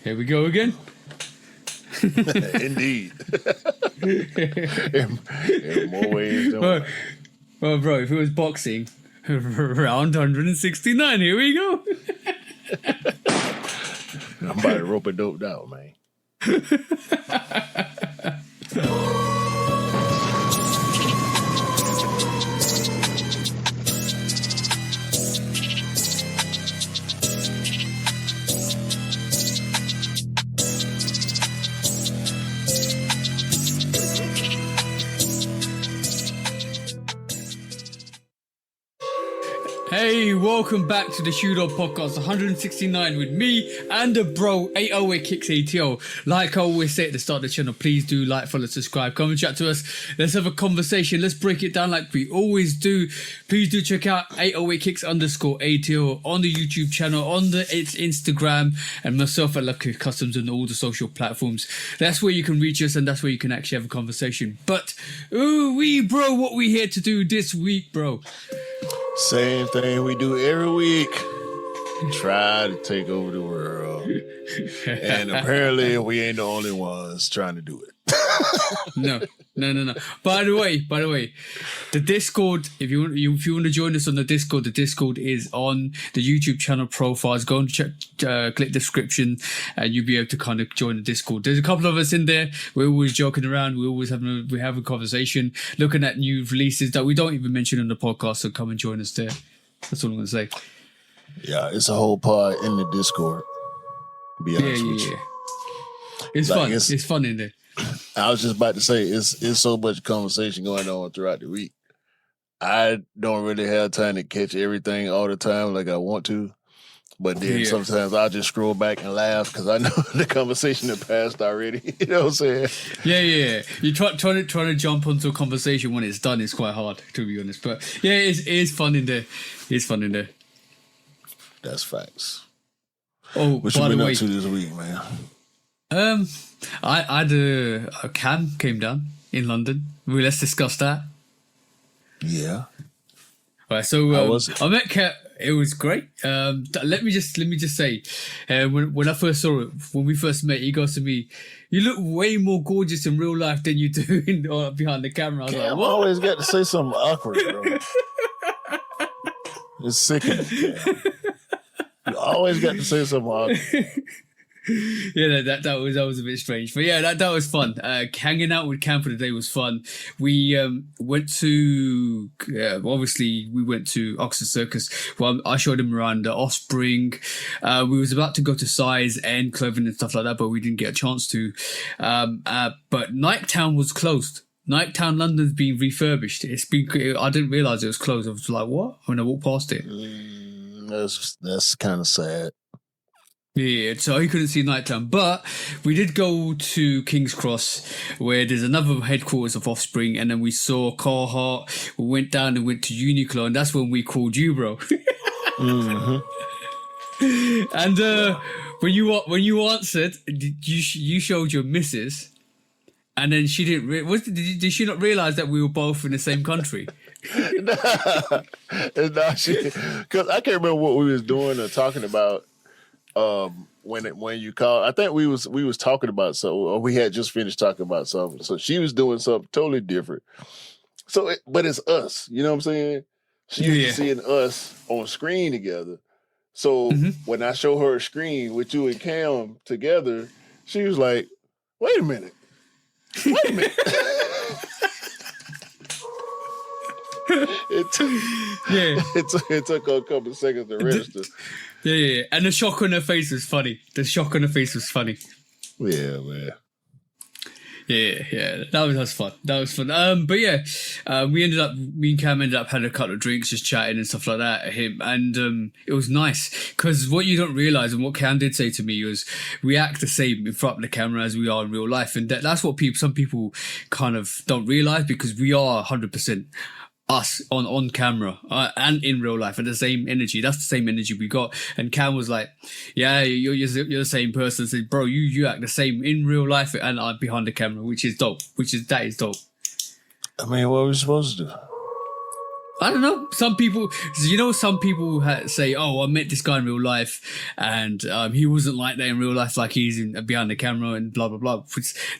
Here we go again. Indeed. in more ways than one. Well, bro, if it was boxing, round 169, here we go. I'm about to rope it doped out, man. Hey, welcome back to the Shooter Podcast 169 with me and the bro 808 Kicks ATL. Like I always say at the start of the channel, please do like, follow, subscribe, come and chat to us. Let's have a conversation. Let's break it down like we always do. Please do check out 808 Kicks _ATL on the YouTube channel, on its Instagram, and myself at Lovekickscustom on all the social platforms. That's where you can reach us and that's where you can actually have a conversation. But, bro, what we here to do this week, bro? Same thing we do every week. Try to take over the world. And apparently we ain't the only ones trying to do it. No. By the way, the Discord, if you want to join us on the Discord is on the YouTube channel profiles. Go and check, click description, and you'll be able to kind of join the Discord. There's a couple of us in there. We're always joking around. We have a conversation, looking at new releases that we don't even mention on the podcast. So come and join us there. That's all I'm gonna say. Yeah, it's a whole pod in the Discord. Be honest with you. It's like, fun. It's fun in there. I was just about to say, it's so much conversation going on throughout the week. I don't really have time to catch everything all the time like I want to. But then sometimes I'll just scroll back and laugh because I know the conversation that passed already. You know what I'm saying? Yeah. You trying to jump onto a conversation when it's done is quite hard, to be honest. But yeah, it is fun in there. It's fun in there. That's facts. Oh, what you been up to this week, man? I had a Cam came down in London. Let's discuss that. Yeah. All right. So how was it? I met Cam. It was great. Let me just say, when I first saw it, when we first met, he goes to me, "You look way more gorgeous in real life than you do behind the camera." I was Cam like, "What?" always got to say something awkward, bro. It's sickening. You always got to say something awkward. Yeah, that was a bit strange, but yeah, that was fun. Hanging out with Cam for the day was fun. We went to obviously we went to Oxford Circus. Well, I showed him around the Offspring. We was about to go to Size and Clothing and stuff like that, but we didn't get a chance to. But Nighttown was closed. Nighttown London's been refurbished. I didn't realize it was closed. I was like, what? When I walked past it. That's kind of sad. Yeah, so he couldn't see Nighttown. But we did go to King's Cross, where there's another headquarters of Offspring, and then we saw Carhartt. We went down and went to Uniqlo, and that's when we called you, bro. Mm-hmm. And when you answered, you showed your missus, and then she didn't. Did she not realize that we were both in the same country? Because I can't remember what we was doing or talking about. When you called, I think we was talking about something, or we had just finished talking about something. So she was doing something totally different. So, but it's us. You know what I'm saying? She was seeing us on screen together. So when I show her a screen with you and Cam together, she was like, "Wait a minute." It took her a couple of seconds to register. Yeah. And the shock on her face was funny. Yeah, man. Yeah. That was fun. But yeah, me and Cam ended up having a couple of drinks, just chatting and stuff like that. And it was nice because what you don't realize, and what Cam did say to me was, we act the same in front of the camera as we are in real life, and that's what some people kind of don't realize, because we are 100% us on camera and in real life, and the same energy. That's the same energy we got. And Cam was like, "Yeah, you're the same person." I said, "Bro, you act the same in real life and behind the camera," which is dope. That is dope. I mean, what are we supposed to do? I don't know. Some people, some people say, "Oh, I met this guy in real life, and he wasn't like that in real life. Like he's behind the camera and blah blah blah."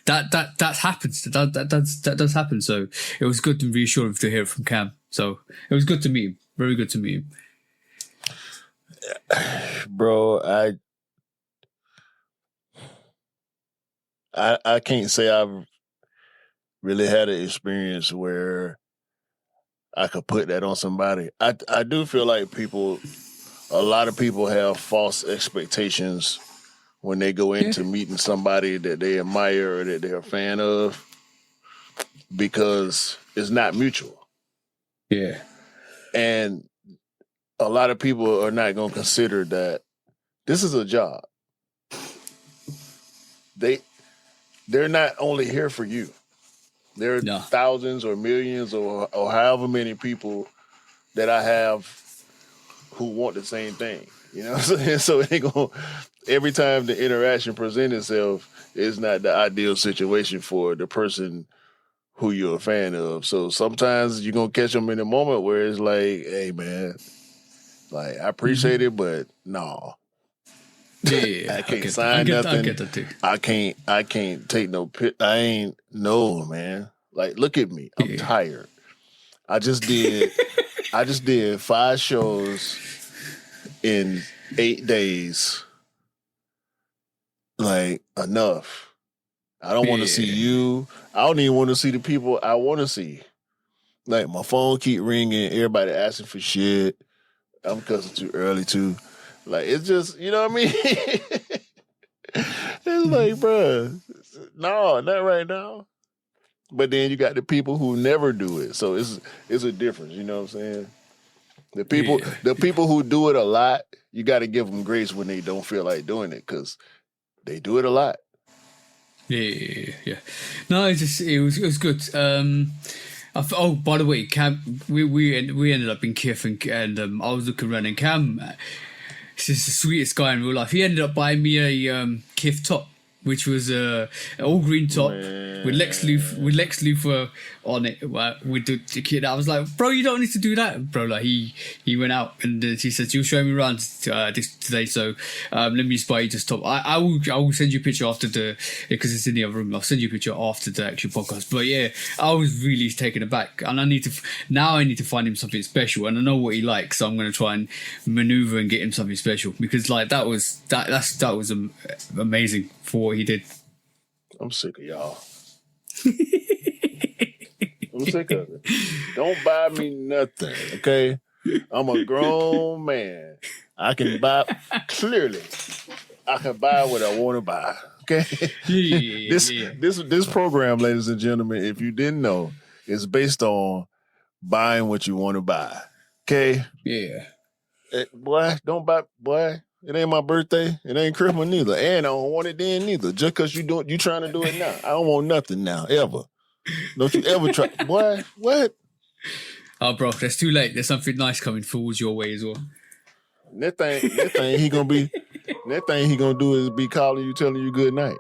That happens. That does happen. So it was good and reassuring to hear it from Cam. So it was good to meet him. Very good to meet him. Bro, I can't say I've really had an experience where I could put that on somebody. I do feel like a lot of people have false expectations when they go into meeting somebody that they admire or that they're a fan of because it's not mutual. Yeah. And a lot of people are not going to consider that this is a job. They're not only here for you. There are thousands or millions or however many people that I have who want the same thing. You know what I'm saying? So every time the interaction presents itself, it's not the ideal situation for the person who you're a fan of. So sometimes you're going to catch them in a moment where it's like, hey, man, like, I appreciate it, but no. Yeah, I can't sign nothing. I get that too. I can't take no man. Like, look at me. I'm tired. I just did 5 shows in 8 days. Like, enough. I don't want to see you. I don't even want to see the people I want to see. Like, my phone keep ringing. Everybody asking for shit. I'm cussing too early too. Like, it's just, you know what I mean? It's like, bruh, no, not right now. But then you got the people who never do it. So it's a difference, you know what I'm saying? The people who do it a lot, you got to give them grace when they don't feel like doing it because they do it a lot. Yeah. No, it was good. By the way, Cam, we ended up in Kiev and I was looking around and Cam, he's the sweetest guy in real life. He ended up buying me a Kiev top, which was an all green top with Lex Luthor on it with the kid. I was like, bro, you don't need to do that, bro. Like he went out and he said, you'll show me around today. So let me just buy you this top. I will send you a picture after because it's in the other room. I'll send you a picture after the actual podcast. But yeah, I was really taken aback, and I need to find him something special, and I know what he likes, so I'm going to try and maneuver and get him something special because like that was amazing for what he did. I'm sick of y'all. I'm sick of it. Don't buy me nothing, okay? I'm a grown man. I can buy what I want to buy, okay? This program, ladies and gentlemen, if you didn't know, is based on buying what you want to buy, okay? Yeah. Don't buy, boy. It ain't my birthday. It ain't Christmas neither. And I don't want it then neither. Just because you trying to do it now. I don't want nothing now, ever. Don't you ever try. Boy, what? Oh, bro, that's too late. There's something nice coming towards your way as well. That thing he gonna do is be calling you, telling you good night.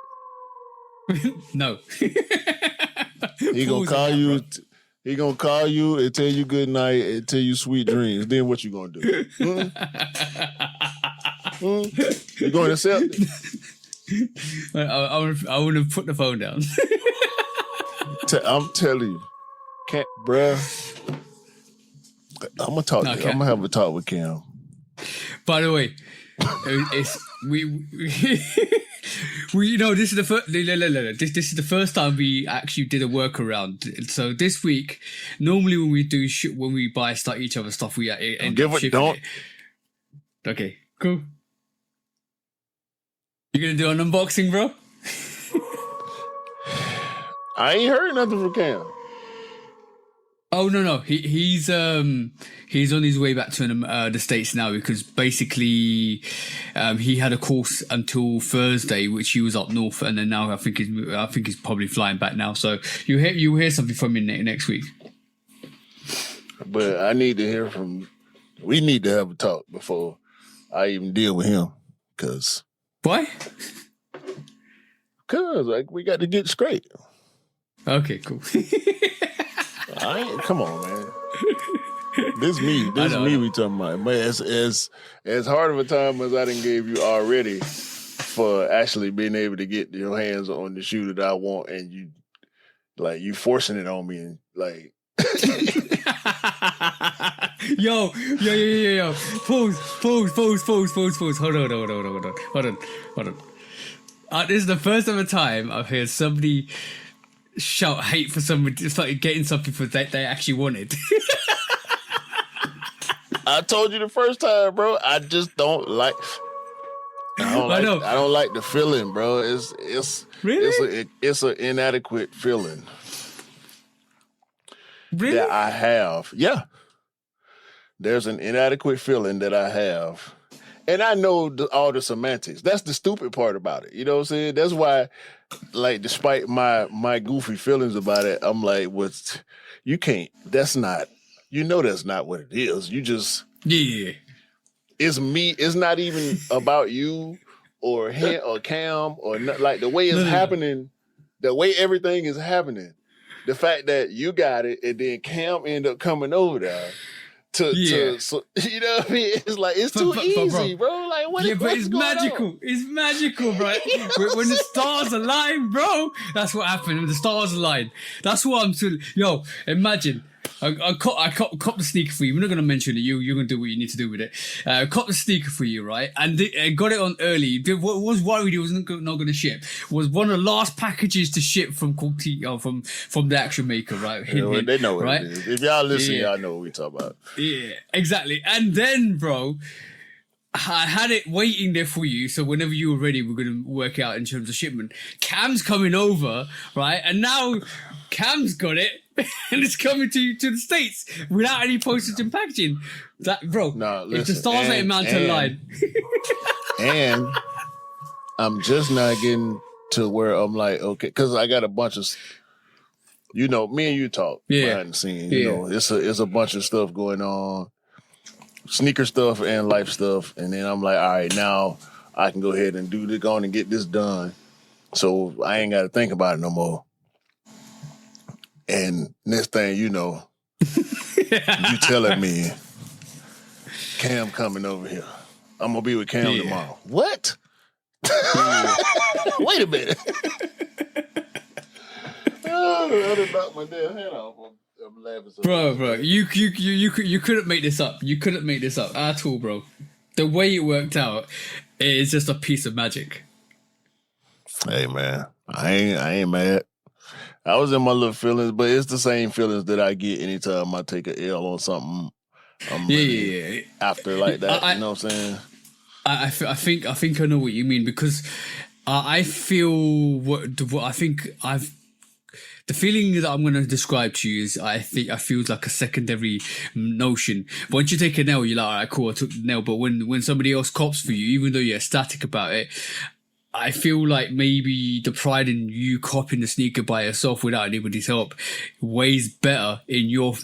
No. He gonna call you. He gonna call you and tell you good night and tell you sweet dreams. Then what you gonna do? You going to accept it? I would have put the phone down. I'm telling you, bruh. I'm gonna talk. I'm gonna have a talk with Cam. By the way, this is the first. This is the first time we actually did a workaround. So this week, normally when we buy each other stuff, we end up shipping it. Okay, cool. You gonna do an unboxing, bro? I ain't heard nothing from Cam. Oh no, he's on his way back to the States now because basically he had a course until Thursday, which he was up north, and then now I think he's probably flying back now. So you hear something from him next week. But I need to hear from. We need to have a talk before I even deal with him, cause. Why? Cause like we got to get straight. Okay, cool. Come on, man. This me. This is me we talking about. But as hard of a time as I done gave you already for actually being able to get your hands on the shoe that I want, and you forcing it on me, and like. Yo. Pause. Hold on. This is the first ever time I've heard somebody shout hate for somebody. It's like getting something for that they actually wanted. I told you the first time, bro. I just don't like. I don't like the feeling, bro. It's really? It's an inadequate feeling. Really? That I have. Yeah. There's an inadequate feeling that I have. And I know all the semantics. That's the stupid part about it. You know what I'm saying? That's why, like, despite my goofy feelings about it, I'm like, you can't, that's not what it is. You just, yeah. It's me. It's not even about you or him or Cam or not, like the way it's happening, the way everything is happening. The fact that you got it and then Cam ended up coming over there. So, you know what I mean? It's like, it's too easy, bro. Like, what? Yeah, but it's magical. On? It's magical, bro. When the stars align, bro, that's what happened. When the stars align, that's what I'm saying. Yo, imagine. I cop the sneaker for you. We're not going to mention it. You're going to do what you need to do with it. Cop the sneaker for you, right? And got it on early. What was worried it was not going to ship was one of the last packages to ship from from the actual maker, right? They know what it is. If y'all listen, y'all know what we talk about. Yeah, exactly. And then, bro, I had it waiting there for you, so whenever you were ready, we're going to work out in terms of shipment. Cam's coming over, right? And now Cam's got it, and it's coming to the States without any postage and packaging. That, bro, if the stars ain't meant to line. And I'm just not getting to where I'm like, okay, because I got a bunch of, you know, me and you talk behind the scenes. You know, it's a bunch of stuff going on. Sneaker stuff and life stuff, and then I'm like, all right, now I can go ahead and go on and get this done, so I ain't got to think about it no more. And next thing you know, you telling me, Cam coming over here. I'm gonna be with Cam tomorrow. What? Wait a minute. I done knocked my damn head off. I'm laughing so bro, you couldn't make this up. You couldn't make this up at all, bro. The way it worked out is just a piece of magic. Hey man, I ain't mad. I was in my little feelings, but it's the same feelings that I get anytime I take a L on something. After like that, you know what I'm saying? I think I know what you mean, because I feel the feeling that I'm going to describe to you is I feel like a secondary notion. Once you take a nail, you're like, all right, cool, I took the nail. But when somebody else cops for you, even though you're ecstatic about it, I feel like maybe the pride in you copying the sneaker by yourself without anybody's help weighs better in your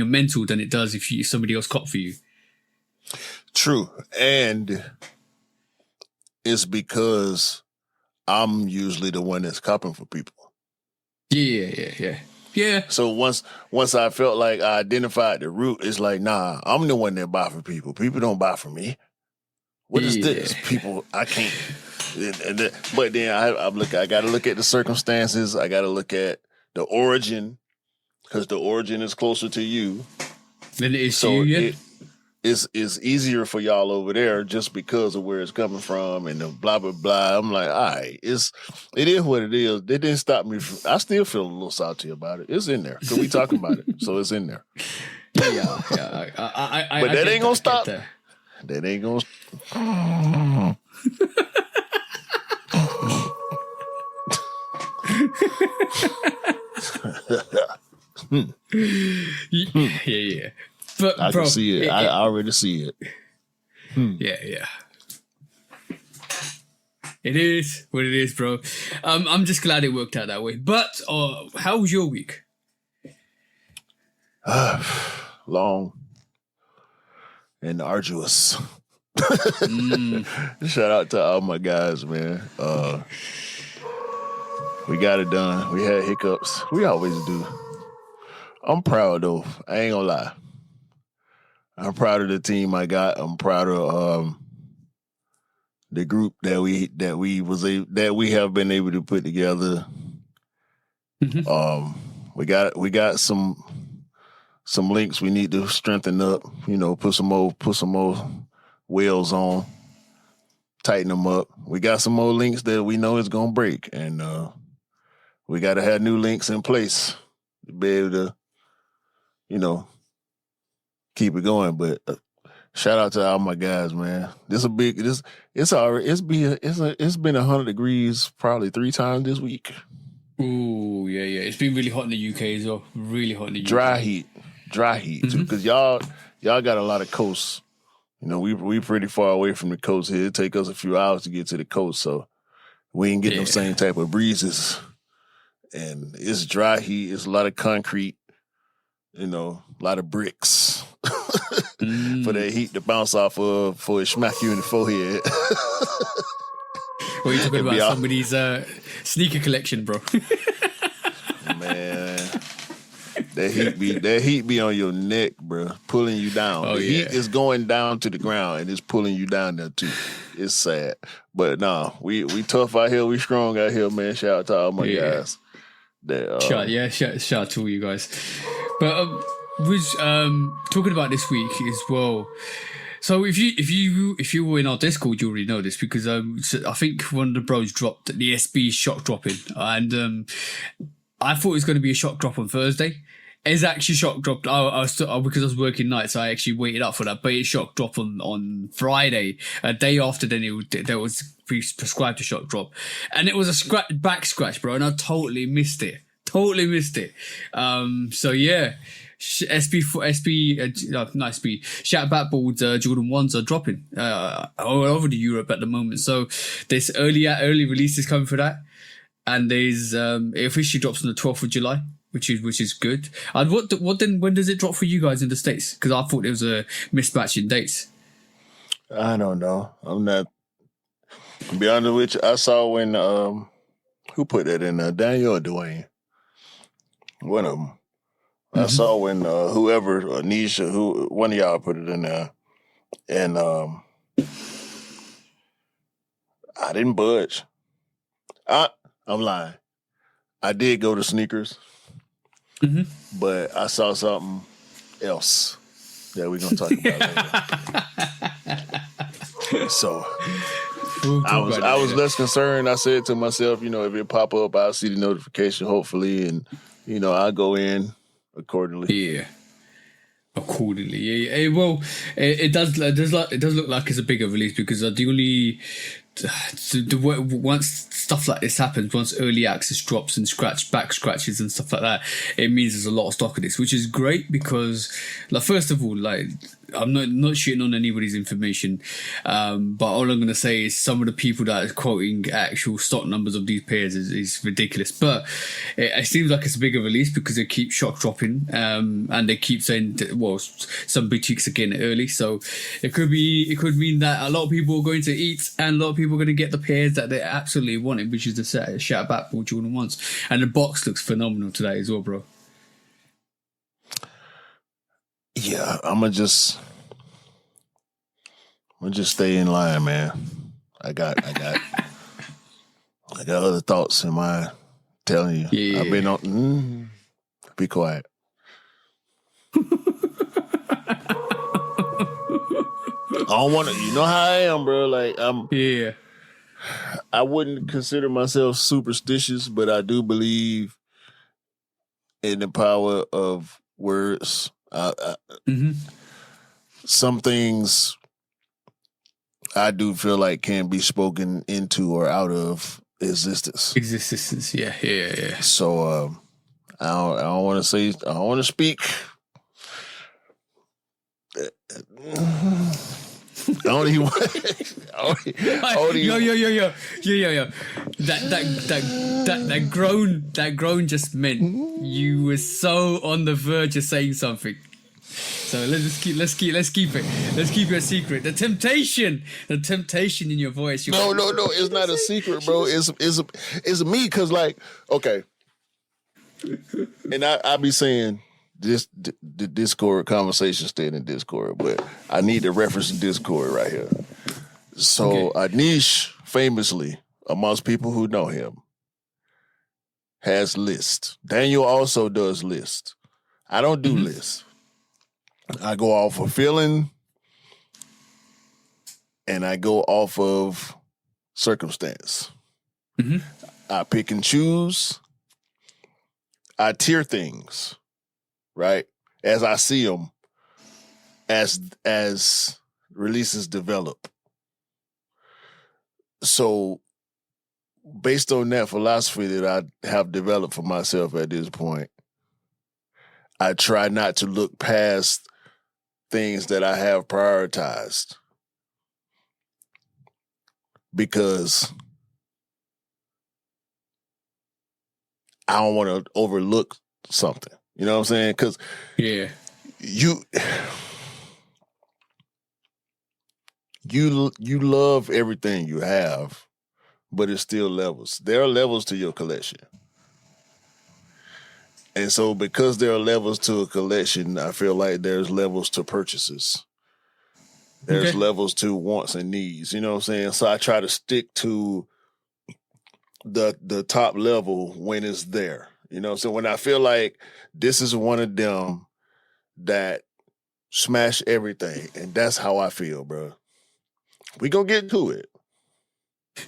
mental than it does if somebody else cop for you. True. And it's because I'm usually the one that's copping for people. Yeah. So once I felt like I identified the root, it's like, nah, I'm the one that buy for people. People don't buy for me. What is this? People, I can't. But then I got to look at the circumstances. I got to look at the origin, because the origin is closer to you than it is to you. Yeah. It's easier for y'all over there just because of where it's coming from and the blah blah blah. I'm like, all right, it is what it is. It didn't stop me from. I still feel a little salty about it. It's in there because we talking about it, so it's in there. Yeah. But that ain't gonna stop. That ain't gonna. Yeah. But I can see it. I already see it. Yeah. It is what it is, bro. I'm just glad it worked out that way. But how was your week? Long and arduous. Shout out to all my guys, man. We got it done. We had hiccups. We always do. I'm proud though. I ain't gonna lie. I'm proud of the team I got. I'm proud of the group that we have been able to put together. Mhm. We got some links we need to strengthen up. Put some more wheels on, tighten them up. We got some more links that we know is gonna break, and we got to have new links in place to be able to, keep it going. But shout out to all my guys, man. It's been 100 degrees probably 3 times this week. Ooh, yeah. It's been really hot in the UK as well. Really hot in the Dry UK. heat too, because y'all got a lot of coast. We pretty far away from the coast here. It take us a few hours to get to the coast, so we ain't getting them same type of breezes. And it's dry heat. It's a lot of concrete. A lot of bricks for that heat to bounce off of, before it smack you in the forehead. What are you talking about? Somebody's sneaker collection, bro. Man, that heat be on your neck, bro, pulling you down. The heat is going down to the ground and it's pulling you down there too. It's sad, but nah, we tough out here. We strong out here, man. Shout out to all my guys. Shout out to all you guys. But was talking about this week as well. So if you were in our Discord, you already know this, because I think one of the bros dropped the SB shock dropping, and I thought it was going to be a shock drop on Thursday. It's actually shock dropped. Because I was working nights, I actually waited up for that. But it shock drop on Friday, a day after. Then there was prescribed a shock drop, and it was a back scratch, bro. And I totally missed it. So yeah. Not SB. Shout Backboard Jordan 1s are dropping all over the Europe at the moment. So there's early releases coming for that, and there's it officially drops on the 12th of July, which is good. And when does it drop for you guys in the States? Because I thought it was a mismatch in dates. I don't know. I'm not. To be honest with you, I saw when who put that in there? Daniel or Dwayne? One of them. I saw when whoever, Anisha, one of y'all put it in there, and I didn't budge. I'm lying. I did go to sneakers, but I saw something else that we're gonna talk about later. So I was less concerned. I said to myself, if it pop up, I'll see the notification, hopefully, and I'll go in accordingly. Yeah. Well, it does look like it's a bigger release, because once stuff like this happens, once early access drops and back scratches and stuff like that, it means there's a lot of stock of this, which is great, because first of all, I'm not shitting on anybody's information, but all I'm going to say is some of the people that are quoting actual stock numbers of these pairs is ridiculous. But it seems like it's a bigger release because they keep shock dropping, and they keep saying some boutiques are getting it early, so it could mean that a lot of people are going to eat, and a lot of people are going to get the pairs that they absolutely wanted, which is the Shout Backboard Jordan 1s, and the box looks phenomenal today as well, bro. Yeah, I'm gonna just stay in line, man. I got other thoughts in mind. Telling you, yeah. I've been on. Be quiet. I don't want to. You know how I am, bro. Yeah. I wouldn't consider myself superstitious, but I do believe in the power of words. Some things I do feel like can be spoken into or out of existence. Yeah. So I don't want to say. I don't want to speak. I don't even. Yo. That groan just meant you were so on the verge of saying something. So let's keep it a secret. The temptation in your voice. No, it's not a secret, bro. It's me, cause okay, and I be saying the Discord conversation stayed in Discord, but I need to reference Discord right here. So Anish, famously, amongst people who know him, has lists. Daniel also does lists. I don't do lists. I go off of feeling and I go off of circumstance. I pick and choose. I tier things, right? As I see them, as releases develop. So based on that philosophy that I have developed for myself at this point, I try not to look past things that I have prioritized because I don't want to overlook something. You know what I'm saying? Because you love everything you have, but it's still levels. There are levels to your collection. And so because there are levels to a collection, I feel like there's levels to purchases. There's levels to wants and needs. You know what I'm saying? So I try to stick to the top level when it's there. You know, so when I feel like this is one of them that smash everything, and that's how I feel, bro. We gonna get to it.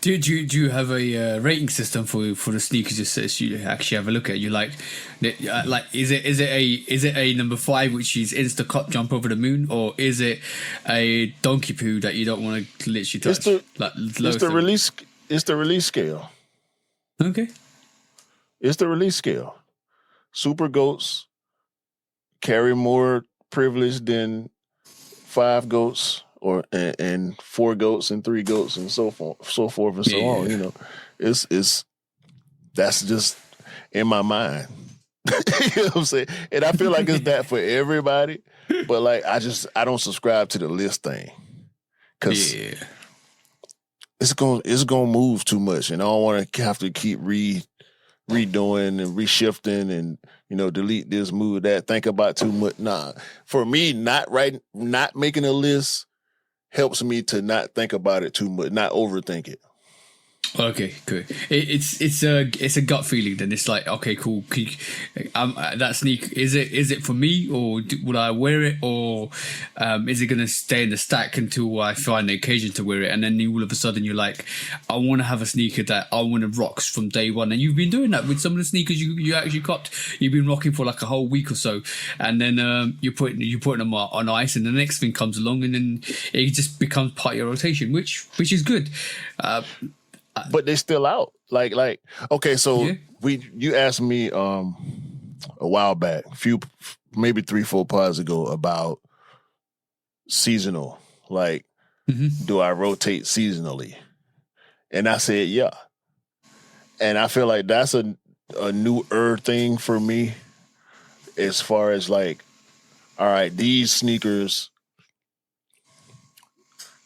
Do you have a rating system for the sneakers that you actually have a look at? You like is it a number 5 which is insta cop jump over the moon, or is it a donkey poo that you don't want to literally touch? It's the release scale. Okay. It's the release scale. Super goats carry more privilege than 5 goats and 4 goats and 3 goats and so forth and so on. You know, it's that's just in my mind. You know what I'm saying? And I feel like it's that for everybody, but like I don't subscribe to the list thing because it's gonna move too much, and I don't want to have to keep redoing and reshifting and, you know, delete this, move that, think about too much. Nah, for me, not making a list helps me to not think about it too much, not overthink it. Okay, good. It's a gut feeling. Then it's like, okay, cool. That sneaker, is it for me, or would I wear it, or is it gonna stay in the stack until I find the occasion to wear it? And then all of a sudden you're like, I want to have a sneaker that I want to rock from day one. And you've been doing that with some of the sneakers you actually copped. You've been rocking for like a whole week or so, and then you're putting them on ice, and the next thing comes along, and then it just becomes part of your rotation, which is good. But they still out. Like okay, so you asked me a while back, maybe 3-4 pods ago, about seasonal. Like, do I rotate seasonally? And I said, yeah. And I feel like that's a newer thing for me, as far as like, all right, these sneakers,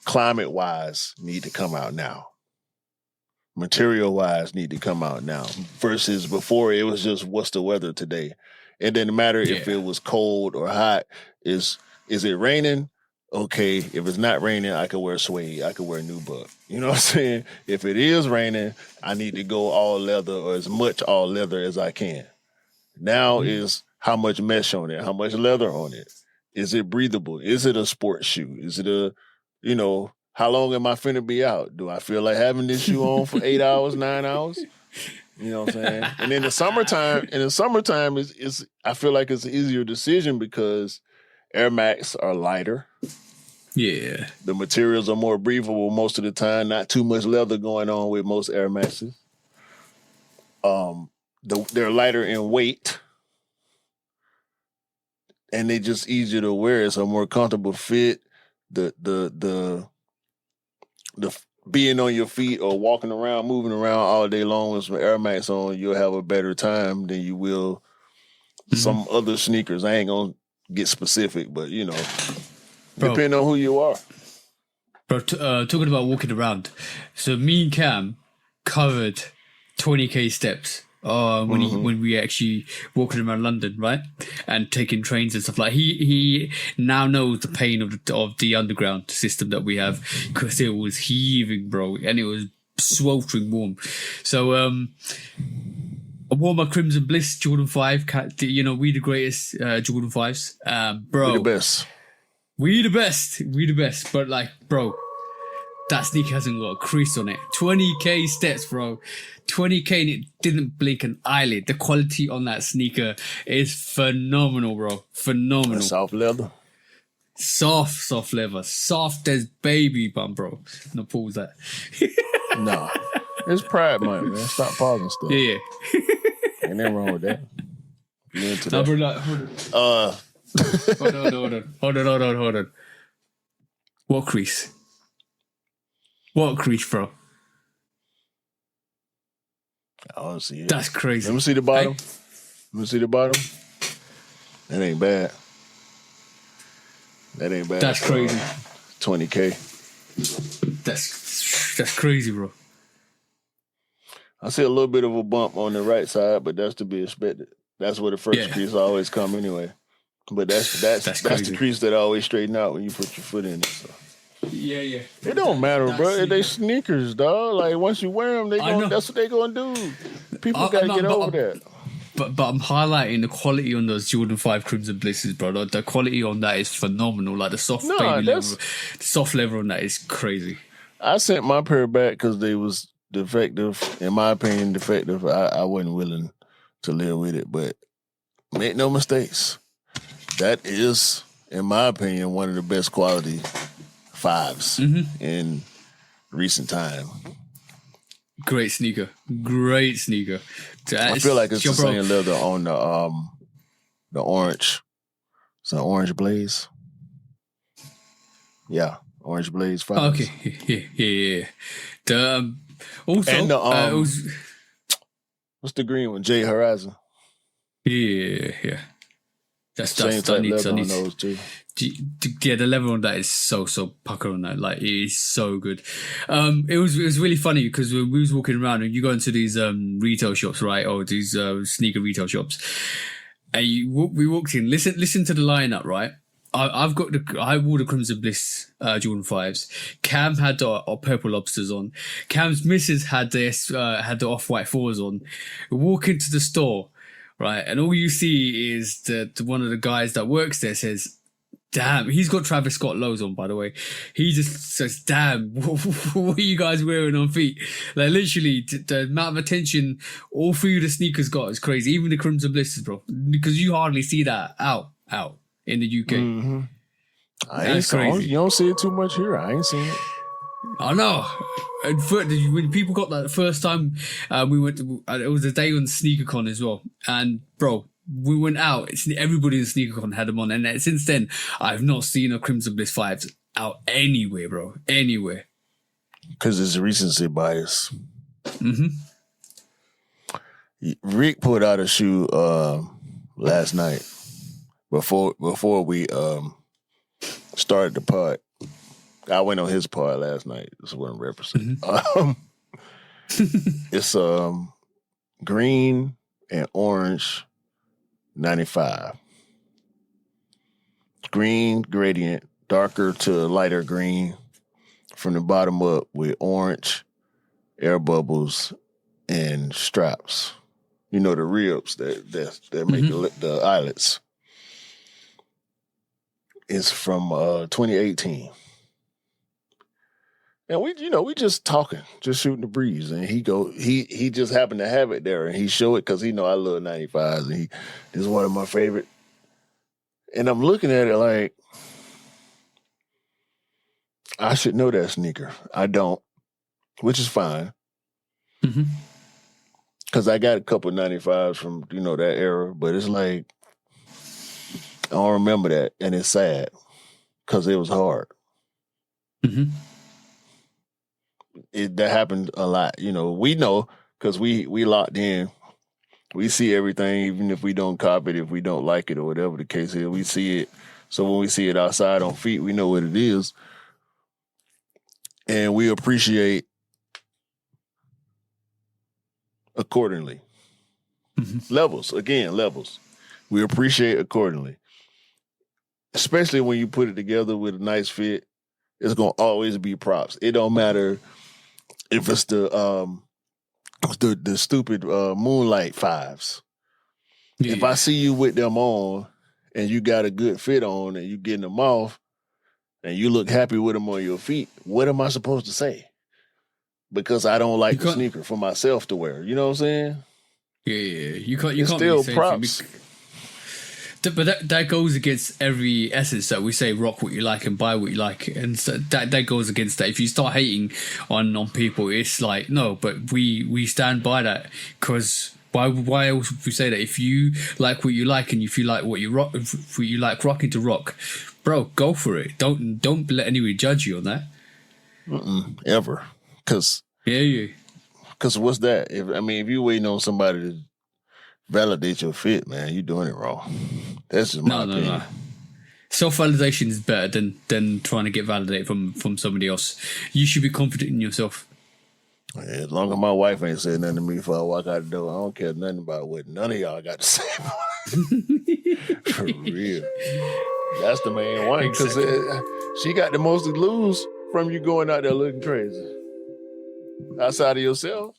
climate wise, need to come out now. Material wise, need to come out now, versus before it was just what's the weather today. It didn't matter if it was cold or hot. Is it raining? Okay, if it's not raining, I could wear suede. I could wear nubuck. You know what I'm saying? If it is raining, I need to go all leather, or as much all leather as I can. Now is how much mesh on it, how much leather on it. Is it breathable? Is it a sports shoe? Is it a, you know, how long am I finna be out? Do I feel like having this shoe on for 8 hours, 9 hours? You know what I'm saying? And in the summertime, it's I feel like it's an easier decision because Air Max are lighter. Yeah. The materials are more breathable most of the time. Not too much leather going on with most Air Maxes. They're lighter in weight. And they just easier to wear. It's a more comfortable fit. The being on your feet or walking around, moving around all day long with some Air Max on, you'll have a better time than you will some other sneakers. I ain't gonna get specific, but you know, depending on who you are. Bro, talking about walking around, so me and Cam covered 20k steps when we actually walking around London, right, and taking trains and stuff like. He now knows the pain of the underground system that we have, because it was heaving, bro, and it was sweltering warm. So I wore my Crimson Bliss Jordan 5. You know, we the greatest Jordan 5s, bro. We the best. We the best. We the best. But like, bro, that sneaker hasn't got a crease on it. 20k steps, bro. 20k and it didn't blink an eyelid. The quality on that sneaker is phenomenal, bro. Phenomenal. That's soft leather. Soft leather. Soft as baby bum, bro. No, pause that. Nah. It's Pride Month, man. Stop pausing stuff. Yeah. Ain't nothing wrong with that. You into No, that? bro, like, hold on. What crease? What crease, bro? I don't see it. That's crazy. Let me see the bottom. Hey? Let me see the bottom. That ain't bad. That ain't bad. That's crazy. 20K. That's crazy, bro. I see a little bit of a bump on the right side, but that's to be expected. That's where the first crease always come anyway. But that's the crease that always straighten out when you put your foot in it. So. Yeah. It don't matter, bro. They sneakers, dog. Like once you wear them, that's what they gonna do. People gotta get over that. But I'm highlighting the quality on those Jordan 5 Crimson Blisses, bro. The quality on that is phenomenal. Like the soft leather on that is crazy. I sent my pair back because they was defective. In my opinion, defective. I wasn't willing to live with it, but make no mistakes. That is, in my opinion, one of the best quality 5s in recent time. Great sneaker. I feel like it's the same leather on the orange. It's an orange blaze. Yeah, orange blaze 5s. Okay, yeah. Also, and the what's the green one? J Horizon. Yeah. That's same type leather on those too. Yeah, the leather on that is so pucker on that. Like, it is so good. It was really funny because when we was walking around and you go into these retail shops, right, or these sneaker retail shops, and we walked in. Listen to the lineup, right? I wore the Crimson Bliss Jordan 5s. Cam had the purple lobsters on. Cam's missus had the off-white 4s on. We walk into the store, right, and all you see is that one of the guys that works there says, "Damn," he's got Travis Scott lows on, by the way. He just says, "Damn, what are you guys wearing on feet?" Like, literally, the amount of attention all three of the sneakers got is crazy. Even the Crimson Blisters, bro, because you hardly see that out in the UK. Mm-hmm. That's crazy. You don't see it too much here. I ain't seen it. I know. And when people got that the first time, we went to, it was a day on SneakerCon as well. And bro, we went out. Everybody in SneakerCon had them on. And since then, I've not seen a Crimson Bliss 5s out anywhere, bro. Anywhere. Because it's recency bias. Mm-hmm. Rick put out a shoe last night before we started the pod. I went on his pod last night. This is what I'm representing. It's green and orange 95. Green gradient, darker to lighter green from the bottom up with orange air bubbles and straps. You know, the ribs that make the eyelets. It's from 2018. And we just talking, just shooting the breeze. And he just happened to have it there, and he showed it because he know I love 95s, and this is one of my favorite. And I'm looking at it like, I should know that sneaker. I don't, which is fine. Because I got a couple of 95s from, that era, but it's like, I don't remember that, and it's sad because it was hard. That happened a lot. We know because we locked in. We see everything, even if we don't copy it, if we don't like it or whatever the case is, we see it. So when we see it outside on feet, we know what it is. And we appreciate accordingly. Levels, again, levels. We appreciate accordingly. Especially when you put it together with a nice fit, it's gonna always be props. It don't matter if it's the stupid moonlight fives. Yeah, If I see you with them on and you got a good fit on and you getting them off and you look happy with them on your feet, what am I supposed to say? Because I don't like the sneaker for myself to wear. You know what I'm saying? Yeah. You can't It's really still say props. But that goes against every essence that we say rock what you like and buy what you like, and so that goes against that. If you start hating on people, it's like no, but we stand by that because why else would we say that? If you like what you like and if you like what you rock, if you like rocking to rock, bro, go for it. Don't let anyone judge you on that. Ever, because what's that? If you waiting on somebody to validate your fit, man, you doing it wrong. That's just my opinion. No. Self-validation is better than trying to get validated from somebody else. You should be confident in yourself. Yeah, as long as my wife ain't saying nothing to me before I walk out the door, I don't care nothing about what none of y'all got to say. For real. That's the main one. Because she got the most to lose from you going out there looking crazy. Outside of yourself.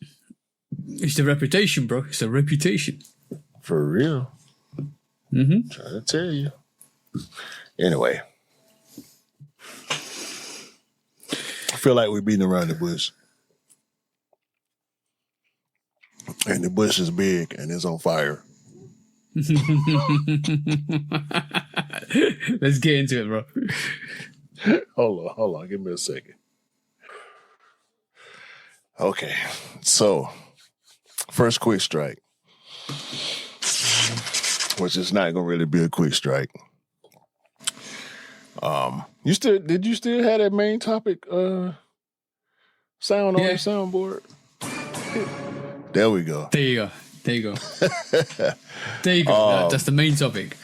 It's the reputation, bro. It's a reputation. For real. Mm-hmm. Trying to tell you. Anyway. I feel like we're beating around the bush. And the bush is big and it's on fire. Let's get into it, bro. Hold on. Give me a second. Okay. So, first quick strike. Which is not going to really be a quick strike. Did you still have that main topic sound on your soundboard? There we go. There you go. That's the main topic.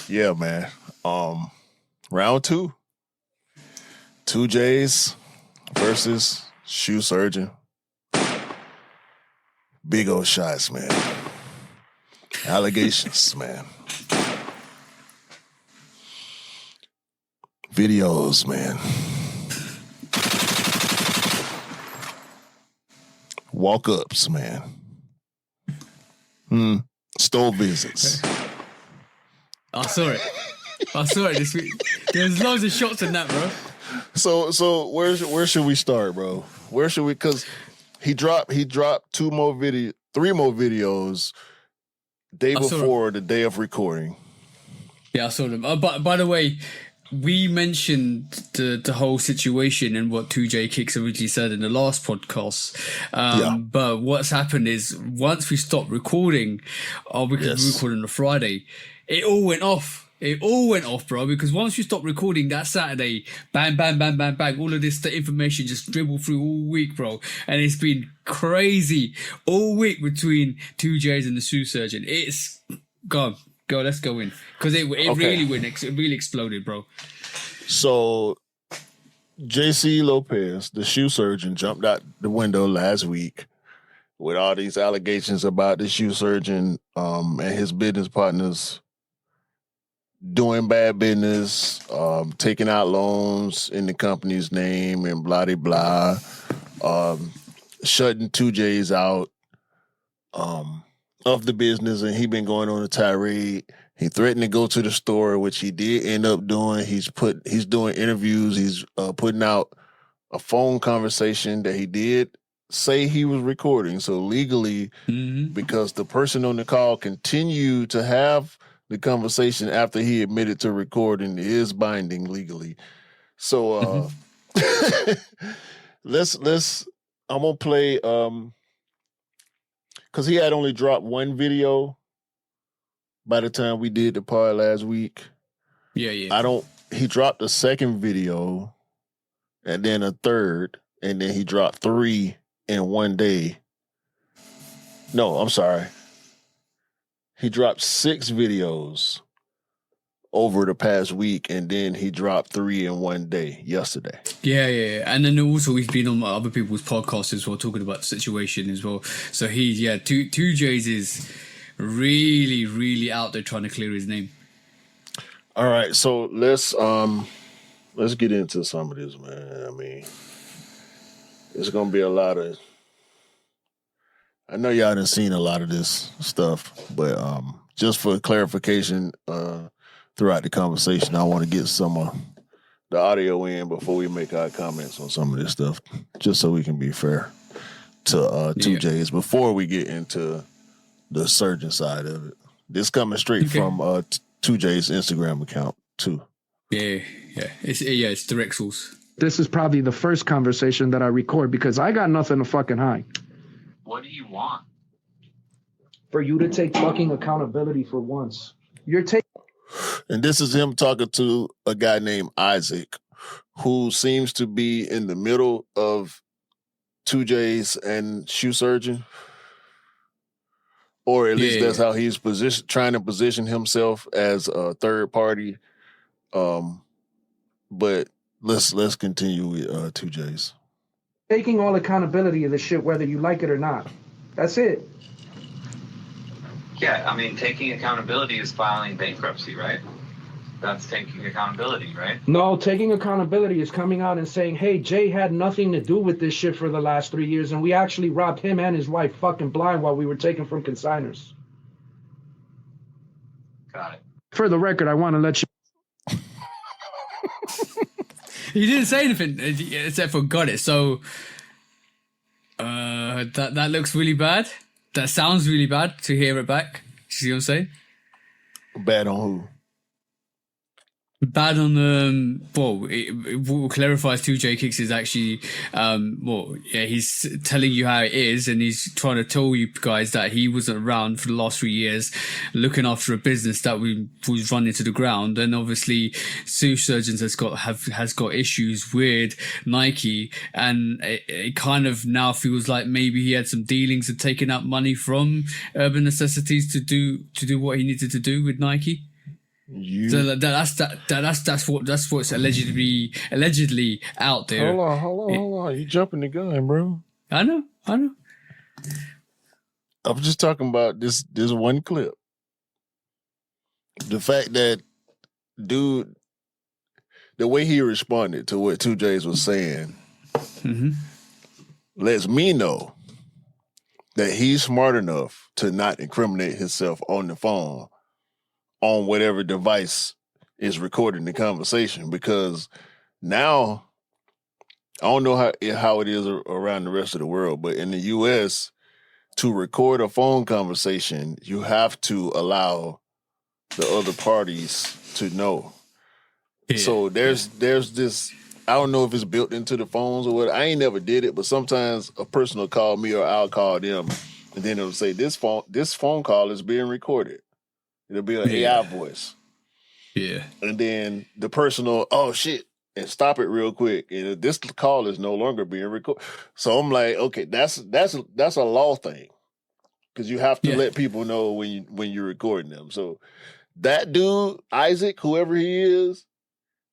Yeah, man. Round 2. 2Js versus Shoe Surgeon. Big old shots, man. Allegations, man. Videos, man. Walk-ups, man. Store visits. I saw it this week. There's loads of shots in that, bro. So where should we start, bro? Where should we? Because he dropped 3 more videos day before the day of recording. Yeah, I saw them. But by the way, we mentioned the whole situation and what 2J Kicks originally said in the last podcast. But what's happened is once we stopped recording, we could record on a Friday, it all went off. It all went off, bro, because once you stopped recording that Saturday, bang, bang, bang, bang, bang, all of this information just dribbled through all week, bro. And it's been crazy all week between 2Js and the Shoe Surgeon. It's gone. Go, let's go in. Because it really went, it really exploded, bro. So, JC Lopez, the Shoe Surgeon, jumped out the window last week with all these allegations about the Shoe Surgeon and his business partners doing bad business, taking out loans in the company's name and blah, blah, shutting 2Js out of the business, and he been going on a tirade. He threatened to go to the store, which he did end up doing. He's doing interviews. He's putting out a phone conversation that he did say he was recording. So legally, because the person on the call continued to have the conversation after he admitted to recording, is binding legally. So let's I'm gonna play because he had only dropped 1 video by the time we did the pod last week. Yeah. He dropped a second video and then a third, and then he dropped 3 in one day. No, I'm sorry. He dropped 6 videos over the past week, and then he dropped 3 in one day yesterday. Yeah. And then also he's been on other people's podcasts as well, talking about the situation as well. So two J's is really, really out there trying to clear his name. All right, so let's get into some of this, man. I mean, it's gonna be a lot of. I know y'all done seen a lot of this stuff, but just for clarification, throughout the conversation, I want to get some of the audio in before we make our comments on some of this stuff, just so we can be fair to 2Js before we get into the surgeon side of it. This coming straight from 2J's Instagram account too. Yeah. It's the Rexels. This is probably the first conversation that I record because I got nothing to fucking hide. What do you want? For you to take fucking accountability for once. You're taking. And this is him talking to a guy named Isaac, who seems to be in the middle of 2J's and Shoe Surgeon. Or at least that's how he's trying to position himself as a third party. But let's continue with 2J's. Taking all accountability of the shit, whether you like it or not. That's it. Yeah, I mean, taking accountability is filing bankruptcy, right? That's taking accountability, right? No, taking accountability is coming out and saying, hey, Jay had nothing to do with this shit for the last 3 years, and we actually robbed him and his wife fucking blind while we were taken from consigners. Got it. For the record, I want to let you... He didn't say anything except for got it. So that looks really bad. That sounds really bad to hear it back. You see what I'm saying? Bad on who? Bad on what clarifies 2J Kicks is actually he's telling you how it is, and he's trying to tell you guys that he wasn't around for the last 3 years looking after a business that was run into the ground, and obviously Shoe Surgeons has got issues with Nike, and it kind of now feels like maybe he had some dealings and taking out money from Urban Necessities to do what he needed to do with Nike. So that's what's allegedly out there. Hold on. You jumping the gun, bro. I know. I'm just talking about this one clip. The fact that dude, the way he responded to what 2J's was saying, lets me know that he's smart enough to not incriminate himself on the phone on whatever device is recording the conversation, because now I don't know how it is around the rest of the world, but in the US, to record a phone conversation, you have to allow the other parties to know. Yeah. So there's this, I don't know if it's built into the phones or what. I ain't never did it, but sometimes a person will call me or I'll call them, and then it'll say this phone call is being recorded. It'll be an AI voice. Yeah. And then the person will, oh shit, and stop it real quick. And this call is no longer being recorded. So I'm like, okay, that's a law thing. Because you have to let people know when you're recording them. So that dude, Isaac, whoever he is,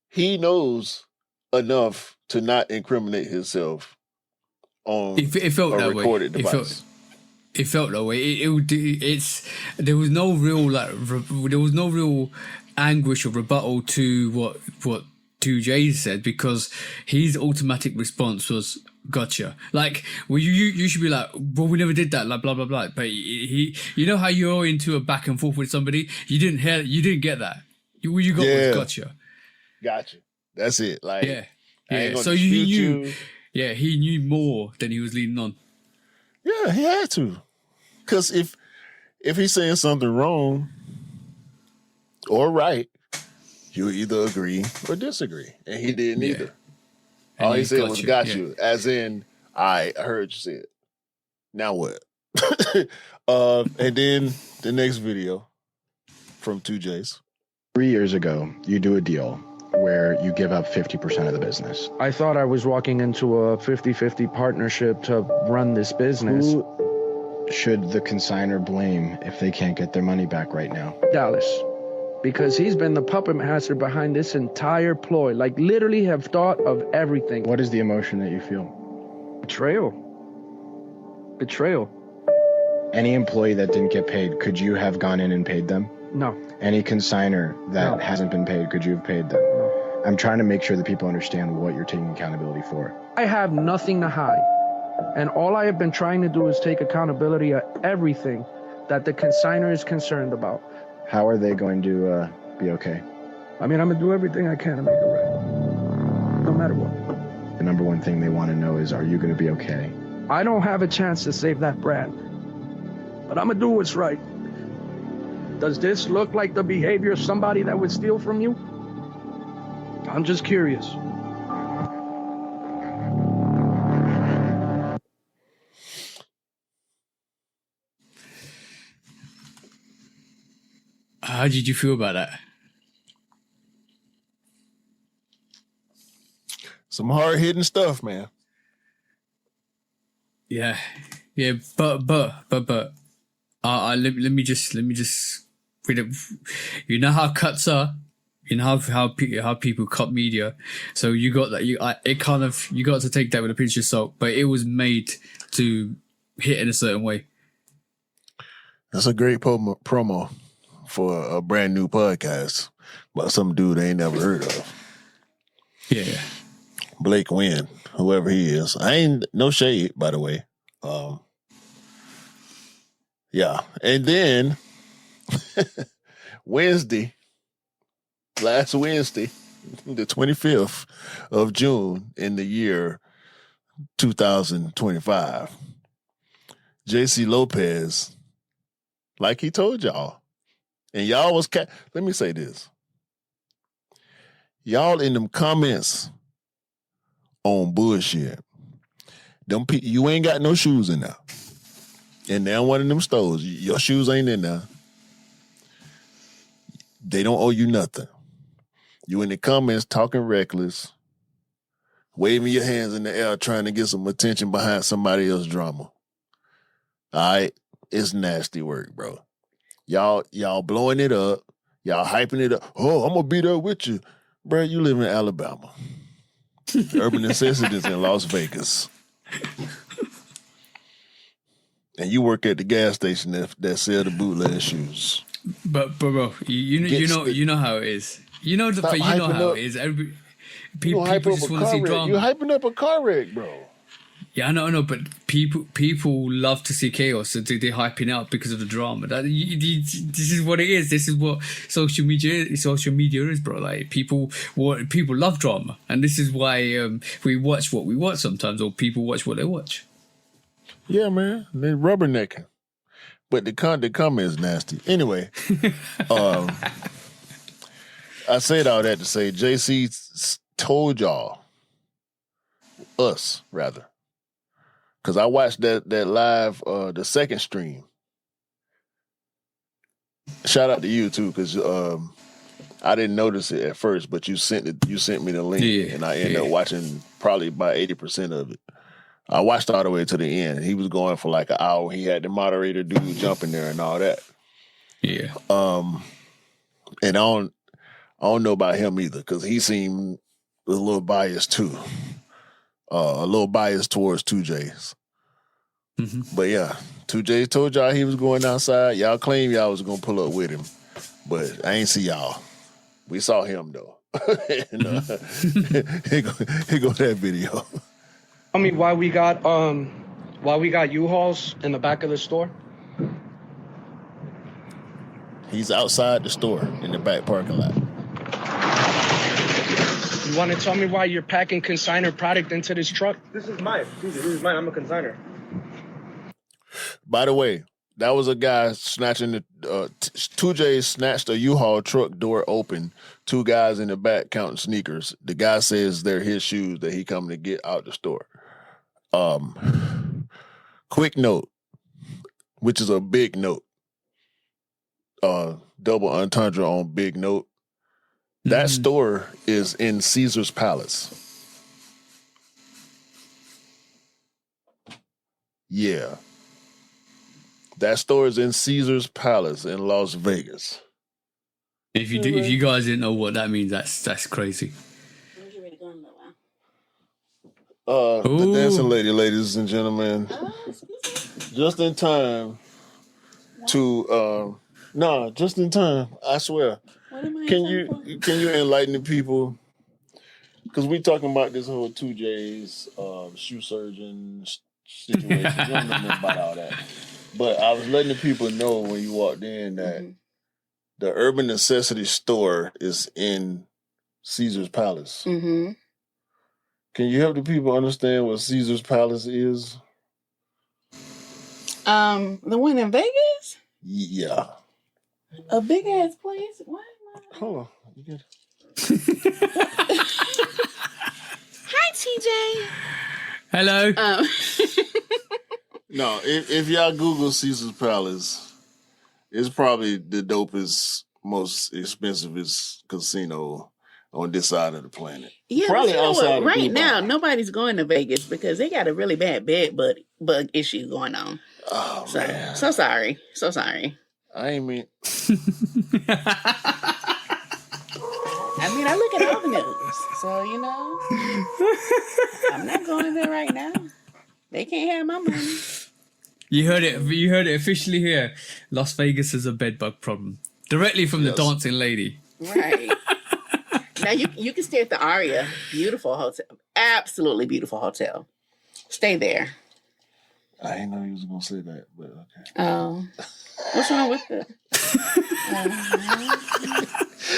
he knows enough to not incriminate himself on it felt a that recorded way. device. It felt that way. There was no real anguish or rebuttal to what 2J said, because his automatic response was gotcha. Like, well, you should be like, well, we never did that, like blah blah blah. But he you know how you're into a back and forth with somebody, you didn't get that. What you got was gotcha. Gotcha. That's it. Like, yeah. So he knew. Yeah, he knew more than he was leading on. Yeah, he had to. Because if he's saying something wrong or right, you either agree or disagree. And he didn't either. All he said was got you. As in, I heard you say it. Now what? And then the next video from 2J's. 3 years ago, you do a deal where you give up 50% of the business. I thought I was walking into a 50-50 partnership to run this business. Who should the consignor blame if they can't get their money back right now? Dallas. because he's been the puppet master behind this entire ploy. Like, literally have thought of everything. What is the emotion that you feel? Betrayal. Betrayal. Any employee that didn't get paid, could you have gone in and paid them? No. Any consignor that No. hasn't been paid, could you have paid them? No. I'm trying to make sure that people understand what you're taking accountability for. I have nothing to hide. And all I have been trying to do is take accountability of everything that the consignor is concerned about. How are they going to be okay? I mean, I'm going to do everything I can to make it right. No matter what. The number one thing they want to know is, are you going to be okay? I don't have a chance to save that brand. But I'm going to do what's right. Does this look like the behavior of somebody that would steal from you? I'm just curious. How did you feel about that? Some hard hitting stuff, man. Yeah, but let me just read it. You know how cuts are. You know how people cut media. So you got that. You got to take that with a pinch of salt. But it was made to hit in a certain way. That's a great promo for a brand new podcast by some dude I ain't never heard of. Yeah. Blake Wynn, whoever he is. I ain't no shade, by the way. Yeah. And then last Wednesday, the 25th of June in the year 2025, JC Lopez, like he told y'all, and y'all was let me say this. Y'all in them comments on bullshit. You ain't got no shoes in there. And now one of them stores, your shoes ain't in there. They don't owe you nothing. You in the comments talking reckless, waving your hands in the air, trying to get some attention behind somebody else's drama. All right? It's nasty work, bro. Y'all blowing it up. Y'all hyping it up. Oh, I'm going to be there with you. Bro, you live in Alabama. Urban Necessities in Las Vegas. And you work at the gas station that sell the bootleg shoes. But bro, you know how it is. You know how it is. People just want to see drama. You're hyping up a car wreck, bro. Yeah, I know, but people love to see chaos, so they're hyping up because of the drama. This is what it is. This is what social media is, bro. Like people love drama, and this is why we watch what we watch sometimes, or people watch what they watch. Yeah, man, they rubbernecking, but the comment is nasty. Anyway, I said all that to say JC told y'all, us rather. Because I watched that live, the second stream. Shout out to you too, because I didn't notice it at first, but you sent me the link, and I ended up watching probably about 80% of it. I watched all the way to the end. He was going for like an hour. He had the moderator dude jumping there and all that. Yeah. And I don't know about him either, because he seemed a little biased too. A little biased towards 2Js. Mm-hmm. But yeah, 2Js told y'all he was going outside. Y'all claim y'all was going to pull up with him. But I ain't see y'all. We saw him though. And, here go that video. Tell me why we got U-Hauls in the back of the store? He's outside the store in the back parking lot. You want to tell me why you're packing consignor product into this truck? This is mine. This is mine. I'm a consignor. By the way, that was a guy snatching the 2J snatched a U-Haul truck door open. Two guys in the back counting sneakers. The guy says they're his shoes that he coming to get out the store. Quick note, which is a big note. Double entendre on big note. That store is in Caesar's Palace. Yeah. That store is in Caesar's Palace in Las Vegas. If you guys didn't know what that means, that's crazy. The dancing Ooh. lady, ladies and gentlemen, just in time to just in time. I swear. Can you enlighten the people? Because we talking about this whole 2J's shoe surgeon situation. You don't know nothing about all that. But I was letting the people know when you walked in that the Urban Necessity store is in Caesar's Palace. Mm-hmm. Can you help the people understand what Caesar's Palace is? The one in Vegas? Yeah. A big ass place? What? Hold on. You get Hi, TJ. Hello. No, if y'all Google Caesar's Palace, it's probably the dopest, most expensivest casino on this side of the planet. Yeah, probably but you know outside what? of Right Dubai. now, nobody's going to Vegas because they got a really bad bug issue going on. Oh, man. So sorry. So sorry. I ain't mean... I mean, I look at all the news. So, you know, I'm not going there right now. They can't have my money. You heard it officially here. Las Vegas is a bedbug problem. Directly from the dancing lady. Right. Now, you can stay at the Aria. Beautiful hotel. Absolutely beautiful hotel. Stay there. I didn't know you was going to say that, but okay. Oh. What's wrong with it?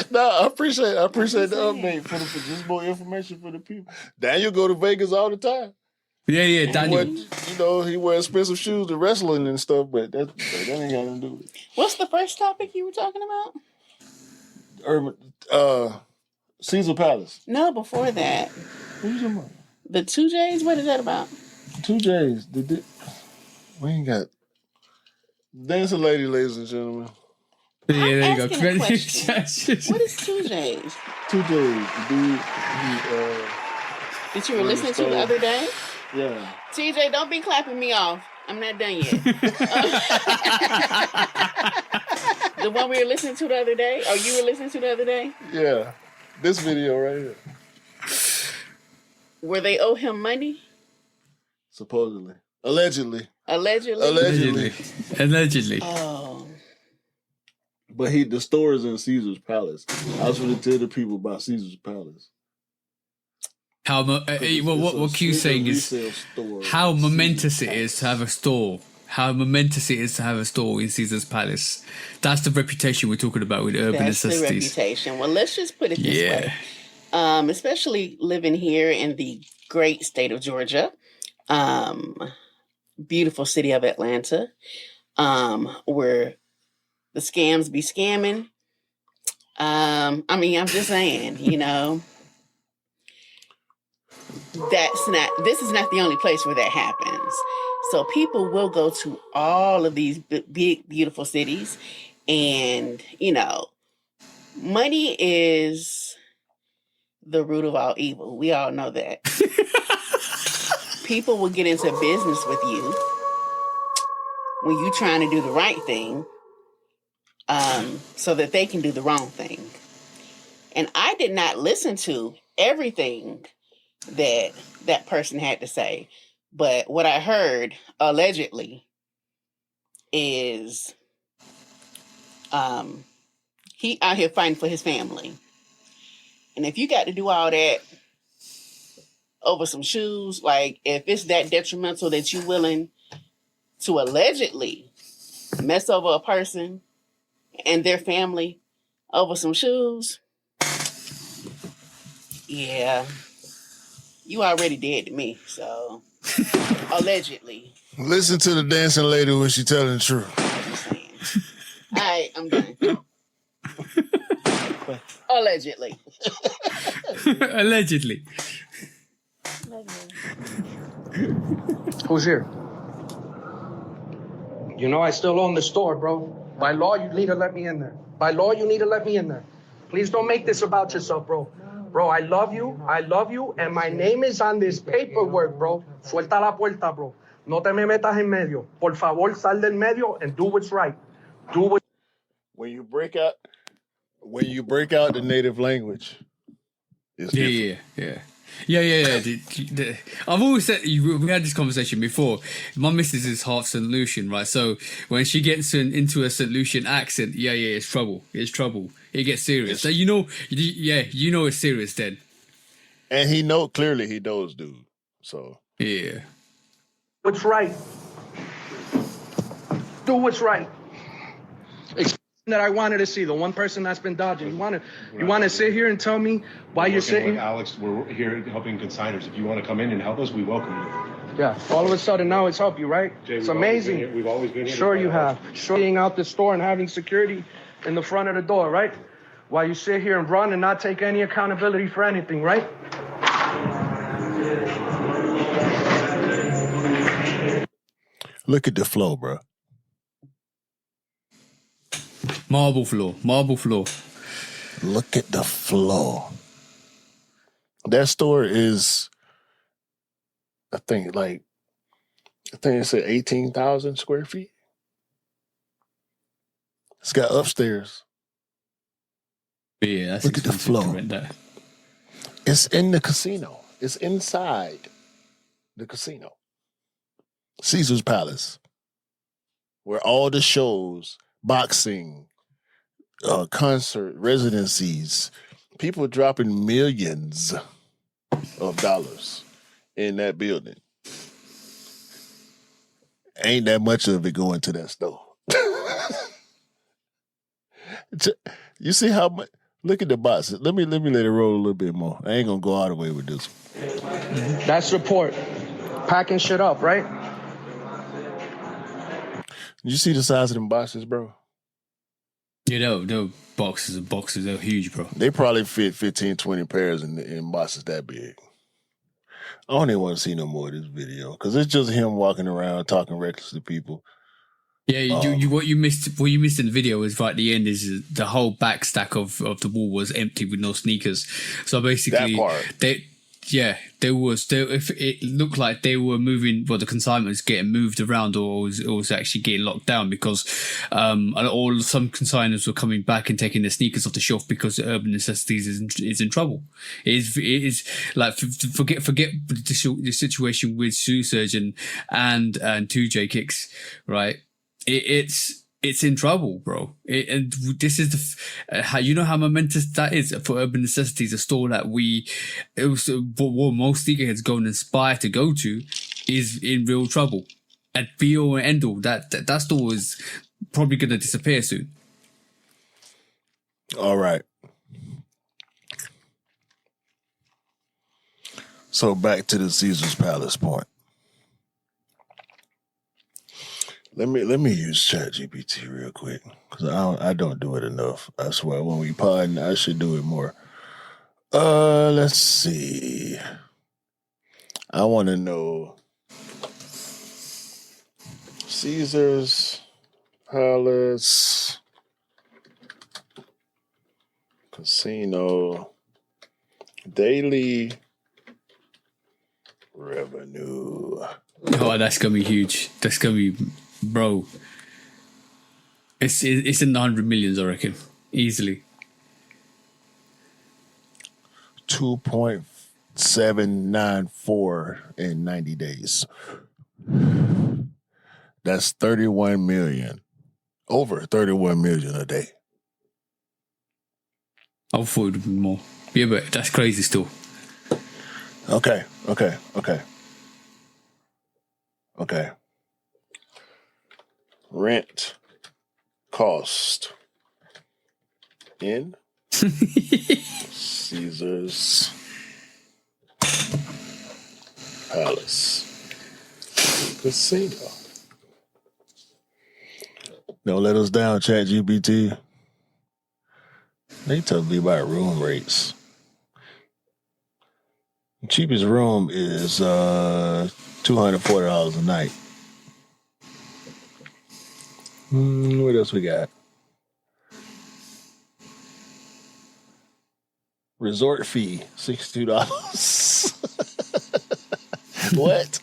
No, I appreciate the update for just more information for the people. Daniel go to Vegas all the time. Yeah, Daniel. He wears expensive shoes to wrestling and stuff, but that ain't got nothing to do with it. What's the first topic you were talking about? Caesar Palace. No, before that. What you talking about? The 2J's? What is that about? 2J's. We ain't got... Dancing lady, ladies and gentlemen. Yeah, there you go. What is 2J's? 2J's. That you were listening to the other day? Yeah. TJ, don't be clapping me off. I'm not done yet. The one we were listening to the other day? Or you were listening to the other day? Yeah. This video right here. Where they owe him money? Supposedly. Allegedly. Allegedly. Oh. But the store is in Caesar's Palace. I was going to tell the people about Caesar's Palace. What Q's saying is how momentous it is to have a store. How momentous it is to have a store in Caesar's Palace. That's the reputation we're talking about with Urban Necessities. That's the reputation. Well, let's just put it this way. Especially living here in the great state of Georgia, beautiful city of Atlanta, where the scams be scamming. I'm just saying, this is not the only place where that happens. So people will go to all of these big, beautiful cities and, money is the root of all evil. We all know that. People will get into business with you when you're trying to do the right thing, so that they can do the wrong thing. And I did not listen to everything that person had to say. But what I heard, allegedly, is he out here fighting for his family. And if you got to do all that over some shoes, like if it's that detrimental that you're willing to allegedly mess over a person and their family over some shoes, yeah, you already dead to me, so allegedly. Listen to the dancing lady when she telling the truth. All right, I'm done. Allegedly. Allegedly. Who's here? I still own the store, bro. By law, you need to let me in there. Please don't make this about yourself, bro. Bro, I love you, and my name is on this paperwork, bro. Suelta la puerta, bro. No te me metas en medio. Por favor, sal del medio and do what's right. When you break out When you break out the native language, it's different. Yeah. I've always said we had this conversation before. My missus is half St. Lucian, right? So when she gets into a St. Lucian accent, it's trouble. It's trouble. It gets serious. So you know it's serious then. And clearly he knows, dude. So yeah, What's right? Do what's right. That I wanted to see, the one person that's been dodging. You want to sit here and tell me why you're sitting? Alex, we're here helping consigners. If you want to come in and help us, we welcome you. Yeah. All of a sudden now it's help you, right? Jay, it's amazing. We've always been here. Sure you have. Sure, being out the store and having security in the front of the door, right? While you sit here and run and not take any accountability for anything, right? look at the flow, bro. Marble floor. Look at the flow. That store is, I think it's at 18,000 square feet. It's got upstairs. Yeah, that's look at the flow. It's in the casino. It's inside the casino. Caesar's Palace, where all the shows, boxing, concert, residencies, people dropping millions of dollars in that building. Ain't that much of it going to that store. You see how much? Look at the boxes. Let me let it roll a little bit more. I ain't gonna go all the way with this one. That's support. Packing shit up, right? You see the size of them boxes, bro? The boxes are huge, bro. They probably fit 15, 20 pairs in boxes that big. I don't even want to see no more of this video because it's just him walking around talking reckless to people. Yeah, what you missed in the video is right at the end is the whole back stack of the wall was empty with no sneakers. So basically, if it looked like they were moving, the consignment was getting moved around or was actually getting locked down because some consigners were coming back and taking their sneakers off the shelf because Urban Necessities is in trouble. It is like forget the situation with Sue Surgeon and 2J Kicks, right? It's in trouble, bro. And this is how momentous that is for Urban Necessities, a store that what most sneakerheads go and aspire to go to, is in real trouble. And be all and end all, that store is probably going to disappear soon. All right. So back to the Caesar's Palace point. Let me use ChatGPT real quick because I don't do it enough. I swear, when we pod, I should do it more. Let's see. I want to know Caesar's Palace Casino daily revenue. Oh, that's gonna be huge. That's gonna be. Bro, it's in the 100 millions, I reckon, easily. 2.794 in 90 days. That's 31 million. Over 31 million a day. I thought it would be more. Yeah, but that's crazy still. Okay. Rent cost in Caesar's Palace Casino. Don't let us down, ChatGPT. They tell me about room rates. The cheapest room is $240 a night. What else we got? Resort fee, $62. What?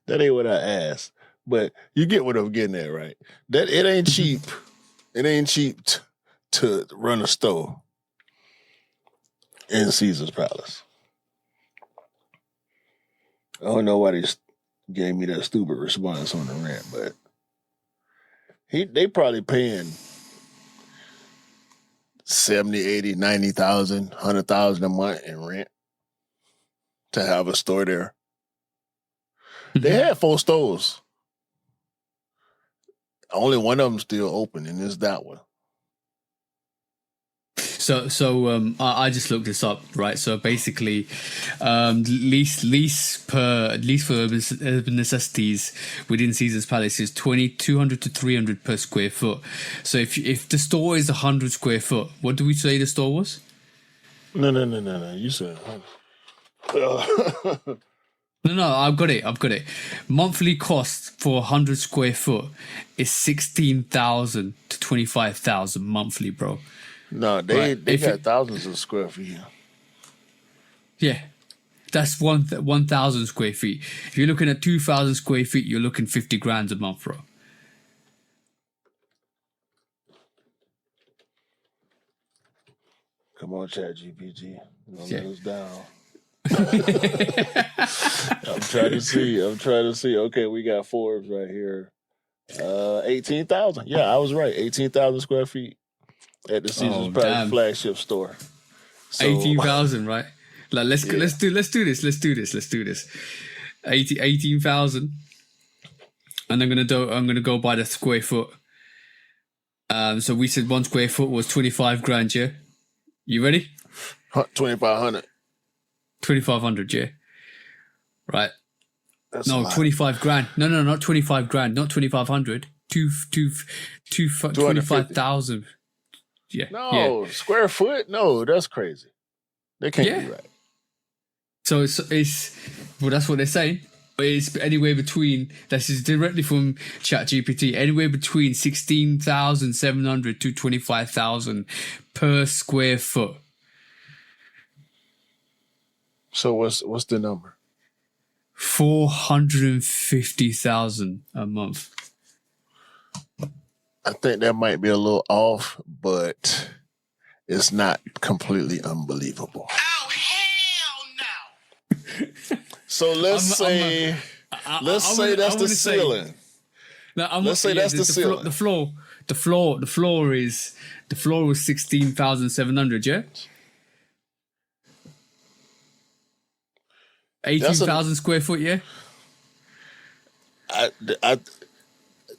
That ain't what I asked. But you get what I'm getting at, right? That it ain't cheap. It ain't cheap to run a store in Caesar's Palace. I don't know why they gave me that stupid response on the rent, but they probably paying 70, 80, 90,000, 100,000 a month in rent to have a store there. They had 4 stores. Only one of them still open, and it's that one. So I just looked this up, right? So basically, lease for urban necessities within Caesar's Palace is 200 to 300 per square foot. So if the store is 100 square foot, what do we say the store was? No. You said 100. No, I've got it. Monthly cost for 100 square foot is 16,000 to 25,000 monthly, bro. No, they got thousands of square feet. Yeah, that's 1,000 square feet. If you're looking at 2,000 square feet, you're looking 50 grand a month, bro. Come on, ChatGPT. Don't Yeah. let us down. I'm trying to see. Okay, we got Forbes right here. 18,000. Yeah, I was right. 18,000 square feet at the Caesar's Palace flagship store. So, 18,000, right? Like let's do this. 18,000, and I'm gonna go by the square foot. So we said 1 square foot was 25 grand. Yeah, you ready? 2,500. 2,500. Yeah, right. That's No, 25 grand. No, not 25 grand. Not 2,500. 25,000. Yeah. No, yeah. square foot? No, that's crazy. They can't be right. So it's well, that's what they're saying. But it's anywhere between, this is directly from ChatGPT, anywhere between 16,700 to 25,000 per square foot. So what's the number? 450,000 a month. I think that might be a little off, but it's not completely unbelievable. Oh, hell no! So let's say that's the ceiling. Let's say that's the ceiling. The floor is 16,700. Yeah. 18,000 square foot. Yeah.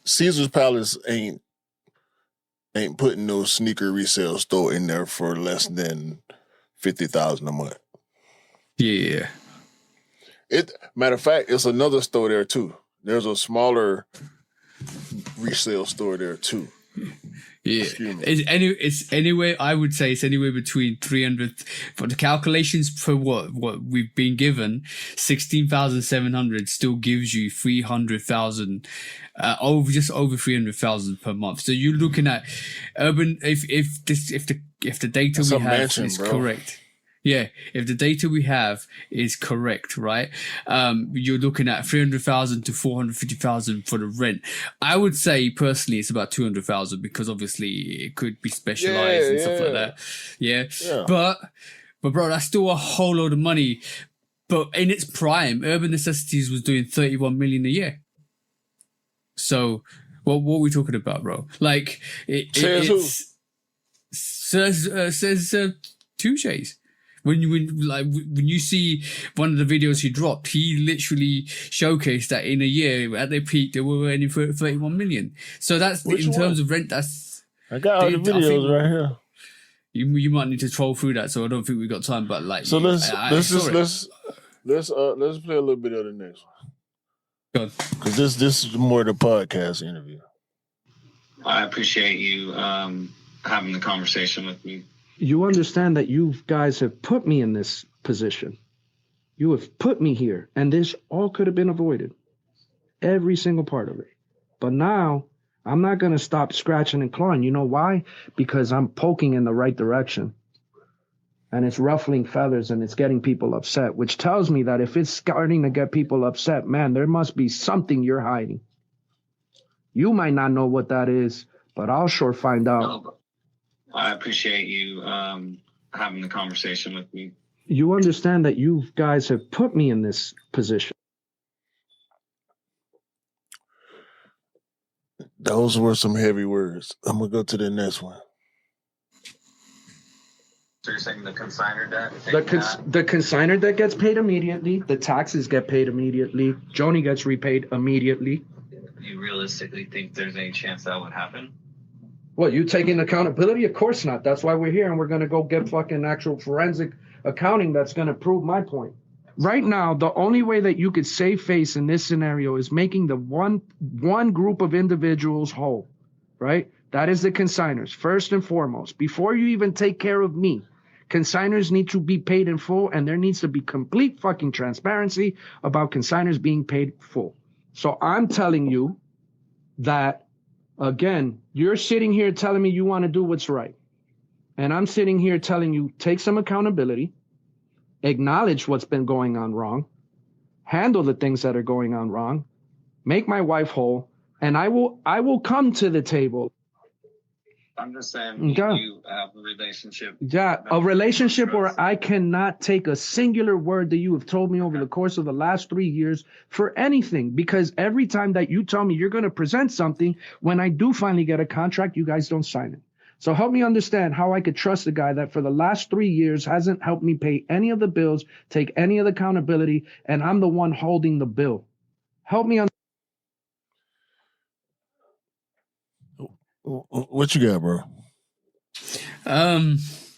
Caesar's Palace ain't putting no sneaker resale store in there for less than 50,000 a month. Yeah. Matter of fact, it's another store there too. There's a smaller resale store there too. Yeah, it's anywhere. I would say it's anywhere between 300. For the calculations for what we've been given, 16,700 still gives you 300,000, just over 300,000 per month. So you're looking at urban. If the data we have is correct. Yeah, if the data we have is correct, right? You're looking at 300,000 to 450,000 for the rent. I would say personally it's about 200,000 because obviously it could be specialized and stuff like that. Yeah. But bro, that's still a whole load of money. But in its prime, Urban Necessities was doing 31 million a year. So what are we talking about, bro? Like says Touche's. When you see one of the videos he dropped, he literally showcased that in a year at their peak they were earning 31 million. So that's in terms of rent. That's I got all the videos right here. You might need to troll through that, so I don't think we got time. But like, so let's play a little bit of the next one. Go on. Because this is more the podcast interview. I appreciate you having the conversation with me. You understand that you guys have put me in this position. You have put me here, and this all could have been avoided. Every single part of it. But now, I'm not going to stop scratching and clawing. You know why? Because I'm poking in the right direction. And it's ruffling feathers, and it's getting people upset, which tells me that if it's starting to get people upset, man, there must be something you're hiding. You might not know what that is, but I'll sure find out. I appreciate you having the conversation with me. You understand that you guys have put me in this position. Those were some heavy words. I'm gonna go to the next one. So you're saying the consignor debt? The consignor debt gets paid immediately. The taxes get paid immediately. Joni gets repaid immediately. Do you realistically think there's any chance that would happen? What, you taking accountability? Of course not. That's why we're here, and we're going to go get fucking actual forensic accounting that's going to prove my point. Right now, the only way that you could save face in this scenario is making the one group of individuals whole, right? That is the consigners, first and foremost. Before you even take care of me, consigners need to be paid in full, and there needs to be complete fucking transparency about consigners being paid full. So I'm telling you that, again, you're sitting here telling me you want to do what's right. And I'm sitting here telling you, take some accountability, acknowledge what's been going on wrong, handle the things that are going on wrong, make my wife whole, and I will come to the table. I'm just saying you have a relationship. Yeah, a relationship where I cannot take a singular word that you have told me over the course of the last 3 years for anything, because every time that you tell me you're going to present something, when I do finally get a contract, you guys don't sign it. So help me understand how I could trust a guy that for the last 3 years hasn't helped me pay any of the bills, take any of the accountability, and I'm the one holding the bill. Help me understand. What you got, bro?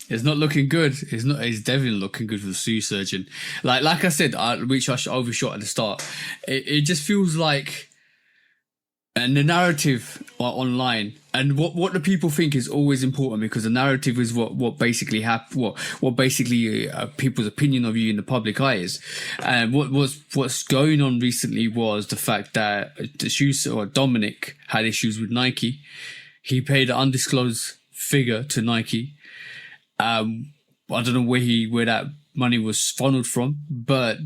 It's not looking good. It's definitely looking good for the Sioux surgeon. Like I said, which I overshot at the start. It just feels like, and the narrative online and what the people think is always important, because the narrative is what basically people's opinion of you in the public eye is. And what's going on recently was the fact that Dominic had issues with Nike. He paid an undisclosed figure to Nike. I don't know where that money was funneled from, but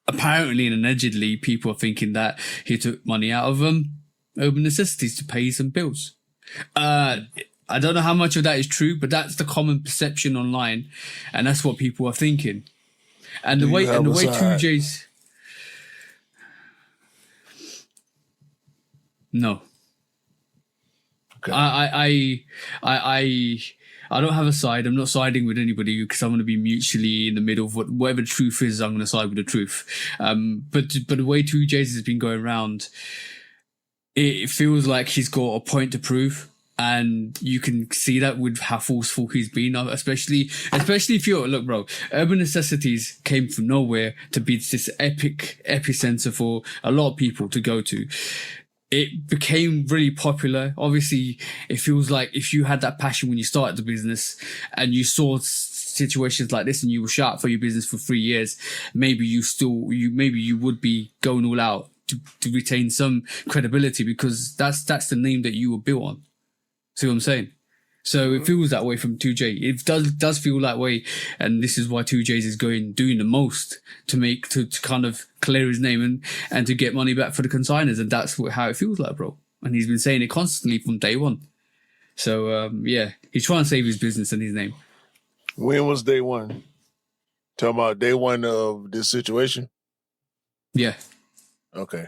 apparently and allegedly, people are thinking that he took money out of Urban Necessities to pay some bills. I don't know how much of that is true, but that's the common perception online, and that's what people are thinking. And the way 2J's. No. Okay. I don't have a side. I'm not siding with anybody because I'm going to be mutually in the middle of whatever the truth is. I'm going to side with the truth. But the way 2J's has been going around, it feels like he's got a point to prove, and you can see that with how forceful he's been. Especially if look, bro. Urban Necessities came from nowhere to be this epic epicenter for a lot of people to go to. It became really popular. Obviously, it feels like if you had that passion when you started the business and you saw situations like this and you were shut for your business for 3 years, maybe you would be going all out to retain some credibility, because that's the name that you were built on. See what I'm saying? So it feels that way from 2J. It does feel that way, and this is why 2J's is doing the most to kind of clear his name and to get money back for the consigners, and that's how it feels like, bro. And he's been saying it constantly from day one. So he's trying to save his business and his name. When was day one? Talking about day one of this situation? Yeah. Okay.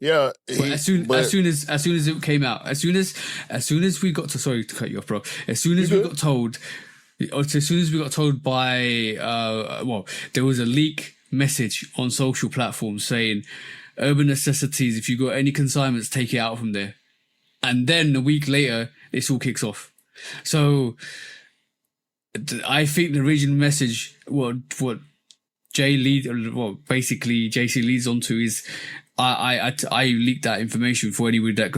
Yeah, as soon as it came out, as soon as we got to, sorry to cut you off, bro. As soon as we got told by there was a leak message on social platforms saying Urban Necessities, if you got any consignments, take it out from there. And then a week later, this all kicks off. So I think the original message, what basically JC leads onto is, I leaked that information for anybody that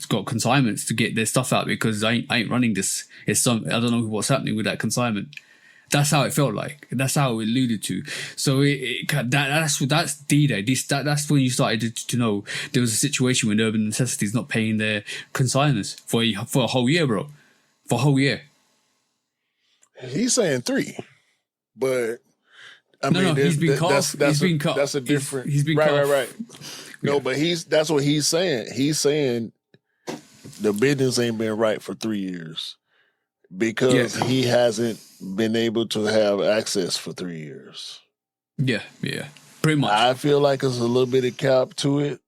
got consignments to get their stuff out, because I ain't running this. I don't know what's happening with that consignment. That's how it felt like. That's how it alluded to. So that's D-Day. That's when you started to know there was a situation when Urban Necessities not paying their consigners for a whole year, bro. For a whole year. He's saying 3, but. He's been cut. That's a different. He's been cut. Right. No, but that's what he's saying. He's saying the business ain't been right for 3 years because he hasn't been able to have access for 3 years. Yeah, pretty much. I feel like there's a little bit of cap to it.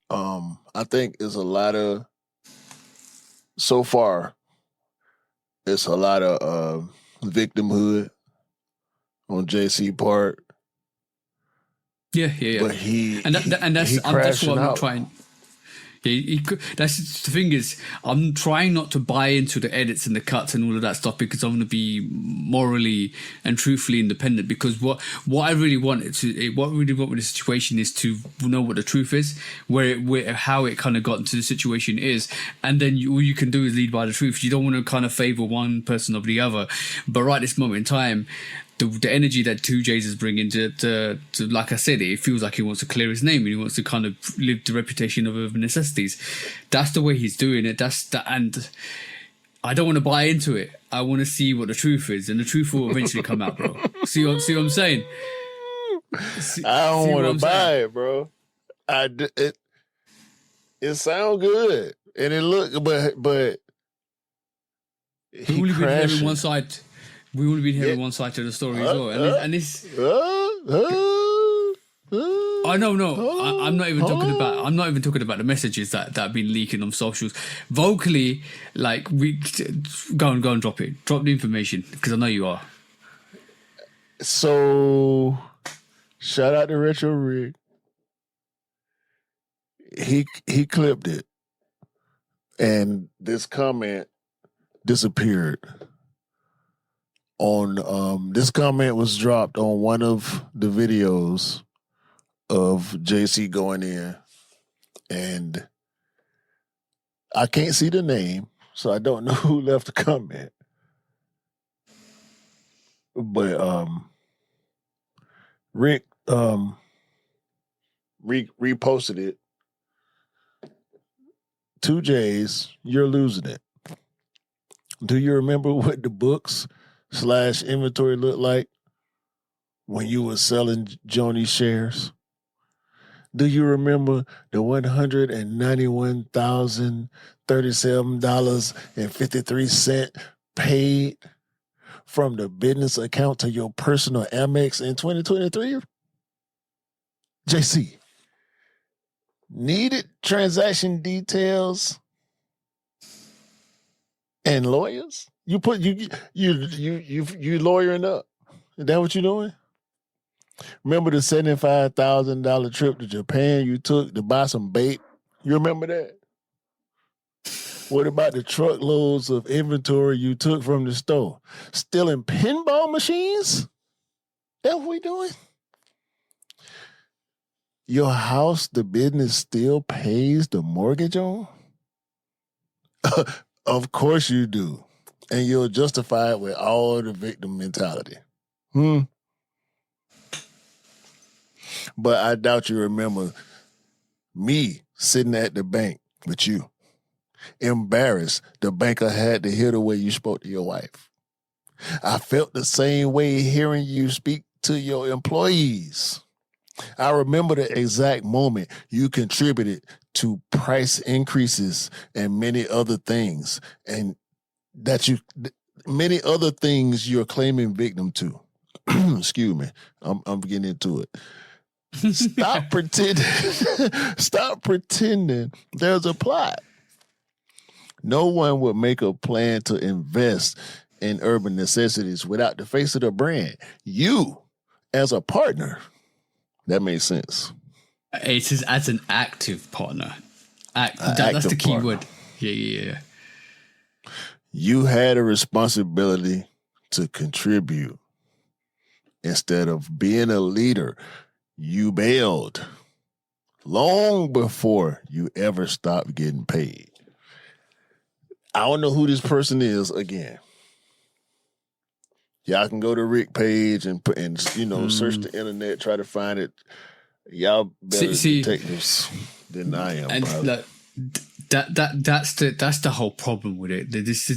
I think it's a lot of, so far, it's a lot of victimhood on JC part. Yeah. But that's what I'm out. trying. That's the thing is, I'm trying not to buy into the edits and the cuts and all of that stuff because I want to be morally and truthfully independent. Because what I really want with the situation is to know what the truth is, how it kind of got into the situation is, and then all you can do is lead by the truth. You don't want to kind of favor one person over the other. But right this moment in time, the energy that 2J's is bringing to like I said, it feels like he wants to clear his name and he wants to kind of live the reputation of necessities. That's the way he's doing it. And I don't want to buy into it. I want to see what the truth is, and the truth will eventually come out, bro. See what I'm saying? I don't want to buy it, bro. It sounds good and it look, but we've only been hearing one side. We only been hearing one side to the story as well, and this. I know, no, I'm not even talking about. I'm not even talking about the messages that have been leaking on socials. Vocally, like we go and drop it. Drop the information because I know you are. So, shout out to Retro Rig. He clipped it, and this comment disappeared. On this comment was dropped on one of the videos of JC going in, and I can't see the name, so I don't know who left the comment. But Rick reposted it. 2J's, you're losing it. Do you remember what the books / inventory looked like when you were selling Joni shares? Do you remember the $191,037.53 paid from the business account to your personal Amex in 2023? JC, needed transaction details and lawyers? You lawyering up. Is that what you're doing? Remember the $75,000 trip to Japan you took to buy some bait? You remember that? What about the truckloads of inventory you took from the store? Stealing pinball machines? That's what we doing? Your house, the business still pays the mortgage on? Of course you do. And you'll justify it with all the victim mentality. But I doubt you remember me sitting at the bank with you, embarrassed the banker had to hear the way you spoke to your wife. I felt the same way hearing you speak to your employees. I remember the exact moment you contributed to price increases and many other things, and many other things you're claiming victim to. Excuse me, I'm getting into it. Stop pretending. Stop pretending there's a plot. No one would make a plan to invest in urban necessities without the face of the brand. You, as a partner, that makes sense. It is as an active partner. That's the key word. Yeah. You had a responsibility to contribute. Instead of being a leader, you bailed long before you ever stopped getting paid. I don't know who this person is again. Y'all can go to Rick page and search the internet, try to find it. Y'all better detectives than I am. And look, that's the whole problem with it. This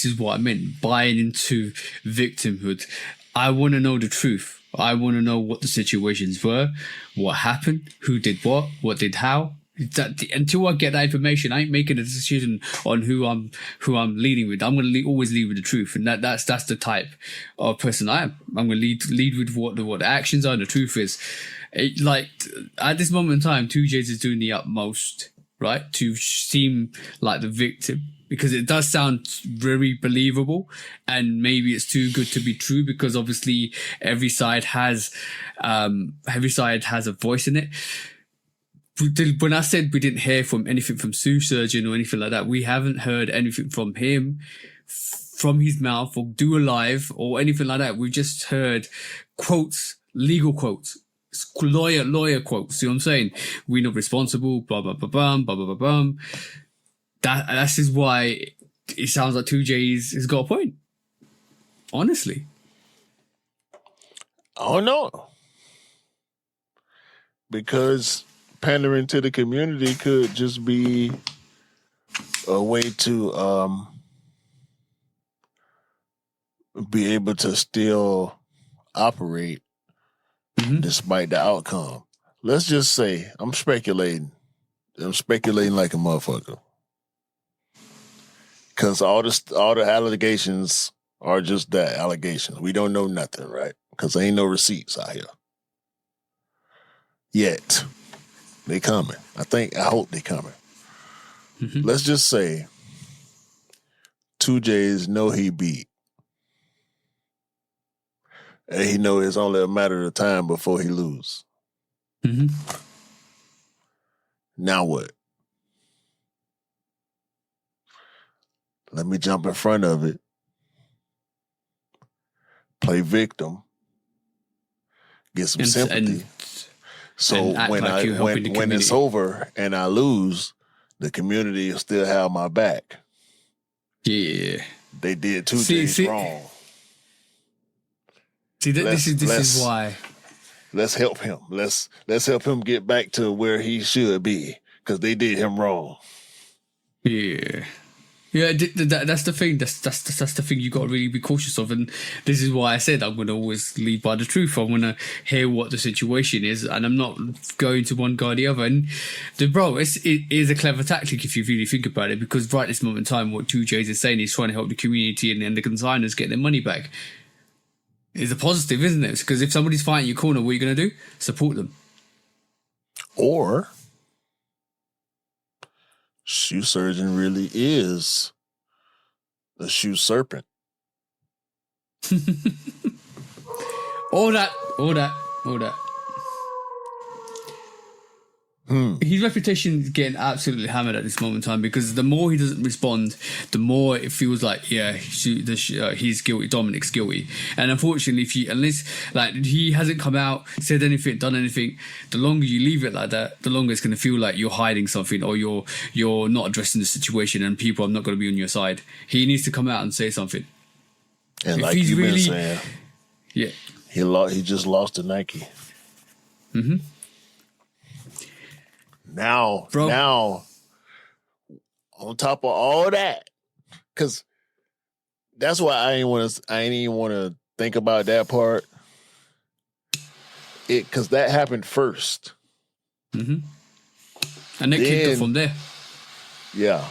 is what I meant, buying into victimhood. I want to know the truth. I want to know what the situations were, what happened, who did what did how, Until I get that information, I ain't making a decision on who I'm leading with. I'm going to always lead with the truth, and that's the type of person I am. I'm going to lead with what the actions are and the truth is. Like at this moment in time, 2J's is doing the utmost, right, to seem like the victim, because it does sound very believable, and maybe it's too good to be true, because obviously every side has a voice in it. When I said we didn't hear from anything from Sue Surgeon or anything like that, we haven't heard anything from him, from his mouth, or Do Alive or anything like that. We just heard quotes, legal quotes, lawyer quotes. You know what I'm saying? We're not responsible, blah, blah, blah, blah, blah, blah, blah, blah. That's is why it sounds like 2J's has got a point. Honestly. I don't know. Because pandering to the community could just be a way to be able to still operate despite the outcome. Let's just say, I'm speculating like a motherfucker, because all the allegations are just that, allegations. We don't know nothing, right? Because there ain't no receipts out here yet. They coming. I hope they coming. Let's just say 2J's know he beat. And he know it's only a matter of time before he lose. Now what? Let me jump in front of it. Play victim. Get some sympathy. So when it's over and I lose, the community will still have my back. Yeah, they did 2J's wrong. See, this is why. Let's help him. Let's help him get back to where he should be, because they did him wrong. Yeah. Yeah, that's the thing. That's the thing you got to really be cautious of, and this is why I said I'm going to always lead by the truth. I want to hear what the situation is, and I'm not going to one guy or the other. And it is a clever tactic if you really think about it, because right this moment in time, what 2J's is saying is trying to help the community and the consigners get their money back. It's a positive, isn't it? Because if somebody's fighting your corner, what are you going to do? Support them. Or Shoe Surgeon really is a shoe serpent. All that. His reputation is getting absolutely hammered at this moment in time, because the more he doesn't respond, the more it feels like, he's guilty, Dominic's guilty. And unfortunately, unless he hasn't come out, said anything, done anything, the longer you leave it like that, the longer it's going to feel like you're hiding something, or you're not addressing the situation, and people are not going to be on your side. He needs to come out and say something. And like you've been saying, he just lost to Nike. Now, on top of all that, because that's why I ain't even want to think about that part. Because that happened first. And they kicked it from there. Yeah.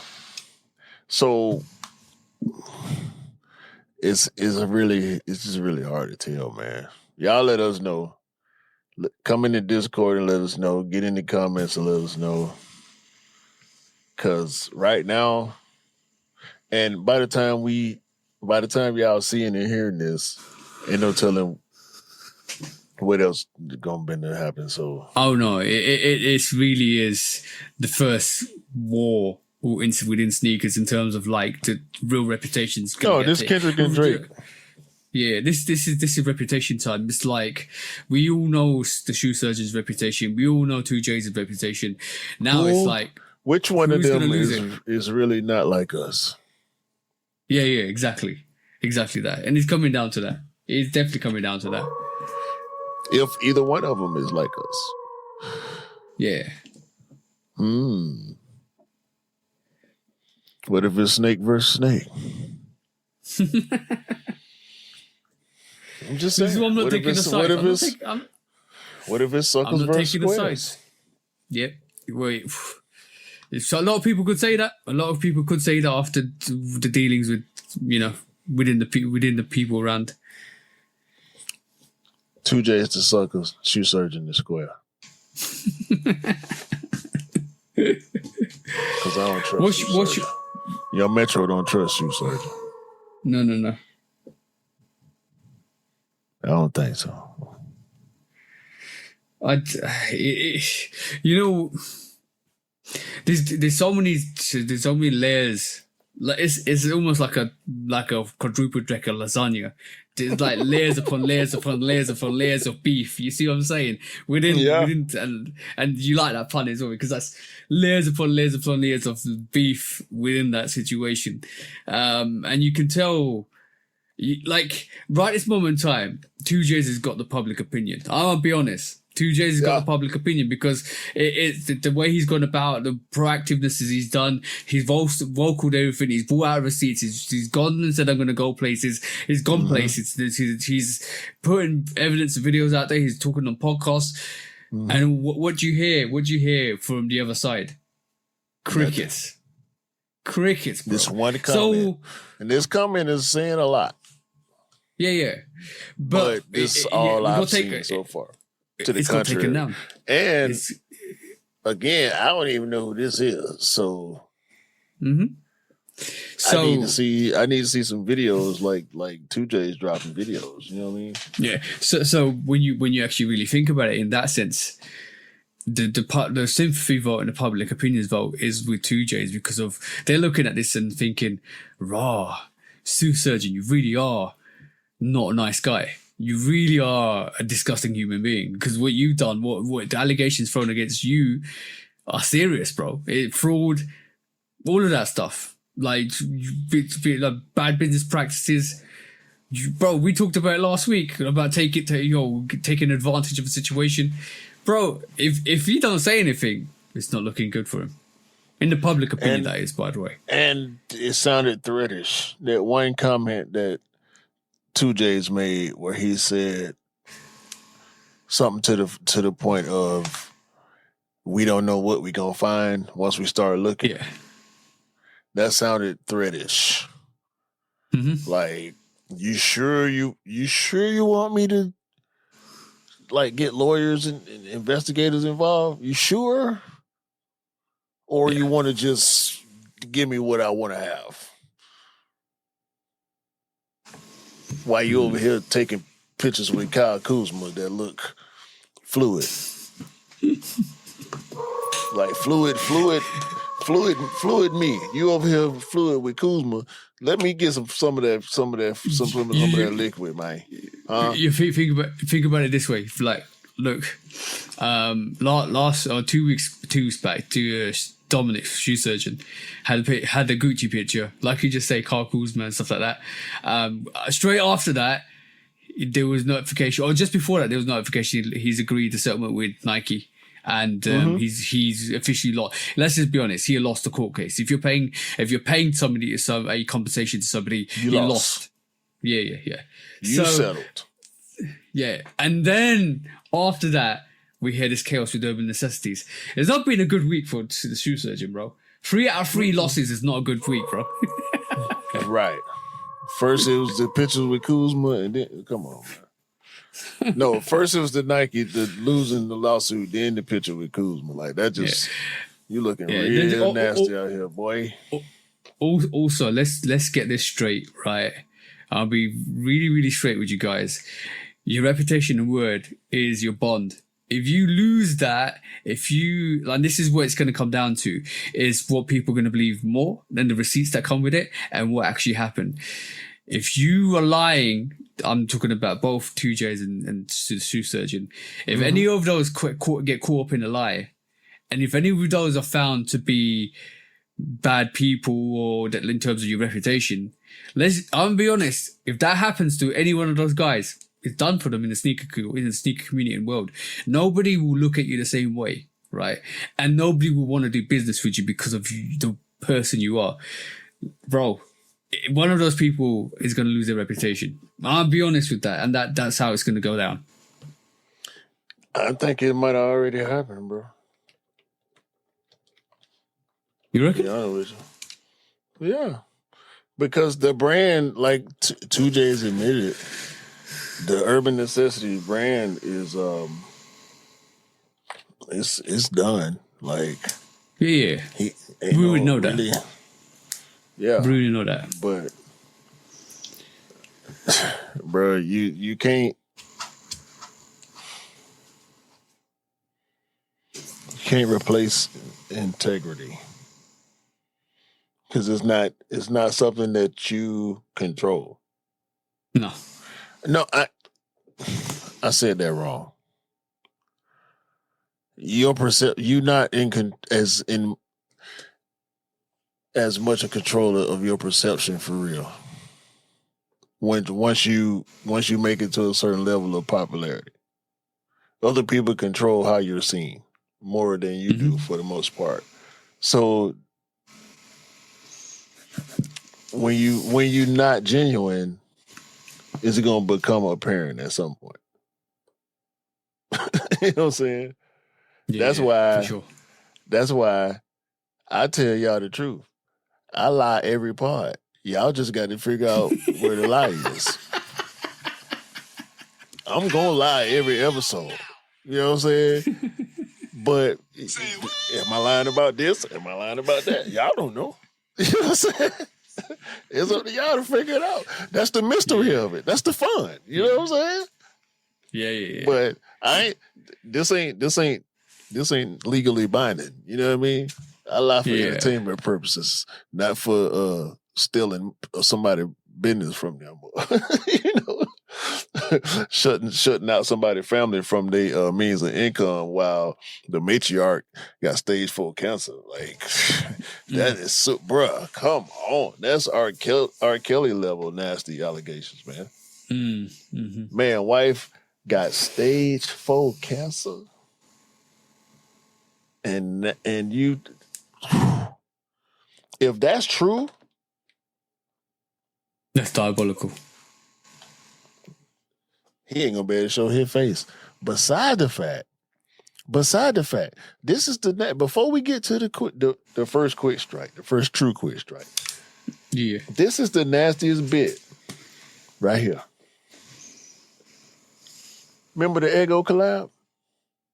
So it's just really hard to tell, man. Y'all let us know. Come in the Discord and let us know. Get in the comments and let us know. Because right now, and by the time y'all seeing and hearing this, ain't no telling what else gonna be to happen. So, oh no, it really is the first war within sneakers in terms of the real reputations. No, this Kendrick and Drake. Yeah, this is reputation time. It's like we all know the Shoe Surgeon's reputation. We all know 2J's reputation. Now it's like, which one of them is really not like us? Yeah, exactly that. And it's coming down to that. It's definitely coming down to that. If either one of them is like us, yeah. What if it's snake versus snake? I'm just saying. I'm not taking the side. What if it's suckers versus squares? Yep. wait. So a lot of people could say that. A lot of people could say that after the dealings with, within the people around. 2J is the sucker shoe surgeon in the square. Because I don't trust shoe surgeon. Your Metro don't trust shoe surgeon. No. I don't think so. There's so many layers. Like it's almost like a quadruple decker lasagna. There's like layers upon layers upon layers upon layers of beef. You see what I'm saying? Within and you like that pun as well, because that's layers upon layers upon layers of beef within that situation. And you can tell, like right this moment in time, 2J's has got the public opinion. I'll be honest. 2J's has got the public opinion because it's the way he's gone about, the proactiveness he's done. He's vocaled everything. He's brought out receipts. He's gone and said, I'm going to go places. He's gone places. He's putting evidence of videos out there. He's talking on podcasts. And what do you hear? What do you hear from the other side? Crickets, bro. This one comment. And this comment is saying a lot. Yeah. But it's all I've seen so far. To the country. And again, I don't even know who this is. So I need to see some videos like 2J's dropping videos. You know what I mean? Yeah. So when you actually really think about it in that sense, the sympathy vote and the public opinions vote is with 2J's because of they're looking at this and thinking, raw, Sue Surgeon, you really are not a nice guy. You really are a disgusting human being because what you've done, what the allegations thrown against you are serious, bro. Fraud, all of that stuff. Like bad business practices. Bro, we talked about it last week about taking advantage of a situation. Bro, if he doesn't say anything, it's not looking good for him. In the public opinion, that is, by the way. And it sounded threatish. That one comment that 2J's made where he said something to the point of we don't know what we gonna find once we start looking. Yeah. That sounded threatish. Like, you sure you want me to like get lawyers and investigators involved? You sure? Or you want to just give me what I want to have? While you over here taking pictures with Kyle Kuzma that look fluid. Like fluid me. You over here fluid with Kuzma. Let me get some of that liquid, man. You think about it this way. Like, look, last 2 weeks back, Dominic, shoe surgeon, had the Gucci picture, like you just say, Kyle Kuzma and stuff like that. Straight after that, there was notification, or just before that, there was notification. He's agreed to settlement with Nike, and he's officially lost. Let's just be honest, he lost the court case. If you're paying somebody a compensation to somebody, you lost. Yeah. You settled. Yeah, and then after that, we hear this chaos with Urban Necessities. It's not been a good week for the shoe surgeon, bro. 3 out of 3 losses is not a good week, bro. Right. First, it was the pictures with Kuzma, and then, come on, man. No, first it was the Nike, losing the lawsuit, then the picture with Kuzma. Like, that just, you looking real nasty out here, boy. Also, let's get this straight, right? I'll be really, really straight with you guys. Your reputation and word is your bond. If you lose that, and this is what it's going to come down to, is what people are going to believe more than the receipts that come with it and what actually happened. If you are lying, I'm talking about both 2J's and the shoe surgeon. If any of those get caught up in a lie, and if any of those are found to be bad people or that in terms of your reputation, I'm gonna be honest, if that happens to any one of those guys, it's done for them in the sneaker community and world. Nobody will look at you the same way, right? And nobody will want to do business with you because of the person you are. Bro, one of those people is going to lose their reputation. I'll be honest with that. And that's how it's going to go down. I think it might have already happened, bro. You reckon? To be honest with you. Yeah. Because the brand, like 2J's admitted, the Urban Necessities brand is it's done. Like Yeah. he We would know really, that. yeah. We really know that. But bro, you can't replace integrity. Because it's not something that you control. No. I said that wrong. Your you're not as much a controller of your perception for real. Once you make it to a certain level of popularity, other people control how you're seen more than you do for the most part. So when you're not genuine, is it gonna become apparent at some point? You know what I'm saying? Yeah, for sure. That's why I tell y'all the truth. I lie every part. Y'all just got to figure out where the lie is. I'm gonna lie every episode. You know what I'm saying? But am I lying about this? Am I lying about that? Y'all don't know. You know what I'm saying? It's up to y'all to figure it out. That's the mystery of it. That's the fun. You know what I'm saying? Yeah. But this ain't legally binding. You know what I mean? I lie for entertainment purposes, not for stealing somebody's business from them. You know, shutting out somebody's family from their means of income while the matriarch got stage 4 cancer. Like that is so, bruh. Come on, that's R. Kelly level nasty allegations, man. Man, wife got stage 4 cancer, and you. If that's true, that's diabolical. He ain't gonna be able to show his face. Beside the fact, this is the before we get to the first quick strike, the first true quick strike. Yeah, this is the nastiest bit right here. Remember the Ego collab?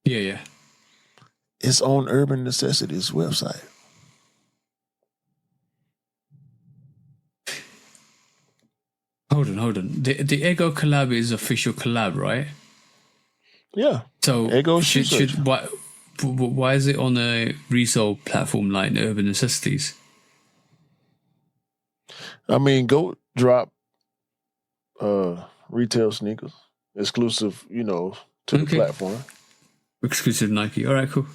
Yeah. It's on Urban Necessities website. Hold on. The Ego collab is official collab, right? Yeah. So Ego why is it on a resale platform like Urban Necessities? I mean, go drop retail sneakers, exclusive, to the platform. Exclusive Nike. All right, cool.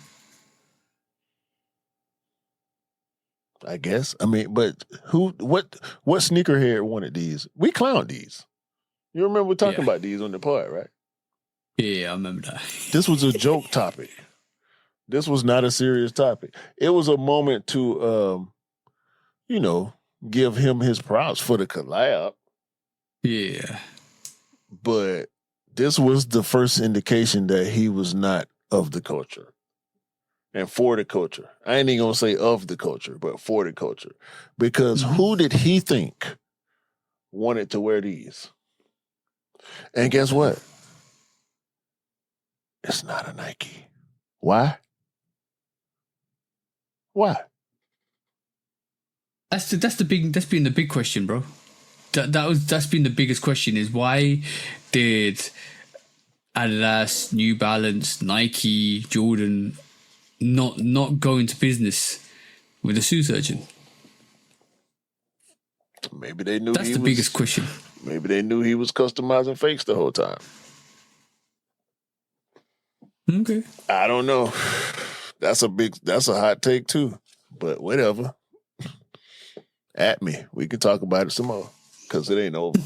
I guess. I mean, but what sneakerhead wanted these? We clowned these. You remember talking about these on the pod, right? Yeah, I remember that. This was a joke topic. This was not a serious topic. It was a moment to, give him his props for the collab. Yeah. But this was the first indication that he was not of the culture. And for the culture. I ain't even gonna say of the culture, but for the culture. Because who did he think wanted to wear these? And guess what? It's not a Nike. Why? That's been the big question, bro. That's been the biggest question is why did Adidas, New Balance, Nike, Jordan not go into business with a shoe surgeon? Maybe they knew that's the biggest question. Maybe they knew he was customizing fakes the whole time. Okay. I don't know. That's a hot take too. But whatever. At me. We can talk about it some more. Because it ain't over.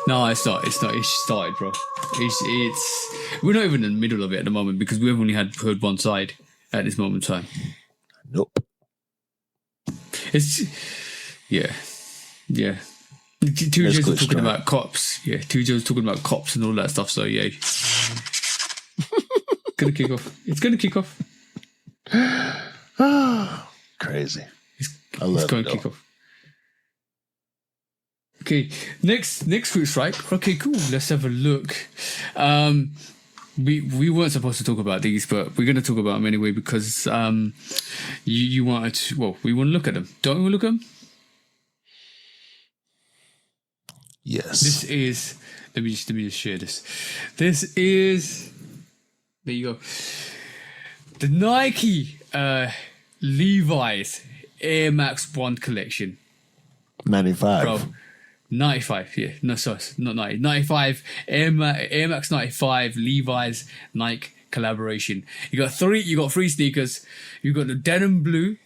No, it's not. It started, bro. It's we're not even in the middle of it at the moment because we've only heard one side at this moment in time. Nope. It's yeah. 2J's were talking about cops. Yeah, 2J's talking about cops and all that stuff. So yeah, it's gonna kick off. crazy. I He's love going it. to kick off. Okay, next fruit strike. Okay, cool. Let's have a look. We weren't supposed to talk about these, but we're going to talk about them anyway because you wanted to. Well, we want to look at them. Don't we look at them? Yes. This is. Let me just share this. This is. There you go. The Nike Levi's Air Max 1 collection. 95. Bro, 95, yeah. No, sorry, not 90. 95 Air Max 95 Levi's Nike collaboration. You got three sneakers. You got the denim blue,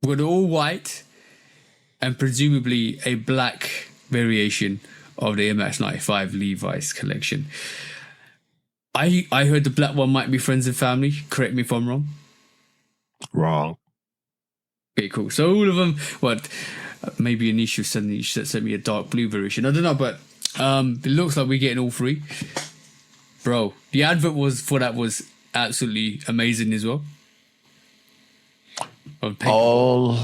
you got the all white, and presumably a black variation of the Air Max 95 Levi's collection. I heard the black one might be friends and family. Correct me if I'm wrong. Wrong. Okay, cool. So all of them, maybe Anisha sent me a dark blue version. I don't know, but it looks like we're getting all three. Bro, the advert for that was absolutely amazing as well. All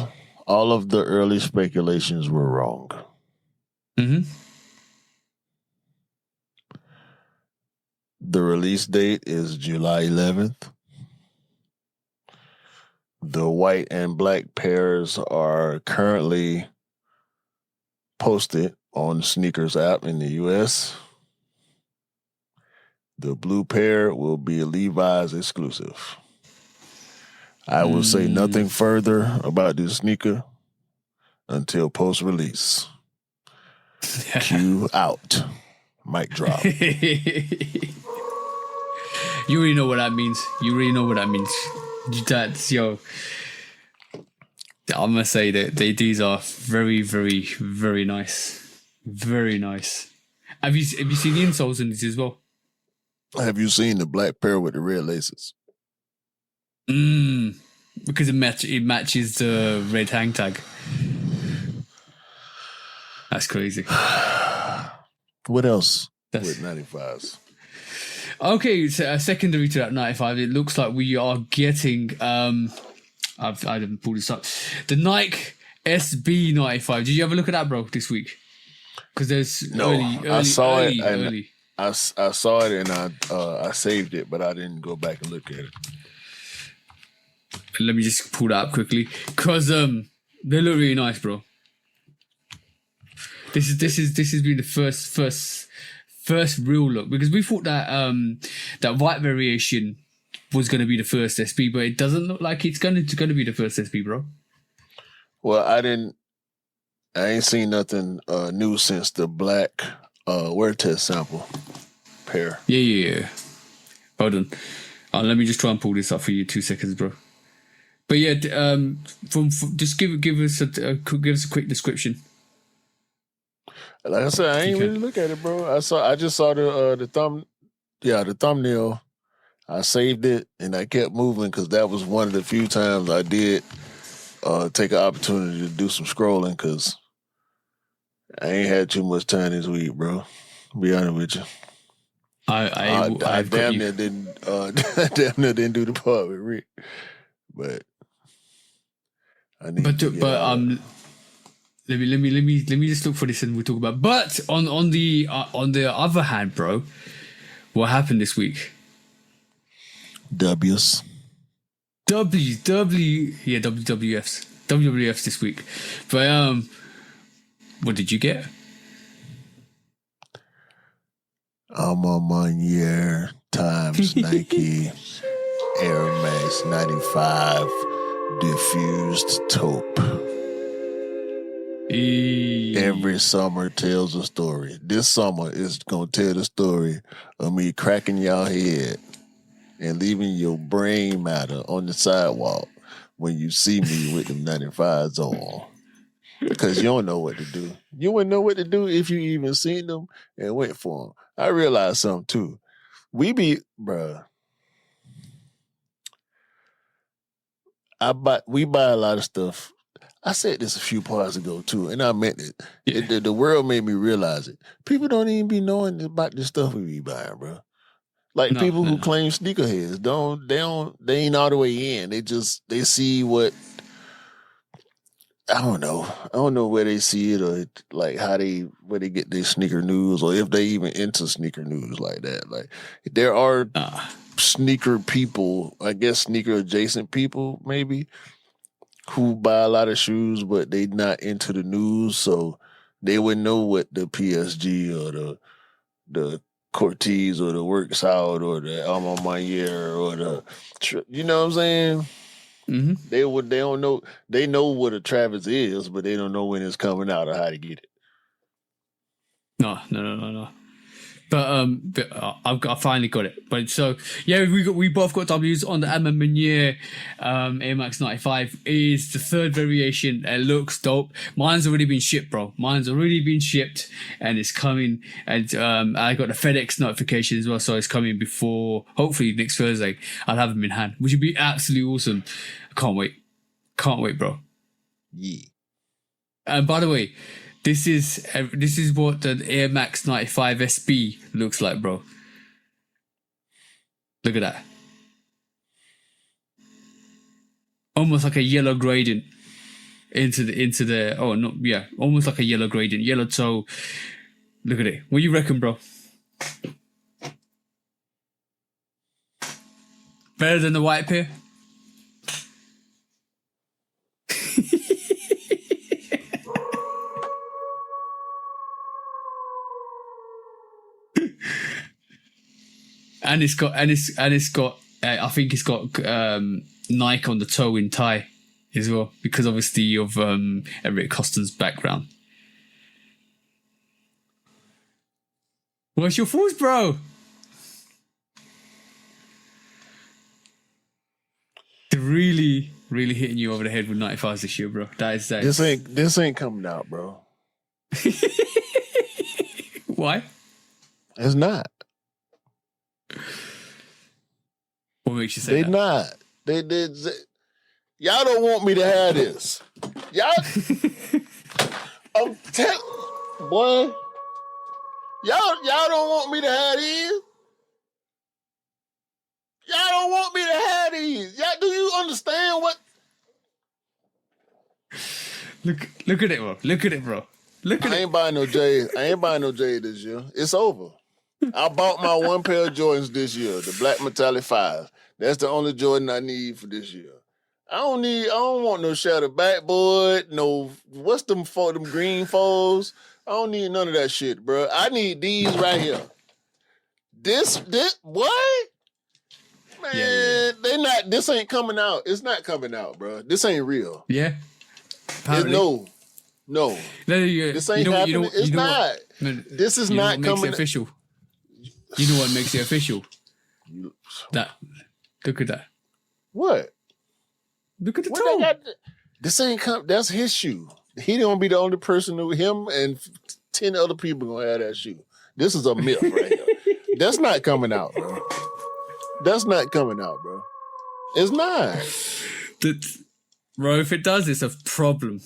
of the early speculations were wrong. Mm-hmm. The release date is July 11th. The white and black pairs are currently posted on the Sneakers app in the US. The blue pair will be a Levi's exclusive. I will say nothing further about this sneaker until post-release. Cue out. Mic drop. You already know what that means. That's I'm gonna say that these are very, very, very nice. Very nice. Have you seen the insoles in these as well? Have you seen the black pair with the red laces? Because it matches the red hang tag. That's crazy. What else with 95s? Okay, so secondary to that 95, it looks like we are getting I didn't pull this up. The Nike SB 95. Did you have a look at that, bro, this week? Because there's I saw it. I saw it and I saved it, but I didn't go back and look at it. Let me just pull that up quickly because they look really nice, bro. This has been the first real look because we thought that that white variation was going to be the first SB, but it doesn't look like it's going to be the first SB, bro. Well, I ain't seen nothing new since the black wear test sample pair. Yeah. Hold on. Let me just try and pull this up for you. 2 seconds, bro. But yeah, from just give us a quick description. Like I said, I ain't really look at it, bro. I just saw the thumbnail. I saved it and I kept moving because that was one of the few times I did take an opportunity to do some scrolling because I ain't had too much time this week, bro. Be honest with you. I damn near didn't do the part with Rick, but I need. Let me just look for this and we'll talk about. But on the other hand, bro, what happened this week? WWFs this week. But what did you get? I'm on my year times Nike Air Max 95 diffused taupe. Every summer tells a story. This summer is going to tell the story of me cracking y'all head and leaving your brain matter on the sidewalk when you see me with them 95s on. Because you don't know what to do. You wouldn't know what to do if you even seen them and went for them. I realized something too. We buy a lot of stuff. I said this a few parts ago too, and I meant it. The world made me realize it. People don't even be knowing about this stuff we be buying, bro. Like No, people no, who no. claim sneakerheads they ain't all the way in. They see what I don't know. I don't know where they see it or like where they get their sneaker news or if they even into sneaker news like that. Like there are sneaker people, I guess sneaker adjacent people maybe who buy a lot of shoes, but they not into the news, so they wouldn't know what the PSG or the Cortez or the Works Out or the Alma Mayer or you know what I'm saying? Mm-hmm. They don't know they know what a Travis is, but they don't know when it's coming out or how to get it. No. But I finally got it. But so yeah, we both got W's on the Amma Meunier Air Max 95. Is the third variation. It looks dope. Mine's already been shipped, bro. Mine's already been shipped and it's coming. And I got the FedEx notification as well, so it's coming before hopefully next Thursday. I'll have them in hand, which would be absolutely awesome. Can't wait, bro. Yeah. And by the way, this is what the Air Max 95 SB looks like, bro. Look at that. Almost like a yellow gradient into the oh no, yeah, almost like a yellow gradient, yellow toe. Look at it. What do you reckon, bro? Better than the white pair? And it's got I think it's got Nike on the toe in Thai as well, because obviously of Eric Coston's background. What's your thoughts, bro? They're really hitting you over the head with 95s this year, bro. That is This ain't coming out, bro. Why? It's not. What makes you say that? Not. They y'all don't want me to have this. Y'all boy. Y'all don't want me to have these. Y'all don't want me to have these. Y'all, do you understand what? Look at it, bro. Look at it, bro. Look at it. I ain't buying no J's. I ain't buying no J's this year. It's over. I bought my one pair of Jordans this year, the Black Metallic 5. That's the only Jordan I need for this year. I don't want no shadow backboard, no, what's them green foes? I don't need none of that shit, bro. I need these right here. This, what? Man, this ain't coming out. It's not coming out, bro. This ain't real. Yeah. No. This ain't happening. It's not. This is not coming. Makes it official. You know what makes it official? That. Look at that. What? Look at the toe. This ain't come. That's his shoe. He don't be the only person who him and 10 other people gonna have that shoe. This is a myth right here. That's not coming out, bro. That's not coming out, bro. It's not. Bro, if it does, it's a problem.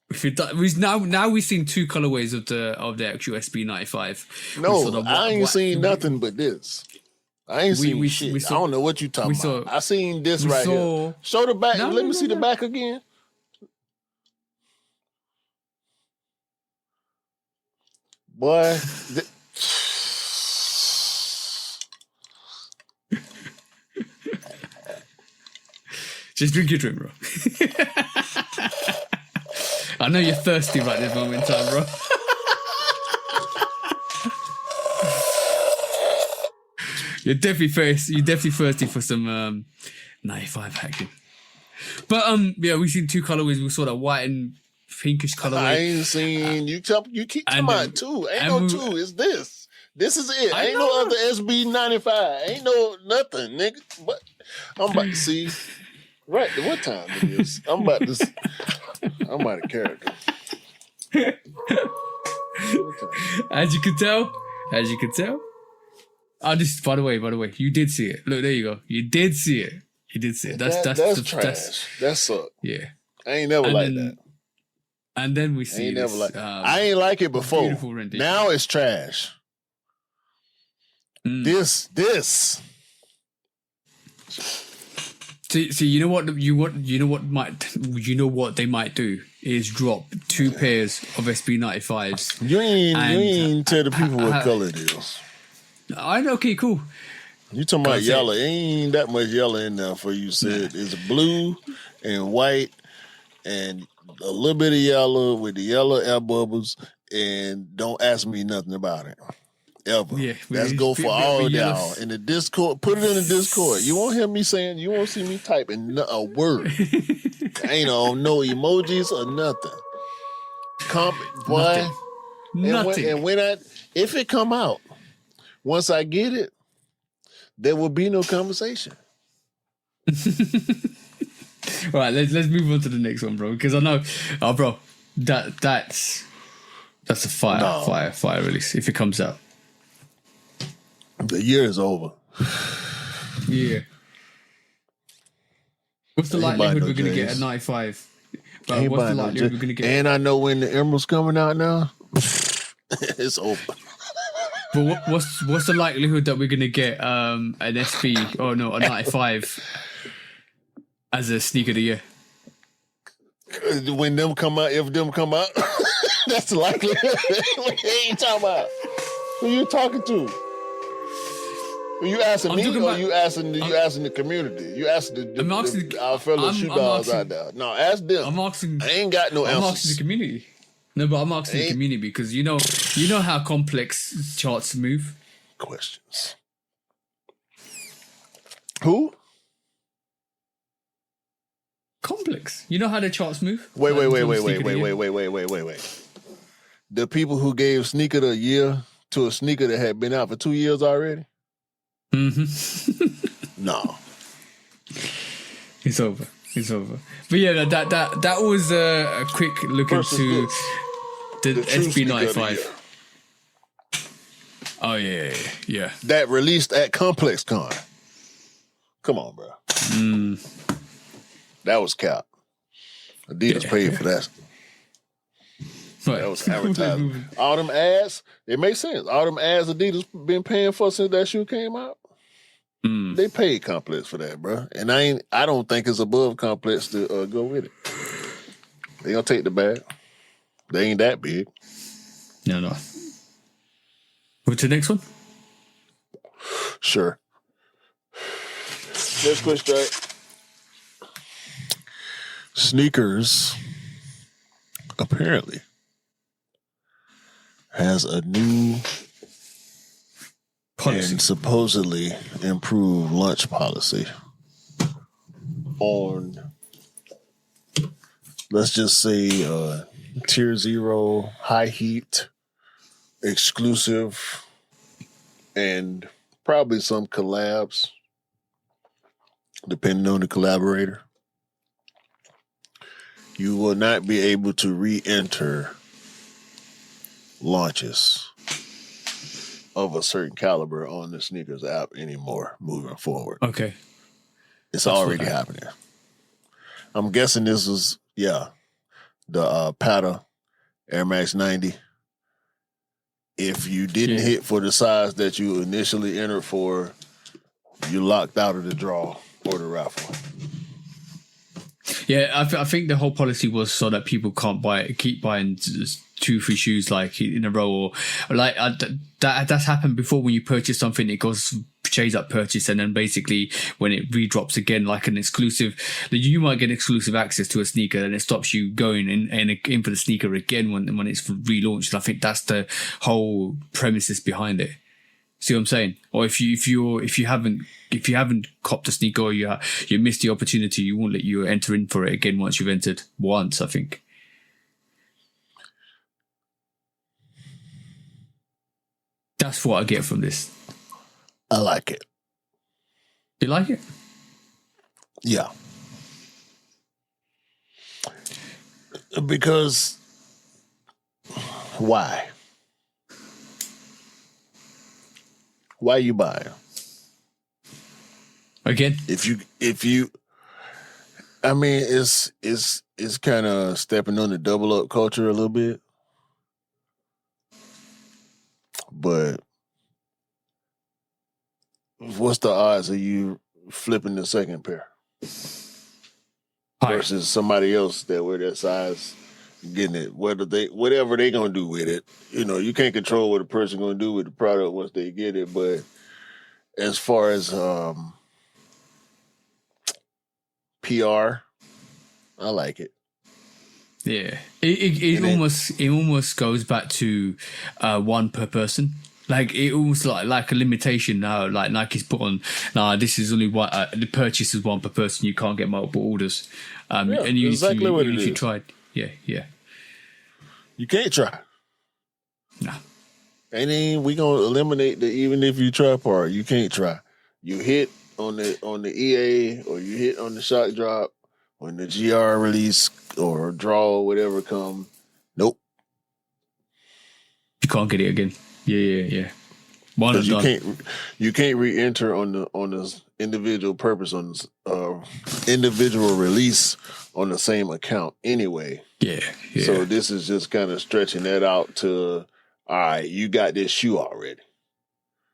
If it does, now we've seen two colorways of the actual SB95. No, I ain't seen nothing but this. I ain't seen shit. I don't know what you talking about. I seen this right here. Show the back. Let me see the back again. Boy. Just drink your drink, bro. I know you're thirsty right this moment in time, bro. You're definitely thirsty for some 95 action. But yeah, we've seen two colorways. We saw that white and pinkish colorway. I ain't seen you keep talking about two. Ain't no two. It's this. This is it. Ain't no other SB95. Ain't no nothing, nigga. But I'm about to see. Right, what time it is? I'm about to character. As you can tell. Oh, by the way, you did see it. Look, there you go. You did see it. That's trash. That sucked. Yeah. I ain't never like that. And then we see I ain't like it before. Beautiful rendition. Now it's trash. This. See, you know what they might do is drop 2 pairs of SB95s. You ain't tell the people what color it is. I know. Okay, cool. You talking about yellow? Ain't that much yellow in there for you. Said it's blue and white and a little bit of yellow with the yellow air bubbles. And don't ask me nothing about it. Ever. Yeah, let's go for all y'all in the Discord. Put it in the Discord. You won't hear me saying. You won't see me typing a word. Ain't no emojis or nothing. Comment, boy. Nothing. And when if it come out, once I get it, there will be no conversation. All right, let's move on to the next one, bro. Because I know, bro, that's a fire release if it comes out. The year is over. Yeah. What's the likelihood we're going to get a 95? But what's the likelihood we're going to get? And I know when the Emerald's coming out now. It's over. But what's the likelihood that we're going to get an SB or no, a 95 as a sneaker of the year? When them come out, if them come out, that's the likelihood. What you talking about? Who you talking to? Are you asking me or you asking the community? You asking our fellow shoe dogs out there. No, ask them. I ain't got no answers. I'm asking the community. No, but I'm asking the community because you know how complex charts move. Questions. Who? Complex. You know how the charts move? Wait. The people who gave sneaker the year to a sneaker that had been out for 2 years already? Mm-hmm. No. It's over. But yeah, that was a quick look into the SB95. Oh yeah. That released at Complex Con. Come on, bro. That was cap. Adidas paid for that. Right. That was advertising. All them ads, it makes sense. All them ads Adidas been paying for since that shoe came out. They paid Complex for that, bro. And I don't think it's above Complex to go with it. They gonna take the bag. They ain't that big. No. What's the next one? Sure. Let's quit straight. Sneakers apparently has a new policy and supposedly improved lunch policy on, let's just say, tier 0, high heat, exclusive, and probably some collabs, depending on the collaborator. You will not be able to re-enter launches of a certain caliber on the sneakers app anymore moving forward. Okay. It's already happening. I'm guessing this was, the Pata Air Max 90. If you didn't hit for the size that you initially entered for, you locked out of the draw or the raffle. Yeah, I think the whole policy was so that people can't keep buying 2-3 shoes like in a row, or like that's happened before. When you purchase something, it goes chase up purchase, and then basically when it redrops again, like an exclusive, you might get exclusive access to a sneaker, and it stops you going in for the sneaker again when it's relaunched. And I think that's the whole premises behind it. See what I'm saying? Or if you haven't copped a sneaker, or you missed the opportunity, you won't let you enter in for it again once you've entered once, I think. That's what I get from this. I like it. You like it? Yeah. Because why? Why you buying? Again? If you I mean, it's kind of stepping on the double up culture a little bit. But what's the odds of you flipping the second pair High. versus somebody else that wear that size getting it? Whatever they gonna do with it, you can't control what a person gonna do with the product once they get it. But as far as PR, I like it. Yeah, it almost goes back to one per person. Like it almost like a limitation now. Like Nike's put on, this is only one. The purchase is one per person. You can't get multiple orders. And exactly what it is. You tried. Yeah. You can't try. No. And then we gonna eliminate the even if you try part. You can't try. You hit on the EA or you hit on the shock drop when the GR release or draw or whatever come. Nope. You can't get it again. Yeah. One and done. You can't re-enter on the individual purpose on individual release on the same account anyway. Yeah. So this is just kind of stretching that out to, all right, you got this shoe already.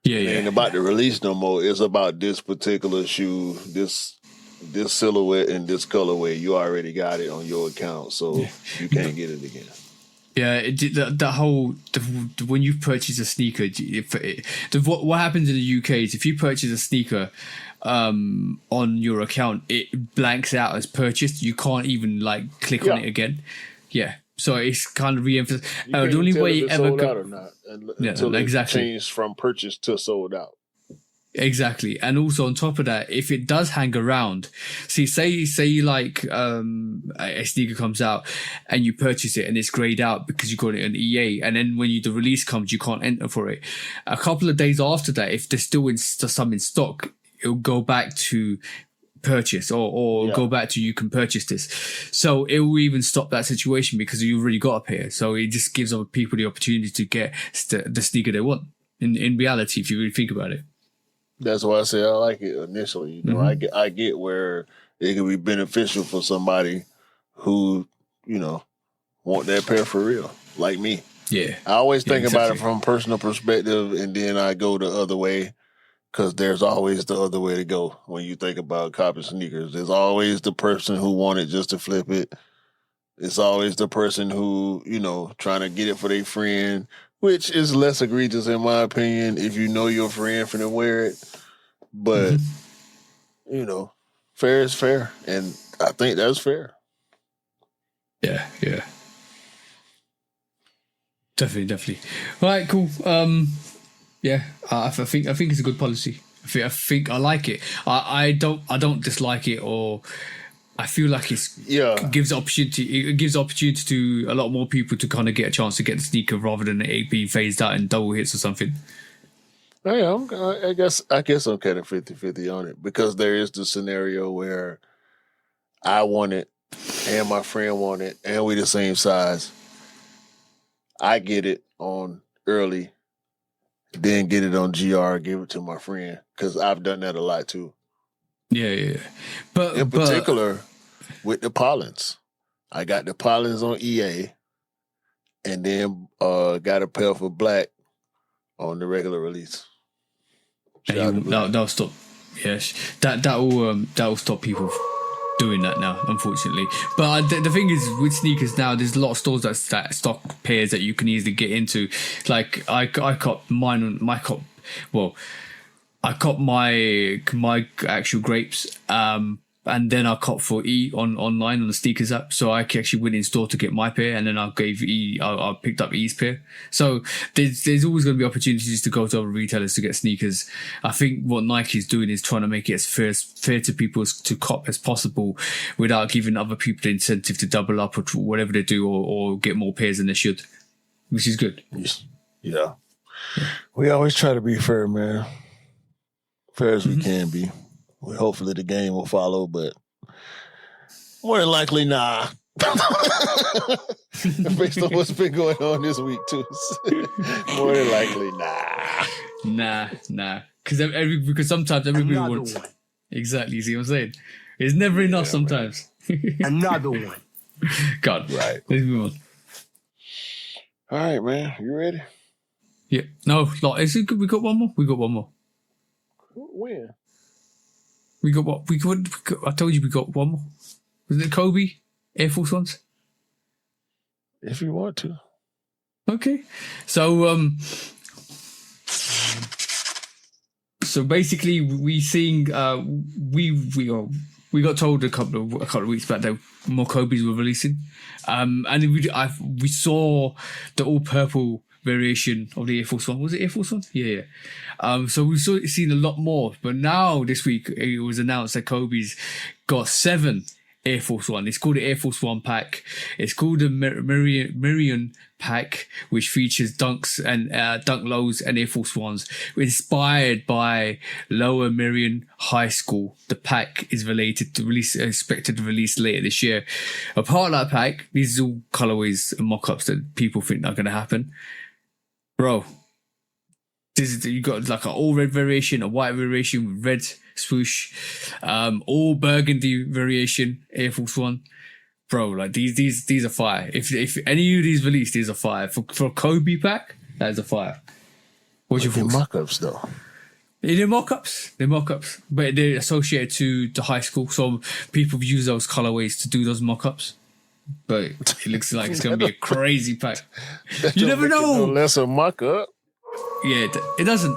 Yeah. It ain't about the release no more. It's about this particular shoe, this silhouette and this colorway. You already got it on your account, so you can't get it again. Yeah, when you purchase a sneaker, what happens in the UK is if you purchase a sneaker on your account, it blanks out as purchased. You can't even click on it again. Yeah, so it's kind of re-emphasized. The only way you ever sold out or not, until exactly. it changed from purchased to sold out. Exactly, and also on top of that, if it does hang around, say you a sneaker comes out and you purchase it and it's grayed out because you got it on EA, and then when the release comes, you can't enter for it. A couple of days after that, if there's still some in stock, it'll go back to purchase or go back to you can purchase this. So it will even stop that situation because you already got a pair. So it just gives other people the opportunity to get the sneaker they want. In reality, if you really think about it. That's why I say I like it initially. I get where it can be beneficial for somebody who, want that pair for real, like me. Yeah. I always think about it from personal perspective, and then I go the other way because there's always the other way to go when you think about copy sneakers. There's always the person who wanted just to flip it. It's always the person who, trying to get it for their friend, which is less egregious in my opinion if you know your friend finna wear it. But, fair is fair. And I think that's fair. Yeah. Definitely. All right, cool. I think it's a good policy. I think I like it. I don't dislike it, or I feel like it gives opportunity. It gives opportunity to a lot more people to kind of get a chance to get the sneaker rather than it being phased out in double hits or something. Yeah, I guess I'm kind of 50-50 on it because there is the scenario where I want it and my friend want it and we the same size. I get it on early, then get it on GR, give it to my friend because I've done that a lot too. Yeah. But in particular, with the Pollens, I got the Pollens on EA, and then got a pair for Black on the regular release. That'll stop. Yes, that'll stop people doing that now, unfortunately. But the thing is, with sneakers now, there's a lot of stores that stock pairs that you can easily get into. Like I cop mine on my cop. Well, I cop my actual grapes, and then I cop for E online on the sneakers app. So I actually went in store to get my pair, and then I picked up E's pair. So there's always going to be opportunities to go to other retailers to get sneakers. I think what Nike's doing is trying to make it as fair to people to cop as possible, without giving other people the incentive to double up or whatever they do, or get more pairs than they should, which is good. Yeah. We always try to be fair, man. Fair as we can be. Well, hopefully the game will follow, but more than likely, nah. Based on what's been going on this week, too. More than likely, nah. Nah. Because sometimes everybody wants... Exactly, you see what I'm saying? It's never enough sometimes. Another one. God, right. Let's move on. All right, man. You ready? Yeah. No, is it good? We got one more? We got one more. When? We got what? We got. I told you we got one more. Was it Kobe Air Force Ones? If you want to. Okay, so so basically we seeing we got told a couple of weeks back that more Kobe's were releasing, and we saw the all purple variation of the Air Force One. Was it Air Force One? Yeah. So we've seen a lot more, but now this week it was announced that Kobe's got 7 Air Force One. It's called the Air Force One pack. It's called the Marion pack, which features dunks and dunk lows and Air Force Ones, inspired by Lower Marion High School. The pack is expected to release later this year. A part of that pack, these are all colorways and mock-ups that people think are going to happen. Bro, you got like an all red variation, a white variation with red swoosh, all burgundy variation, Air Force One. Bro, like these are fire. If any of these release, these are fire. For a Kobe pack, that is a fire. What's your thoughts? Mock-ups though. They're mock-ups, but they're associated to the high school, so people use those colorways to do those mock-ups. But it looks like it's going to be a crazy pack. You never know. Unless a mock-up. Yeah, it doesn't.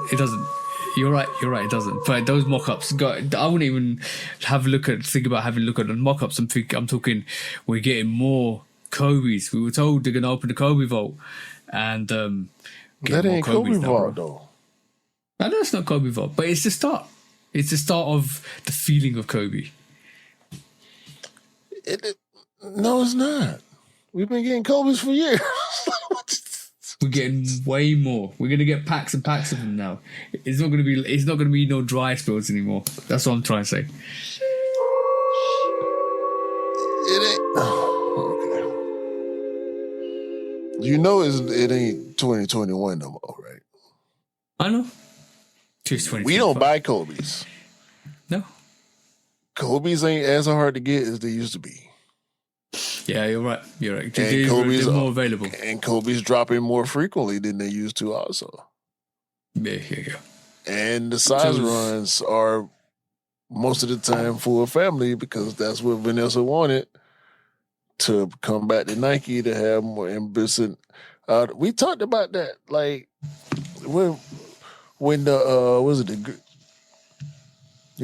You're right. It doesn't. But those mock-ups, I wouldn't even think about having a look at the mock-ups. I'm talking, we're getting more Kobe's. We were told they're going to open the Kobe vault, and that ain't Kobe vault though. I know it's not Kobe vault, but it's the start. It's the start of the feeling of Kobe. No, it's not. We've been getting Kobe's for years. We're getting way more. We're gonna get packs and packs of them now. It's not gonna be no dry spells anymore. That's what I'm trying to say. It ain't. Okay. You know, it ain't 2021 no more, right? I know. We don't buy Kobe's. No. Kobe's ain't as hard to get as they used to be. Yeah, you're right. And Kobe's they're more available. And Kobe's dropping more frequently than they used to also. Yeah. And the size runs are most of the time for a family because that's what Vanessa wanted to come back to Nike to have more ambitious. We talked about that, like when the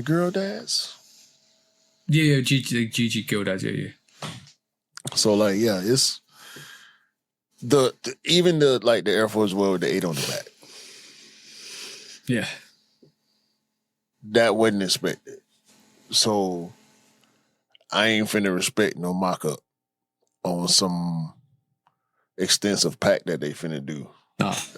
girl dads? Yeah, Gigi girl dads, yeah. So like, yeah, it's the even the Air Force One with the 8 on the back. Yeah. That wasn't expected. So I ain't finna respect no mock-up on some extensive pack that they finna do. It's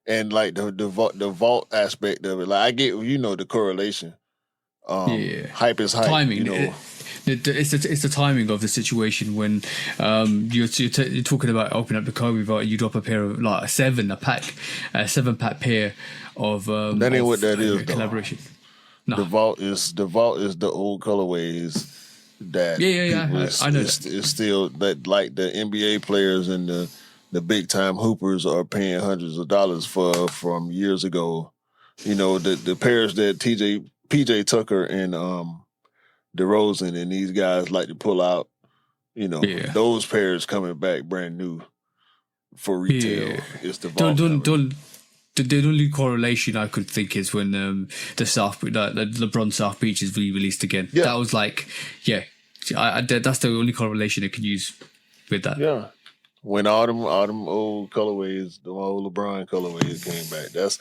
and like the vault aspect of it. Like I get, the correlation. Hype is hype. Timing. It's the timing of the situation when you're talking about opening up the Kobe vault. You drop a pair of a 7-pack pair of that ain't what that is. Collaboration. No. The vault is the old colorways that I know it's still that, like the NBA players and the big time hoopers are paying hundreds of dollars for from years ago. The pairs that PJ Tucker and DeRozan and these guys like to pull out, those pairs coming back brand new for retail. Yeah. It's the vault. The only correlation I could think is when the LeBron South Beach is re-released again. Yeah. That was that's the only correlation I could use with that. Yeah. When all them old colorways, the old LeBron colorways came back, that's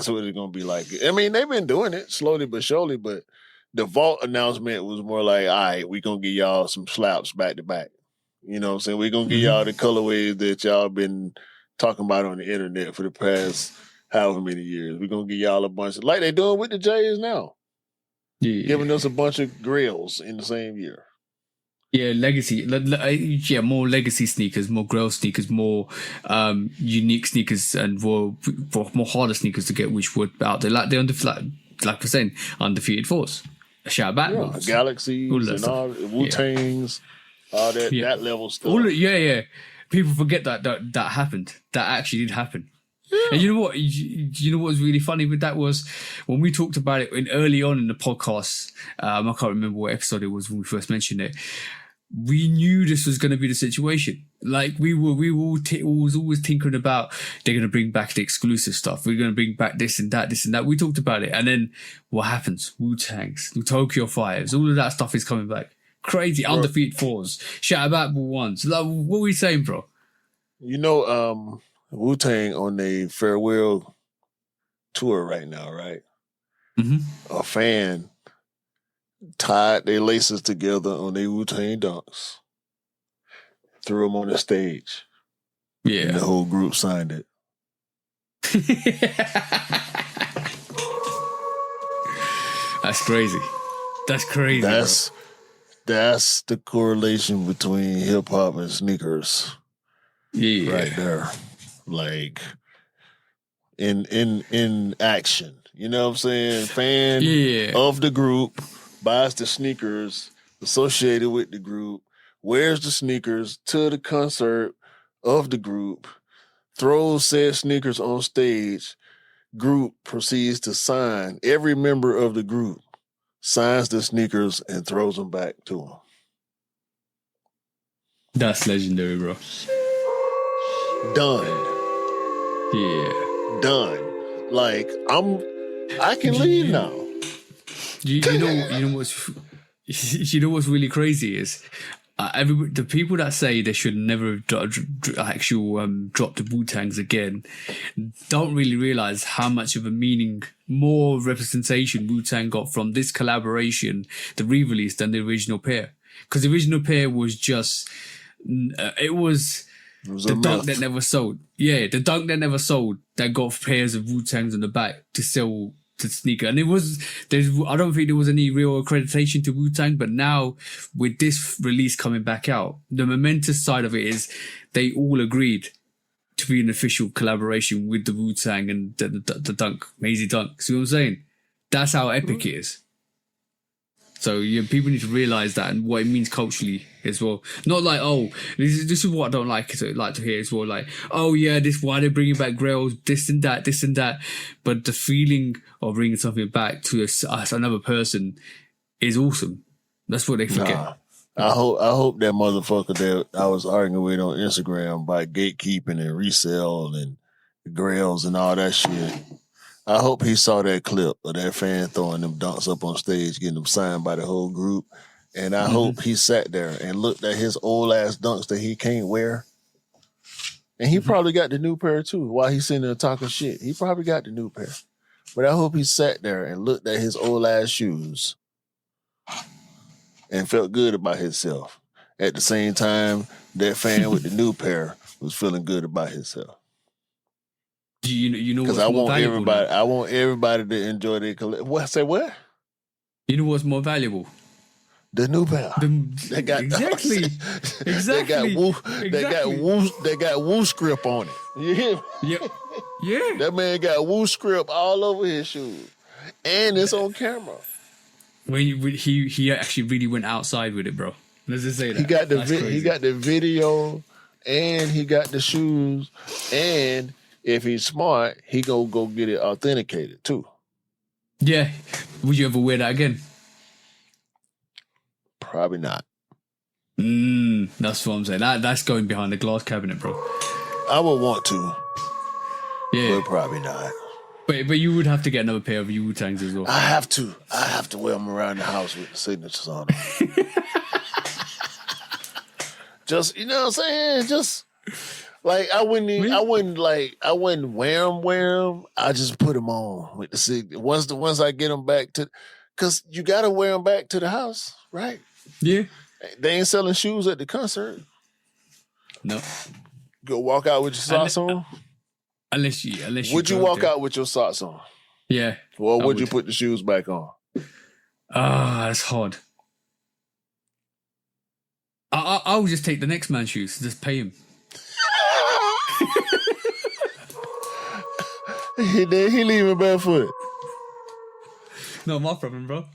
what it's gonna be like. I mean, they've been doing it slowly but surely, but the vault announcement was more like, all right, we're gonna give y'all some slaps back to back. You know what I'm saying? We're gonna give y'all the colorways that y'all been talking about on the internet for the past however many years. We're gonna give y'all a bunch of, like they're doing with the Jays now. Yeah. Giving us a bunch of grills in the same year. Yeah, legacy. More legacy sneakers, more grail sneakers, more unique sneakers, and more harder sneakers to get, which would out there. Like we're saying, undefeated force. Shout back, Galaxies and all Wu-Tangs, all that level stuff. People forget that happened. That actually did happen. And you know what? You know what was really funny with that was when we talked about it early on in the podcast. I can't remember what episode it was when we first mentioned it. We knew this was going to be the situation. Like we was always tinkering about they're going to bring back the exclusive stuff. We're going to bring back this and that. We talked about it, and then what happens? Wu-Tangs, the Tokyo Fives, all of that stuff is coming back. Crazy, bro. Undefeated fours, shout about ones. Like, what are we saying, bro? You know, Wu-Tang on a farewell tour right now, right? Mm-hmm. A fan tied their laces together on their Wu-Tang dunks, threw them on the stage. Yeah. And the whole group signed it. That's crazy. That's crazy. That's the correlation between hip hop and sneakers. Yeah. Right there. Like in action. You know what I'm saying? Fan of the group buys the sneakers associated with the group, wears the sneakers to the concert of the group, throws said sneakers on stage, group proceeds to sign. Every member of the group signs the sneakers and throws them back to him. That's legendary, bro. Done. Yeah. Done. Like, I can leave now. You know what's really crazy is the people that say they should never drop the Wu-Tangs again don't really realize how much of a meaning, more representation Wu-Tang got from this collaboration, the re-release, than the original pair. Because the original pair was just it was the dunk that never sold. Yeah, the dunk that never sold that got pairs of Wu-Tangs on the back to sell to sneaker. And I don't think there was any real accreditation to Wu-Tang, but now with this release coming back out, the momentous side of it is they all agreed to be an official collaboration with the Wu-Tang and the dunk, Maisie Dunk. See what I'm saying? That's how epic it is. So people need to realize that and what it means culturally as well. Not like, oh, this is what I don't like to hear as well. Like, oh yeah, this why they're bringing back grails, this and that. But the feeling of bringing something back to another person is awesome. That's what they forget. Nah. I hope that motherfucker that I was arguing with on Instagram by gatekeeping and resale and grails and all that shit. I hope he saw that clip of that fan throwing them dunks up on stage, getting them signed by the whole group. And I hope he sat there and looked at his old ass dunks that he can't wear. And he probably got the new pair too while he's sitting there talking shit. He probably got the new pair. But I hope he sat there and looked at his old ass shoes and felt good about himself. At the same time, that fan with the new pair was feeling good about himself. You know, because I want everybody to enjoy their collection. What? Say what? You know what's more valuable? The new pair. They got exactly. They got Woo script on it. You hear me? Yep. Yeah. That man got Woo script all over his shoes, and it's on camera. When he actually really went outside with it, bro. Let's just say that he got the video, and he got the shoes, and if he's smart, he go get it authenticated too. Yeah. Would you ever wear that again? Probably not. That's what I'm saying. That's going behind the glass cabinet, bro. I would want to. Yeah. But probably not. But you would have to get another pair of Wu-Tangs as well. I have to wear them around the house with the signatures on them. Just, you know what I'm saying? Just like I wouldn't wear them. I just put them on with the signature. Once I get them back to, because you got to wear them back to the house, right? Yeah. They ain't selling shoes at the concert. No. Go walk out with your socks on. Unless you would you walk out with your socks on? Yeah. Or would you put the shoes back on? That's hard. I would just take the next man's shoes. Just pay him. He leaving barefoot. No, my problem, bro.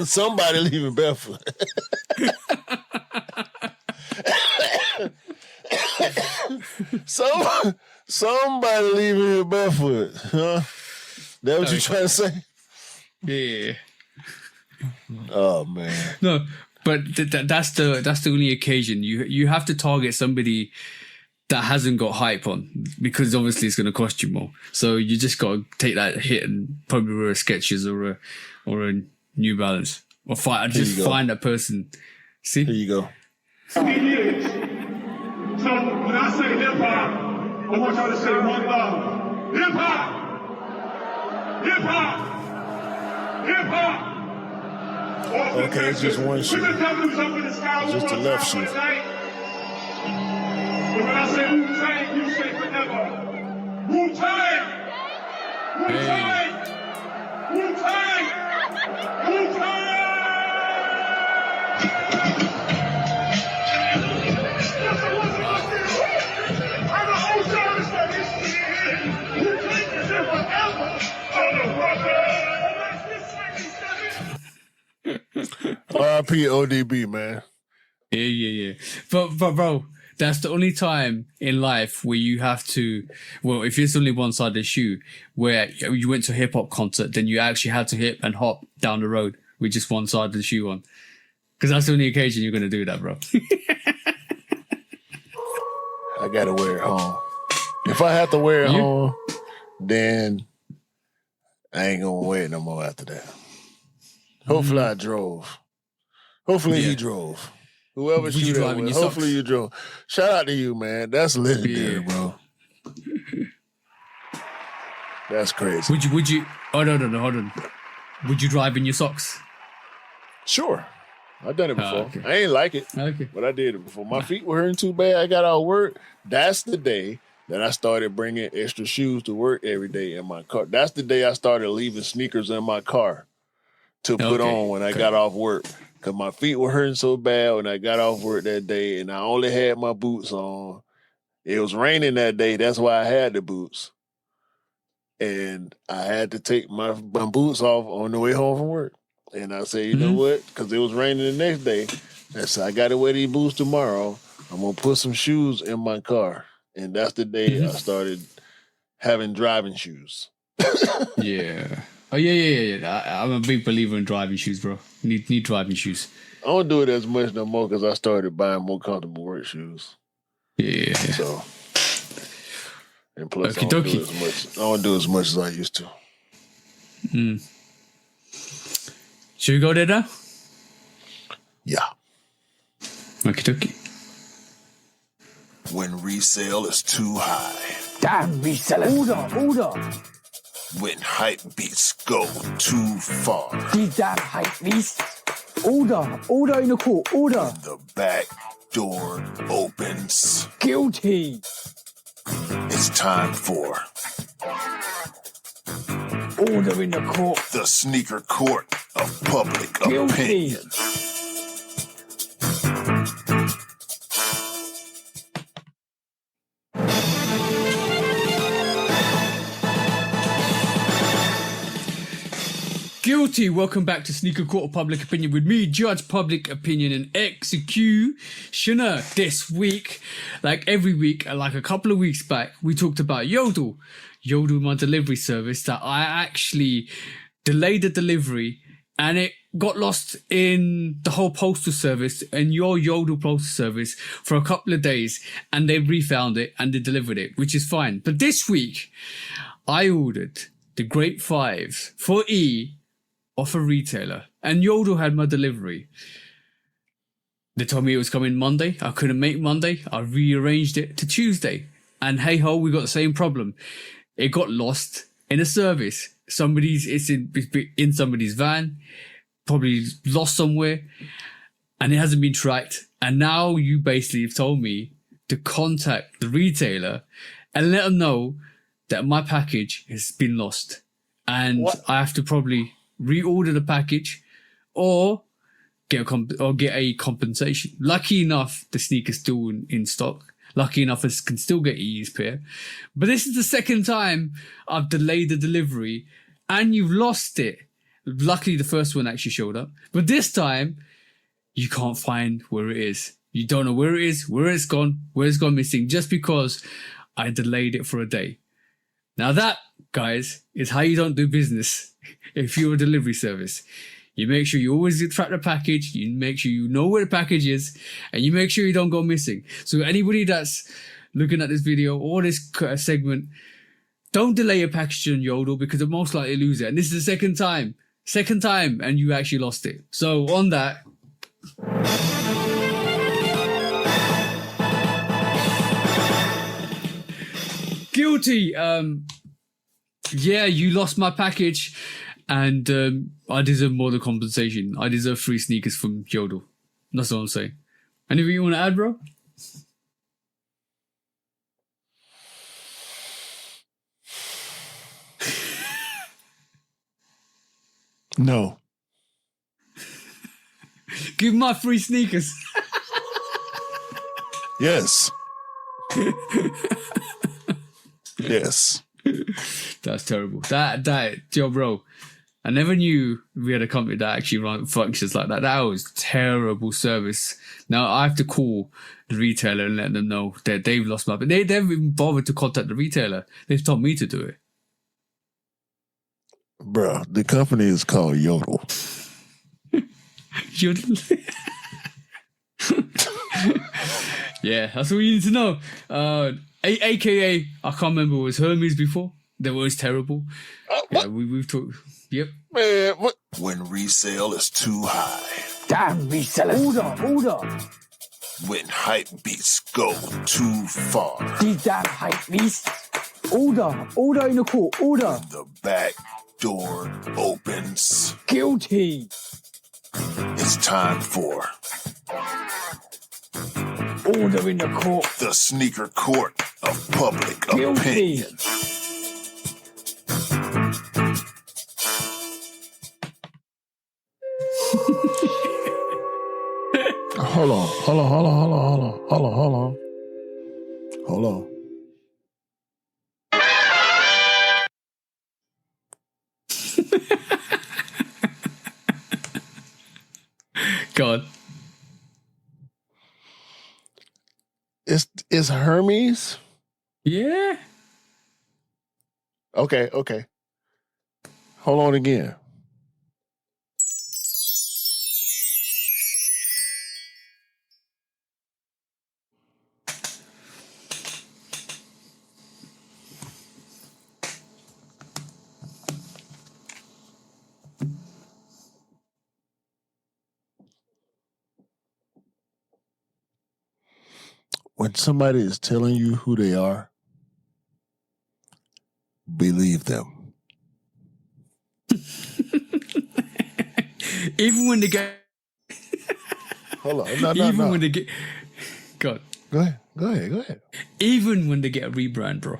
Somebody leaving barefoot. Somebody leaving here barefoot, huh? That what you trying to say? Yeah. Oh man. No, but that's the only occasion you have to target somebody that hasn't got hype on, because obviously it's going to cost you more. So you just got to take that hit and probably wear a Skechers or a New Balance or find that person. See, here you go. So when I say hip hop, I want y'all to say one love. Hip hop, hip hop, hip hop. Okay, it's just one shoe. It's just the left shoe. But when I say Wu-Tang, you say forever. Wu-Tang! Wu-Tang! Wu-Tang! Wu-Tang! I'm the whole service that is here. Wu-Tang is here forever. R.I.P. ODB, man. Yeah. But bro, that's the only time in life where you have to, well, if it's only one side of the shoe, where you went to a hip hop concert, then you actually had to hip and hop down the road with just one side of the shoe on. Because that's the only occasion you're going to do that, bro. I got to wear it home. If I have to wear it home, then I ain't going to wear it no more after that. Hopefully I drove. Hopefully he drove. Whoever you driving, hopefully you drove. Shout out to you, man. That's legendary, bro. That's crazy. Would you? Oh no, hold on. Would you drive in your socks? Sure, I've done it before. Okay. I ain't like it, but I did it before. My feet were hurting too bad. I got out of work. That's the day that I started bringing extra shoes to work every day in my car. That's the day I started leaving sneakers in my car to put on when I got off work. Because my feet were hurting so bad when I got off work that day, and I only had my boots on. It was raining that day. That's why I had the boots. And I had to take my boots off on the way home from work. And I said, you know what? Because it was raining the next day. I said, I got to wear these boots tomorrow. I'm going to put some shoes in my car. And that's the day I started having driving shoes. Yeah. Oh, yeah. I'm a big believer in driving shoes, bro. Need driving shoes. I don't do it as much no more because I started buying more comfortable work shoes. Yeah. So, and plus, I don't do as much as I used to. Should we go there now? Yeah. Okie dokie. When resale is too high. Damn resellers. Order. When hype beats go too far. These damn hype beasts. Order in the court. Order. The back door opens. Guilty. It's time for Order in the court. the sneaker court of public Guilty. opinion. Guilty. Welcome back to Sneaker Court of Public Opinion with me, Judge Public Opinion and Executioner. This week, like every week, like a couple of weeks back, we talked about Yodel, my delivery service that I actually delayed the delivery and it got lost in the whole postal service and your Yodel postal service for a couple of days, and they refound it and they delivered it, which is fine. But this week, I ordered the Great Fives for E off a retailer, and Yodel had my delivery. They told me it was coming Monday. I couldn't make Monday. I rearranged it to Tuesday. And hey ho, we got the same problem. It got lost in a service. It's in somebody's van, probably lost somewhere, and it hasn't been tracked. And now you basically have told me to contact the retailer and let them know that my package has been lost. And I have to probably reorder the package or get a compensation. Lucky enough, the sneaker's still in stock. Lucky enough, I can still get E's pair. But this is the second time I've delayed the delivery and you've lost it. Luckily, the first one actually showed up. But this time, you can't find where it is. You don't know where it is, where it's gone missing, just because I delayed it for a day. Now that, guys, is how you don't do business if you're a delivery service. You make sure you always track the package, you make sure you know where the package is, and you make sure you don't go missing. So anybody that's looking at this video or this segment, don't delay a package on Yodel because they'll most likely lose it. And this is the second time, and you actually lost it. So on that... Guilty. Yeah, you lost my package, and I deserve more than compensation. I deserve free sneakers from Yodel. That's all I'm saying. Anything you want to add, bro? No. Give my free sneakers. Yes. Yes. That's terrible. Yo, bro, I never knew we had a company that actually run functions like that. That was terrible service. Now I have to call the retailer and let them know that they've lost my... They haven't even bothered to contact the retailer. They've told me to do it. Bruh, the company is called Yodel. Yodel. Yeah, that's all you need to know. AKA, I can't remember, it was Hermes before. They were always terrible. Yeah, we've talked. Yep. Man, what? When resale is too high. Damn resellers. Order. When hype beats go too far. These damn hype beasts. Order in the court. Order. The back door opens. Guilty. It's time for Order in the court. the sneaker court of public Guilty. opinion. Hold on. God. It's Hermes? Yeah. Okay. Hold on again. When somebody is telling you who they are, believe them. Even when they get... Hold on. No. Even when they get... God. Go ahead. Even when they get a rebrand, bro.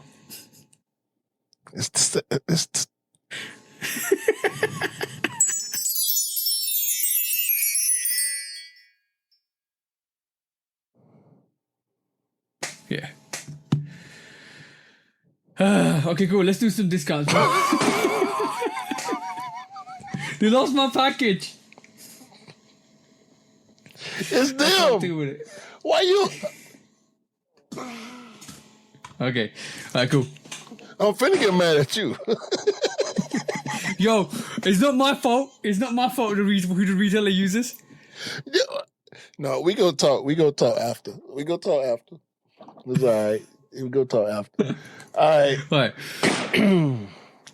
Yeah. Okay, cool. Let's do some discounts, bro. They lost my package. It's them. Deal with it. Why you? Okay. All right, cool. I'm finna get mad at you. Yo, it's not my fault. It's not my fault who the retailer uses. No, we gonna talk after. It's all right. We go talk after. All right.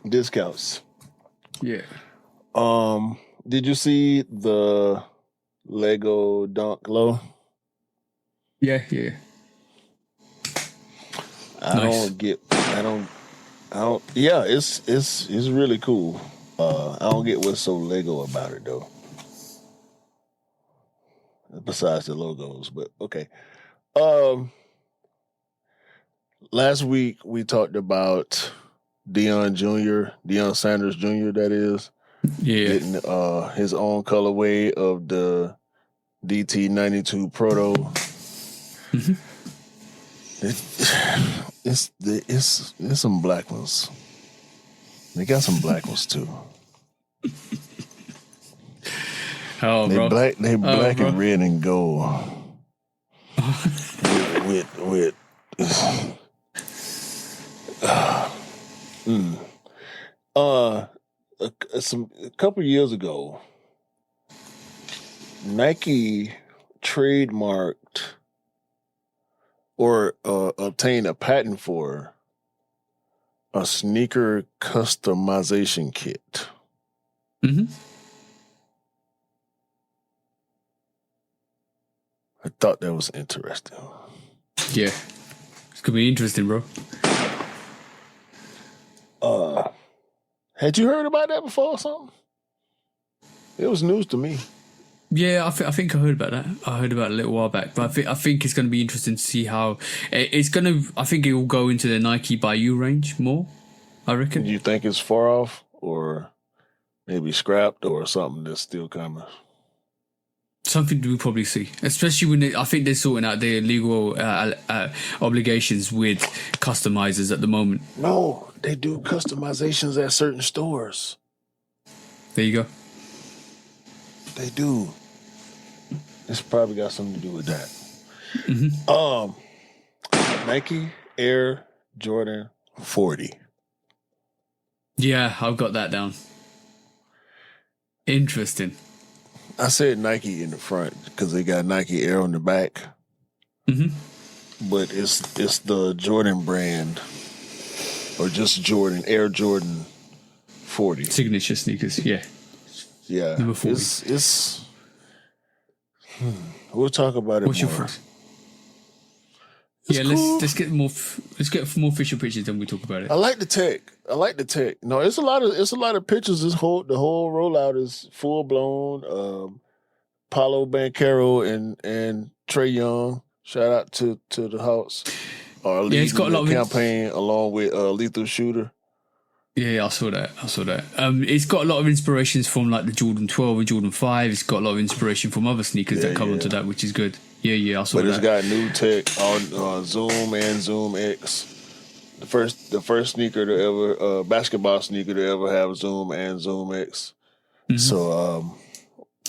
Discounts. Yeah. Did you see the Lego Dunk Low? Yeah. I don't. Yeah, it's really cool. I don't get what's so Lego about it though. Besides the logos, but okay. Last week we talked about Deion Sanders Jr. That is, getting his own colorway of the DT92 Proto. Mm-hmm. It's some black ones. They got some black ones too. Oh, they bro. Black Bro. and red and gold. with A couple years ago, Nike trademarked or obtained a patent for a sneaker customization kit. Mm-hmm. I thought that was interesting. Yeah. It's going to be interesting, bro. Had you heard about that before or something? It was news to me. Yeah, I think I heard about that. I heard about it a little while back, but I think it's going to be interesting to see how it's going to. I think it will go into the Nike by You range more. I reckon. Do you think it's far off, or maybe scrapped, or something that's still coming? Something we'll probably see, especially when I think they're sorting out their legal obligations with customizers at the moment. No, they do customizations at certain stores. There you go. They do. It's probably got something to do with that. Mm-hmm. Nike Air Jordan 40. Yeah, I've got that down. Interesting. I said Nike in the front because they got Nike Air on the back. Mm-hmm. But it's the Jordan brand, or just Jordan, Air Jordan 40. Signature sneakers, yeah. Yeah. Number 40. It's we'll talk about it What's more. your first? Yeah, cool. let's get more official pictures, then we talk about it. I like the tech. No, it's a lot of pictures. The whole rollout is full blown. Paulo Banchero and Trey Young. Shout out to the Hawks. It's got a lot of campaign along with Lethal Shooter. Yeah, I saw that. It's got a lot of inspirations from like the Jordan 12 and Jordan 5. It's got a lot of inspiration from other sneakers that come onto that, which is good. Yeah, I saw that. But it's got new tech on Zoom and Zoom X. The first sneaker to ever basketball sneaker to ever have Zoom and Zoom X. Mm-hmm. So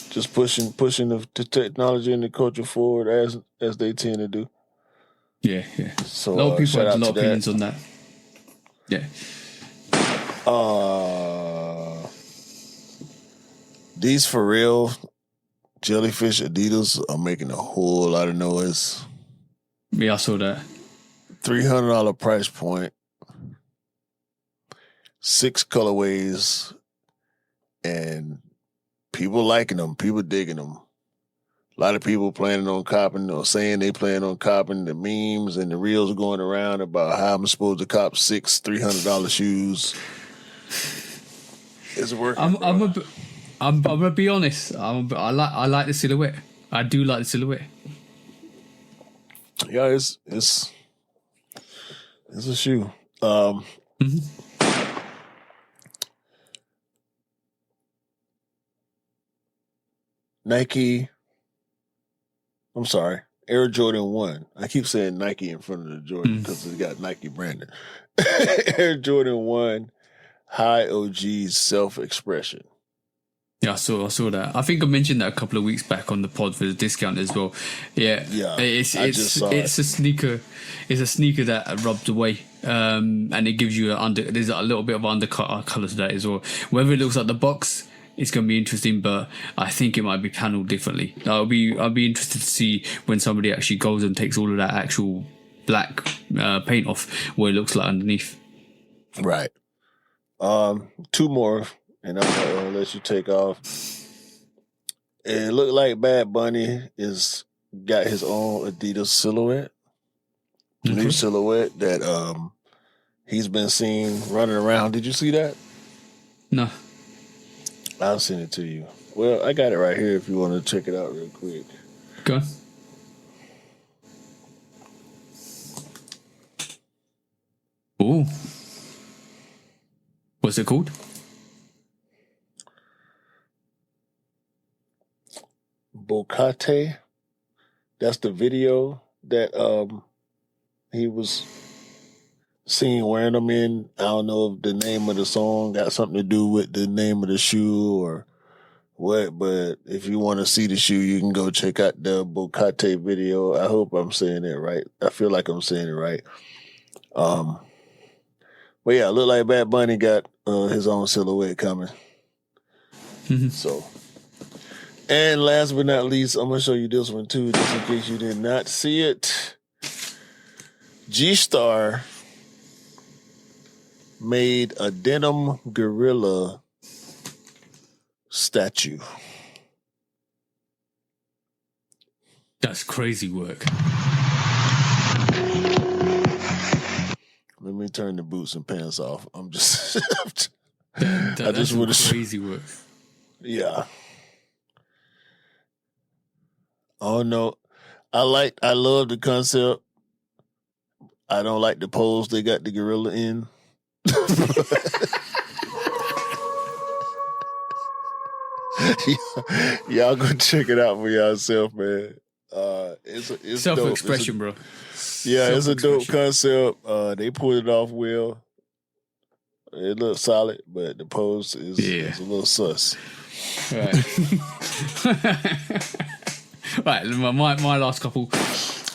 just pushing the technology and the culture forward as they tend to do. Yeah. So a lot of people shout had a out lot of to opinions on that. Yeah. These for real jellyfish Adidas are making a whole lot of noise. Yeah, I saw that. $300 price point, 6 colorways, and people liking them, people digging them. A lot of people planning on copping or saying they plan on copping. The memes and the reels are going around about how I'm supposed to cop 6 $300 shoes. It's working. I'm gonna be honest. I like the silhouette. I do like the silhouette. Yeah, it's a shoe. Nike. I'm sorry, Air Jordan 1. I keep saying Nike in front of the Jordan because it's got Nike branded. Air Jordan 1 High OG Self-Expression. Yeah, I saw that. I think I mentioned that a couple of weeks back on the pod for the discount as well. Yeah. It's a sneaker. It's a sneaker that rubs away, and it gives you there's a little bit of undercut color to that as well. Whether it looks like the box, it's going to be interesting, but I think it might be paneled differently. I'll be interested to see when somebody actually goes and takes all of that actual black paint off what it looks like underneath. Right. 2 more, and I'm gonna let you take off. It looked like Bad Bunny is got his own Adidas silhouette, new silhouette that he's been seen running around. Did you see that? No. I'll send it to you. Well, I got it right here if you want to check it out real quick. Go on. Ooh. What's it called? Bocate. That's the video that he was seen wearing them in. I don't know if the name of the song got something to do with the name of the shoe or what, but if you want to see the shoe, you can go check out the Bocate video. I hope I'm saying it right. I feel like I'm saying it right. But yeah, look like Bad Bunny got his own silhouette coming. So, and last but not least, I'm gonna show you this one too, just in case you did not see it. G-Star made a denim gorilla statue. That's crazy work. Let me turn the boots and pants off. I'm just That's crazy work. Yeah. Oh no. I love the concept. I don't like the pose they got the gorilla in. Y'all go check it out for yourself, man. It's Self-expression, bro. Yeah, it's a dope concept. They pulled it off well. It looks solid, but the pose is a little sus. Right, my last couple.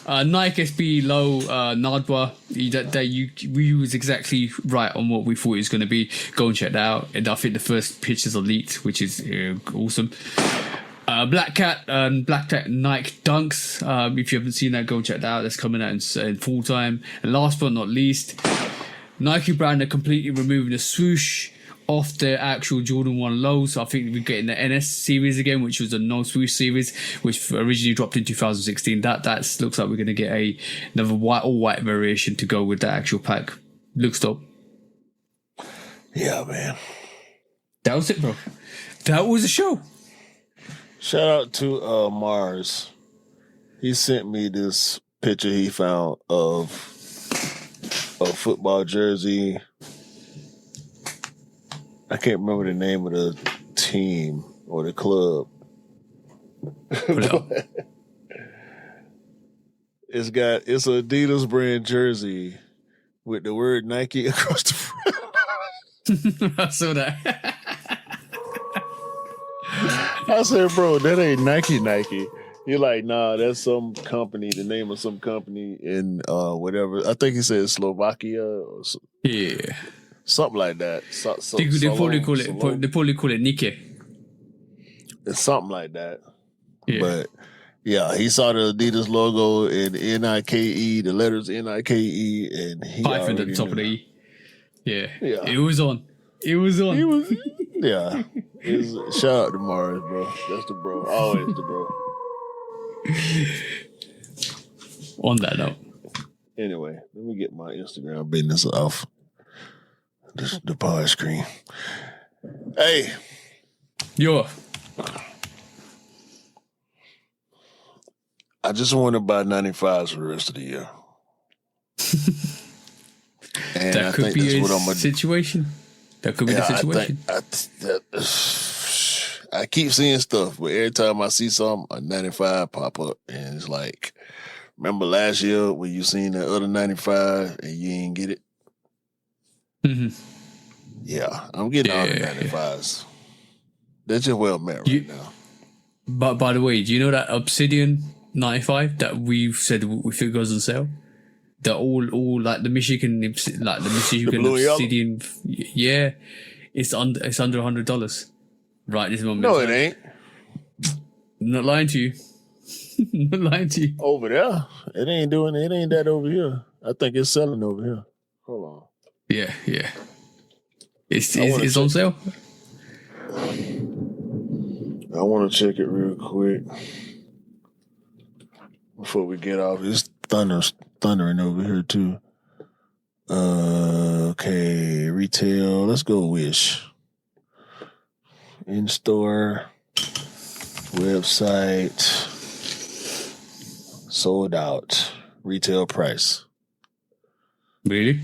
Nike SB Low Nadwa. We was exactly right on what we thought it was going to be. Go and check that out. And I think the first pictures are leaked, which is awesome. Black Cat Nike Dunks. If you haven't seen that, go and check that out. That's coming out in full time. And last but not least, Nike brand are completely removing the swoosh off the actual Jordan 1 lows. So I think we're getting the NS series again, which was a no swoosh series, which originally dropped in 2016. That looks like we're going to get another all white variation to go with the actual pack. Looks dope. Yeah, man. That was it, bro. That was the show. Shout out to Mars. He sent me this picture he found of a football jersey. I can't remember the name of the team or the club. It's an Adidas brand jersey with the word Nike across the front. I saw that. I said, bro, that ain't Nike. You're like, nah, that's some company, the name of some company in whatever. I think he said Slovakia or something like that. They probably call it Nike. It's something like that. Yeah. But yeah, he saw the Adidas logo and NIKE, the letters NIKE, and he hyphen at the top knew. of the E. Yeah. Yeah. It was on. Yeah. Shout out to Mars, bro. That's the bro. Always the bro. On that note. Anyway, let me get my Instagram business off the pod screen. Hey. Yo. I just want to buy 95s for the rest of the year. And that could be a situation. That could be the situation. I keep seeing stuff, but every time I see something, a 95 pop up, and it's like, remember last year when you seen that other 95 and you ain't get it? Mm-hmm. Yeah, I'm getting all the 95s. They're just well met right now. But by the way, do you know that Obsidian 95 that we've said we think goes on sale? They're all like the Michigan Obsidian. Yeah, it's under $100 right this moment. No, it ain't. I'm not lying to you. Not lying to you. Over there, it ain't that over here. I think it's selling over here. Hold on. Yeah. It's on sale. I want to check it real quick before we get off. It's thundering over here too. Okay, retail. Let's go Wish. In-store, website, sold out. Retail price. Really?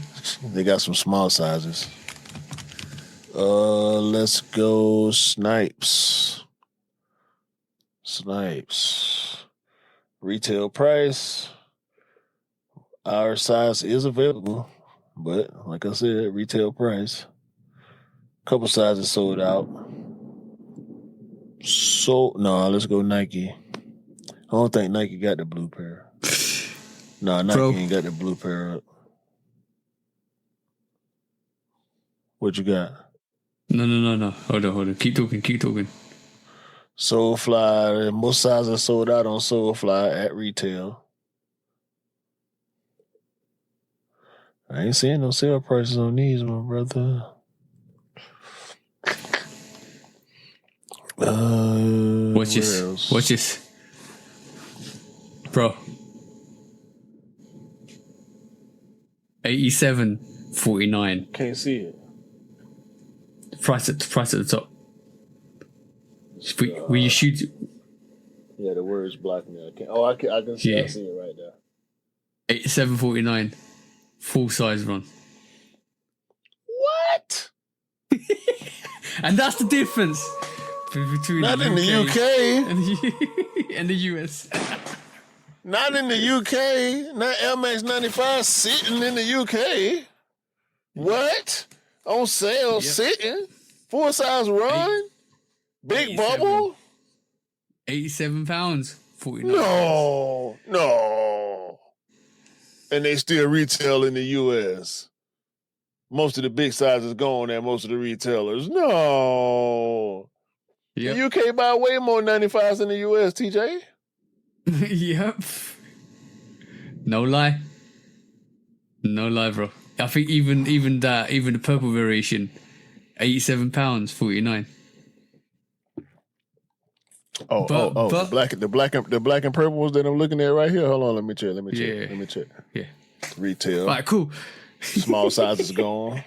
They got some small sizes. Let's go Snipes. Retail price. Our size is available, but like I said, retail price. Couple sizes sold out. Let's go Nike. I don't think Nike got the blue pair. No, Nike ain't got the blue pair up. What you got? No. Hold on. Keep talking. Soulfly. Most sizes are sold out on Soulfly at retail. I ain't seeing no sale prices on these, my brother. Watch this. Bro. $87.49. Can't see it. Price at the top. Will you shoot? Yeah, the word's blocking me. I can see. Yeah. I see it right there. $87.49. Full size run. What? And that's the difference between Not in the UK and the US. Not in the UK. Not LMAX 95 sitting in the UK. What? On sale, sitting? Full size run? Big 87. bubble? £87.49. No. And they still retail in the US. Most of the big sizes gone at most of the retailers. No. Yep. The UK buy way more 95s than the US, TJ. Yep. No lie, bro. I think even the purple variation, £87.49. The black and purple ones that I'm looking at right here. Hold on, let me check. Yeah. Retail. All right, cool. Small sizes gone.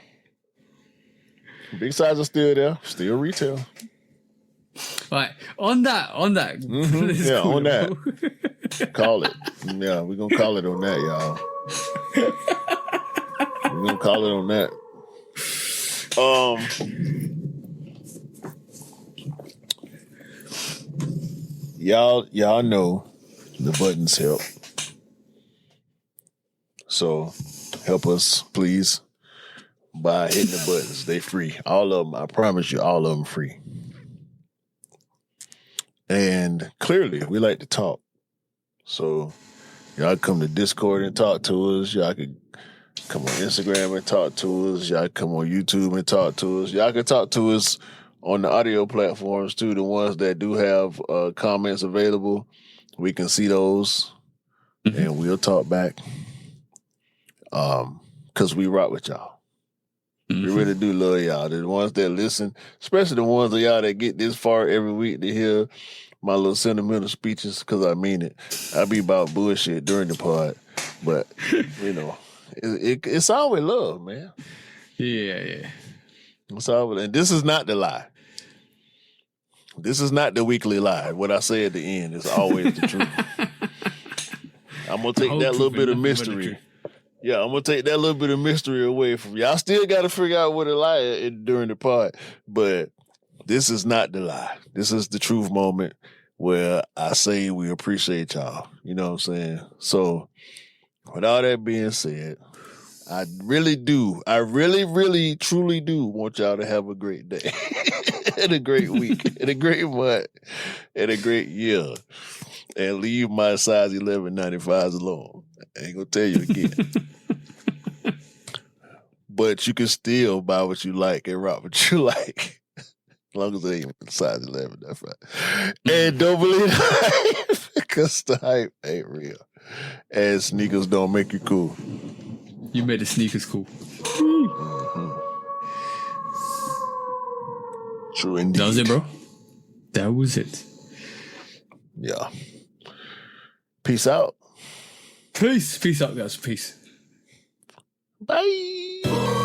Big sizes still there. Still retail. Right, on that. Mm-hmm. Yeah, cool, on that. Call it. Yeah, we're gonna call it on that, y'all. We're gonna call it on that. Y'all know the buttons help. So help us, please, by hitting the buttons. They free. All of them. I promise you, all of them free. And clearly, we like to talk. So y'all come to Discord and talk to us. Y'all can come on Instagram and talk to us. Y'all come on YouTube and talk to us. Y'all can talk to us on the audio platforms too, the ones that do have comments available. We can see those and we'll talk back. Because we rock with y'all. We really do love y'all. The ones that listen, especially the ones of y'all that get this far every week to hear my little sentimental speeches, because I mean it. I be about bullshit during the pod, but you know, it's all with love, man. Yeah. It's all, and this is not the lie. This is not the weekly lie. What I say at the end is always the truth. I'm gonna take that little bit of mystery. Yeah, I'm gonna take that little bit of mystery away from y'all. Still got to figure out what a lie is during the pod, but this is not the lie. This is the truth moment where I say we appreciate y'all. You know what I'm saying? So, with all that being said, I really, truly do want y'all to have a great day, and a great week, and a great month, and a great year, and leave my size 1195s alone. I ain't gonna tell you again. But you can still buy what you like and rock what you like. As long as it ain't size 11, that's right. And don't believe the hype, because the hype ain't real. And sneakers don't make you cool. You made the sneakers cool. True indeed. That was it, bro. That was it. Yeah. Peace out. Peace out, guys. Peace. Bye.